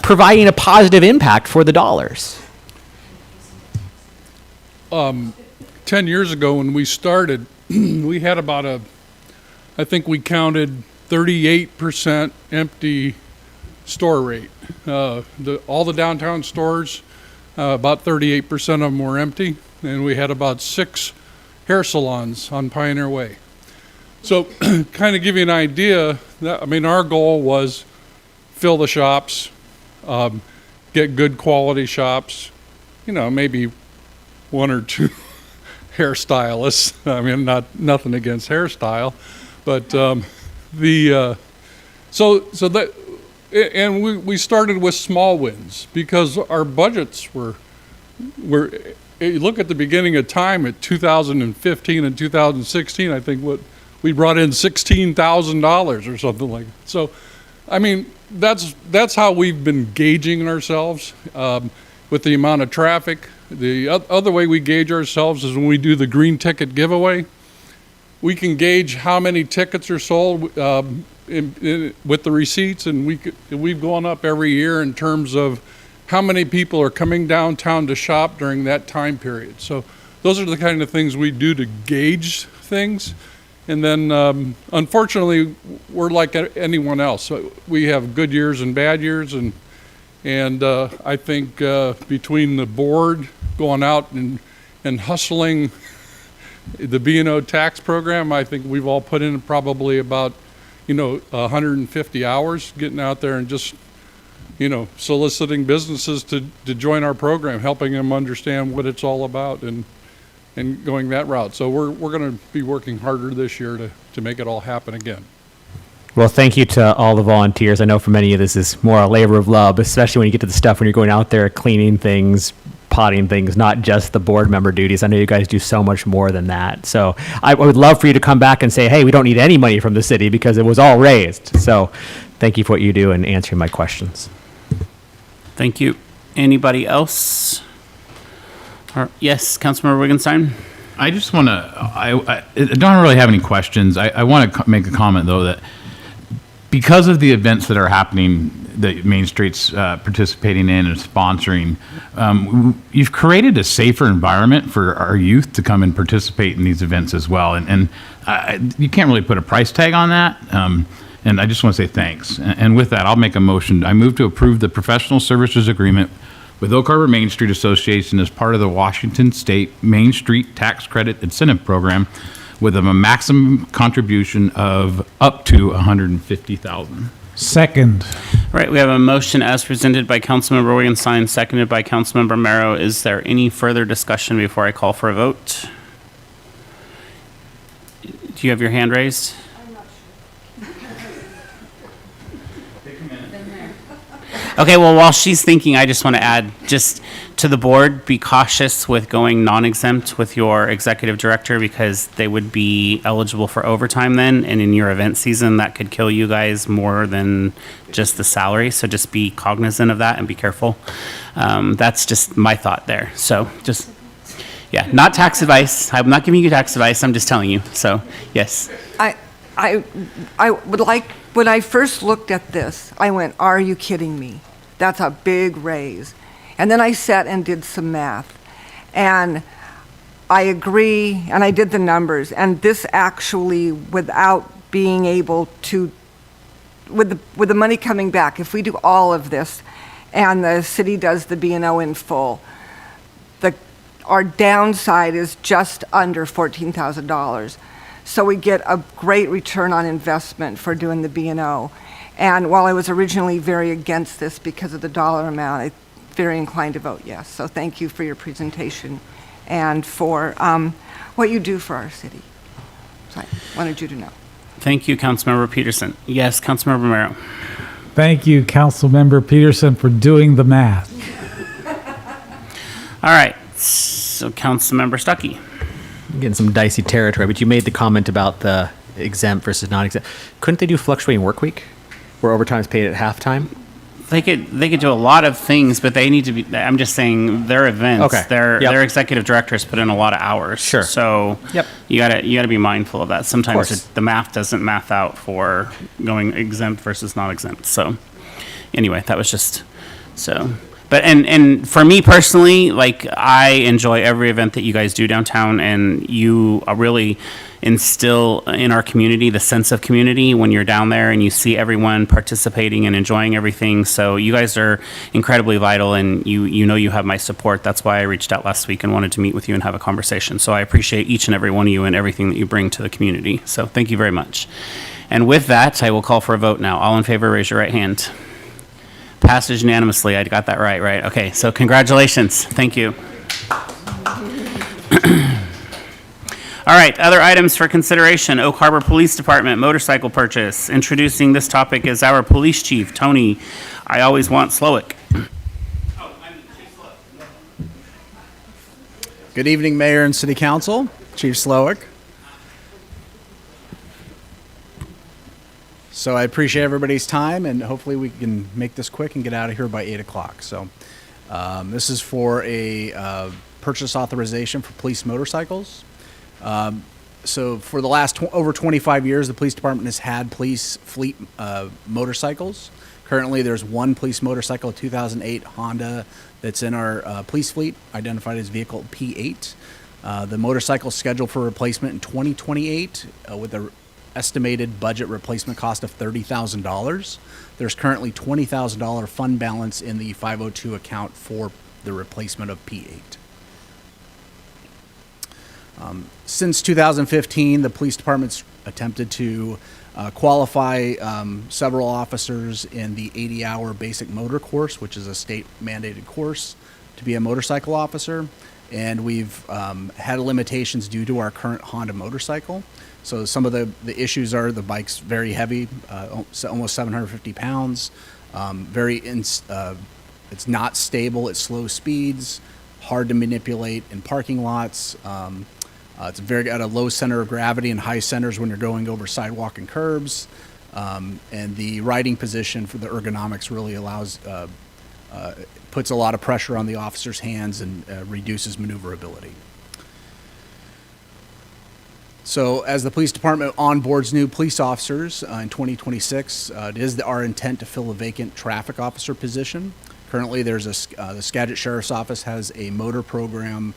providing a positive impact for the dollars. 10 years ago when we started, we had about I think we counted 38% empty store rate. All the downtown stores, about 38% of them were empty. and we had about 6 hair salons on Pioneer Way. So kind of give you an idea, our goal was fill the shops, get good quality shops, maybe 1 or 2 hairstylists. Nothing against hairstyle, but we started with small wins because our budgets were you look at the beginning of time at 2015 and 2016, I think we brought in $16,000 or something like that. So, that's how we've been gauging ourselves with the amount of traffic. The other way we gauge ourselves is when we do the green ticket giveaway. We can gauge how many tickets are sold with the receipts, and we've gone up every year in terms of how many people are coming downtown to shop during that time period. So those are the kind of things we do to gauge things. And then, unfortunately, we're like anyone else. So we have good years and bad years, and I think between the board going out and hustling the B&O tax program, I think we've all put in probably about 150 hours getting out there and just soliciting businesses to join our program, helping them understand what it's all about, and going that route. So we're going to be working harder this year to make it all happen again. Well, thank you to all the volunteers. I know for many of this is more a labor of love, especially when you get to the stuff when you're going out there cleaning things, potting things, not just the board member duties. I know you guys do so much more than that. So I would love for you to come back and say, hey, we don't need any money from the city because it was all raised. So thank you for what you do and answering my questions. Thank you. Anybody else? Yes, Councilmember Wittgenstein. I just want to, I don't really have any questions. I want to make a comment, though, that because of the events that are happening that Main Street's participating in and sponsoring, you've created a safer environment for our youth to come and participate in these events as well. And you can't really put a price tag on that. And I just want to say thanks. And with that, I'll make a motion. I move to approve the professional services agreement with Oak Harbor Main Street Association as part of the Washington State Main Street Tax Credit Incentive Program with a maximum contribution of up to $150,000. Second. Right, we have a motion as presented by Councilmember Wittgenstein, seconded by Councilmember Merrow. Is there any further discussion before I call for a vote? Do you have your hand raised? Okay, well, while she's thinking, I just want to add just to the board, be cautious with going non-exempt with your executive director because they would be eligible for overtime then, and in your event season, that could kill you guys more than just the salary. So just be cognizant of that and be careful. That's just my thought there. So just, yeah, not tax advice. I'm not giving you tax advice. I'm just telling you. So, yes. I would like, when I first looked at this, I went, are you kidding me? That's a big raise. And then I sat and did some math. And I agree, and I did the numbers. And this actually, without being able to, with the money coming back, if we do all of this and the city does the B&O in full, our downside is just under $14,000. So we get a great return on investment for doing the B&O. And while I was originally very against this because of the dollar amount, I'm very inclined to vote yes. So thank you for your presentation and for what you do for our city. So I wanted you to know. Thank you, Councilmember Peterson. Yes, Councilmember Merrow. Thank you, Councilmember Peterson, for doing the math. All right, so Councilmember Stuckey. Getting some dicey territory, but you made the comment about the exempt versus non-exempt. Couldn't they do fluctuating work week where overtime is paid at halftime? They could do a lot of things, but they need to be, I'm just saying their events, Okay. their executive directors put in a lot of hours. Sure. So Yep. you gotta be mindful of that. Sometimes course. the math doesn't math out for going exempt versus non-exempt. So anyway, that was just so. But and for me personally, like, I enjoy every event that you guys do downtown, and you really instill in our community the sense of community when you're down there and you see everyone participating and enjoying everything. So you guys are incredibly vital, and you know you have my support. That's why I reached out last week and wanted to meet with you and have a conversation. So I appreciate each and every one of you and everything that you bring to the community. So thank you very much. And with that, I will call for a vote now. All in favor, raise your right hand. Passage unanimously. I got that right? Okay, so congratulations. Thank you. All right, other items for consideration. Oak Harbor Police Department motorcycle purchase. Introducing this topic is our police chief, Tony. I always want Slowick. Good evening, Mayor and City Council. Chief Slowick. So I appreciate everybody's time, and hopefully we can make this quick and get out of here by 8 o'clock. So this is for a purchase authorization for police motorcycles. So for the last over 25 years, the police department has had police fleet motorcycles. Currently, there's one police motorcycle, a 2008 Honda, that's in our police fleet, identified as vehicle P8. The motorcycle is scheduled for replacement in 2028 with an estimated budget replacement cost of $30,000. There's currently $20,000 fund balance in the 502 account for the replacement of P8. Since 2015, the police department's attempted to qualify several officers in the 80-hour basic motor course, which is a state-mandated course, to be a motorcycle officer. And we've had limitations due to our current Honda motorcycle. So some of the issues are the bike's very heavy, almost 750 pounds, it's not stable at slow speeds, hard to manipulate in parking lots. It's very at a low center of gravity and high centers when you're going over sidewalk and curbs. And the riding position for the ergonomics really allows, puts a lot of pressure on the officer's hands and reduces maneuverability. So as the police department onboards new police officers in 2026, it is our intent to fill a vacant traffic officer position. Currently, there's the Skagit Sheriff's Office has a motor program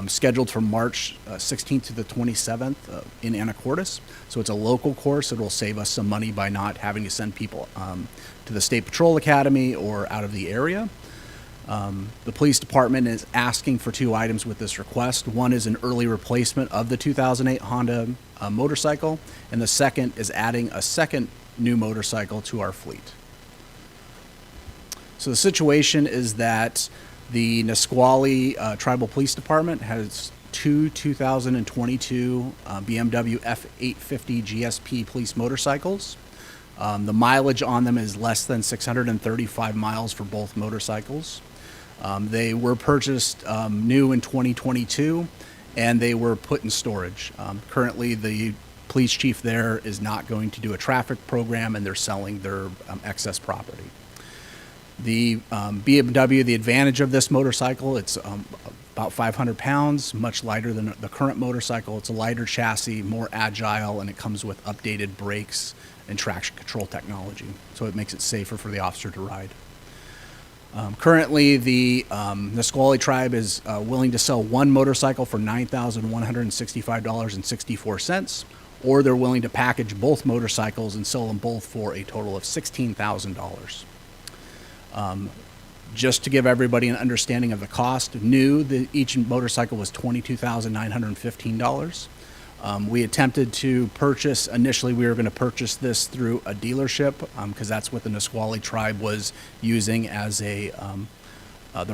scheduled from March 16th to the 27th in Anacortes. So it's a local course. It will save us some money by not having to send people to the State Patrol Academy or out of the area. The police department is asking for two items with this request. One is an early replacement of the 2008 Honda motorcycle, and the second is adding a second new motorcycle to our fleet. So the situation is that the Nisqually Tribal Police Department has two 2022 BMW F850 GSP police motorcycles. The mileage on them is less than 635 miles for both motorcycles. They were purchased new in 2022, and they were put in storage. Currently, the police chief there is not going to do a traffic program, and they're selling their excess property. The BMW, the advantage of this motorcycle, it's about 500 pounds, much lighter than the current motorcycle. It's a lighter chassis, more agile, and it comes with updated brakes and traction control technology. So it makes it safer for the officer to ride. Currently, the Nisqually tribe is willing to sell one motorcycle for $9,165.64, or they're willing to package both motorcycles and sell them both for a total of $16,000. Just to give everybody an understanding of the cost, each motorcycle was $22,915. We attempted to purchase, initially we were going to purchase this through a dealership because that's what the Nisqually tribe was using as the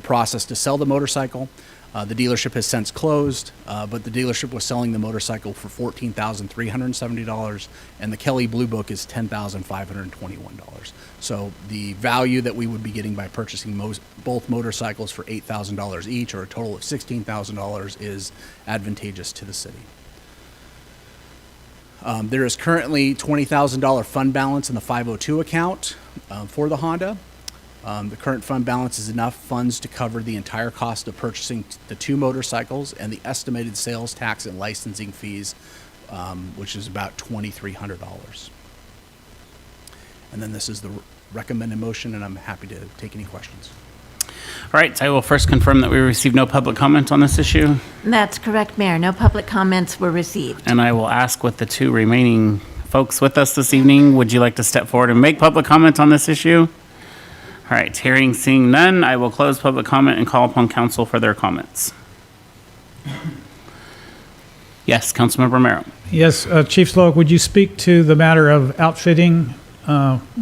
process to sell the motorcycle. The dealership has since closed, but the dealership was selling the motorcycle for $14,370, and the Kelly Blue Book is $10,521. So the value that we would be getting by purchasing both motorcycles for $8,000 each, or a total of $16,000, is advantageous to the city. There is currently $20,000 fund balance in the 502 account for the Honda. The current fund balance is enough funds to cover the entire cost of purchasing the two motorcycles and the estimated sales tax and licensing fees, which is about $2,300. And then this is the recommended motion, and I'm happy to take any questions. All right, I will first confirm that we received no public comment on this issue, That's correct, Mayor. No public comments were received. and I will ask with the two remaining folks with us this evening, would you like to step forward and make public comment on this issue? All right, seeing none, I will close public comment and call upon council for their comments. Yes, Councilmember Romero. Yes, Chief Sloak, would you speak to the matter of outfitting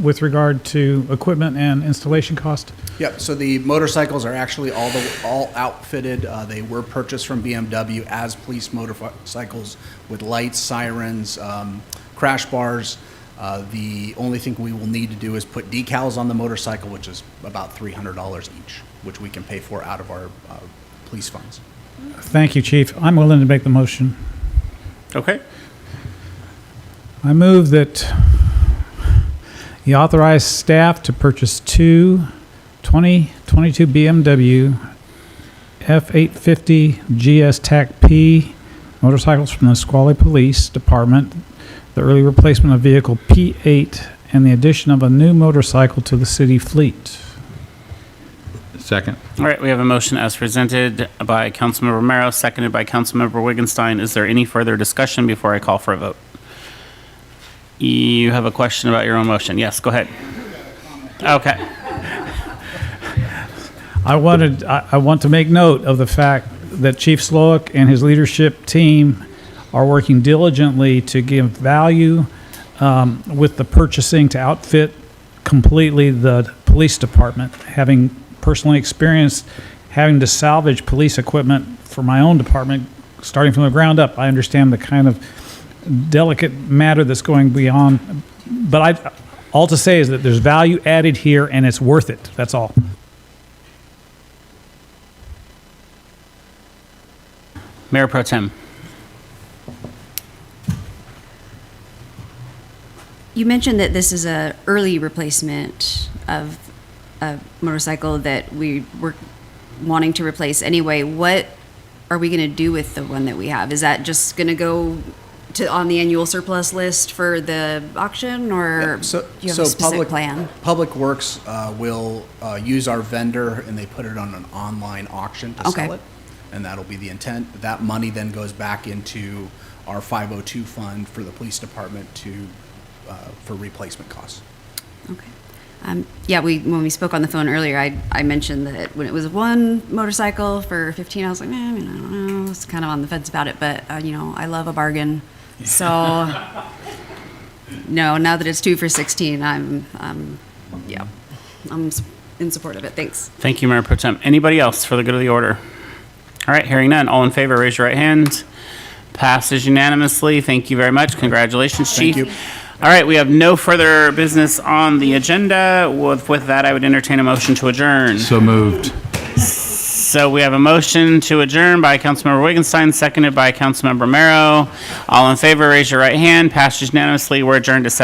with regard to equipment and installation cost? Yep, so the motorcycles are actually all outfitted. They were purchased from BMW as police motorcycles with lights, sirens, crash bars. The only thing we will need to do is put decals on the motorcycle, which is about $300 each, which we can pay for out of our police funds. Thank you, Chief. I'm willing to make the motion. Okay. I move that you authorize staff to purchase two 2022 BMW F850 GS TAC P motorcycles from the Nisqually Police Department, the early replacement of vehicle P8, and the addition of a new motorcycle to the city fleet. Second. All right, we have a motion as presented by Councilmember Romero, seconded by Councilmember Wiggenstein. Is there any further discussion before I call for a vote? You have a question about your own motion. Yes, go ahead. Okay. I want to make note of the fact that Chief Sloak and his leadership team are working diligently to give value with the purchasing to outfit completely the police department. Having personally experienced having to salvage police equipment for my own department, starting from the ground up, I understand the kind of delicate matter that's going beyond. But all to say is that there's value added here, and it's worth it. That's all. Mayor Pro Tem. You mentioned that this is a early replacement of a motorcycle that we were wanting to replace anyway. What are we going to do with the one that we have? Is that just going to go on the annual surplus list for the auction, or do you have a specific plan? Public Works will use our vendor, and they put it on an online auction to sell it, and that'll be the intent. That money then goes back into our 502 fund for the police department for replacement costs. Okay. When we spoke on the phone earlier, I mentioned that when it was one motorcycle for 15, I was like, I don't know. I was kind of on the fence about it, but I love a bargain. So no, now that it's 2 for 16, I'm in support of it. Thanks. Thank you, Mayor Pro Tem. Anybody else for the good of the order? All right, hearing none. All in favor, raise your right hand. Passes unanimously. Thank you very much. Congratulations, Chief. Thank you. All right, we have no further business on the agenda. With that, I would entertain a motion to adjourn. So moved. So we have a motion to adjourn by Councilmember Wiggenstein, seconded by Councilmember Romero. All in favor, raise your right hand. Passes unanimously. We're adjourned to 7.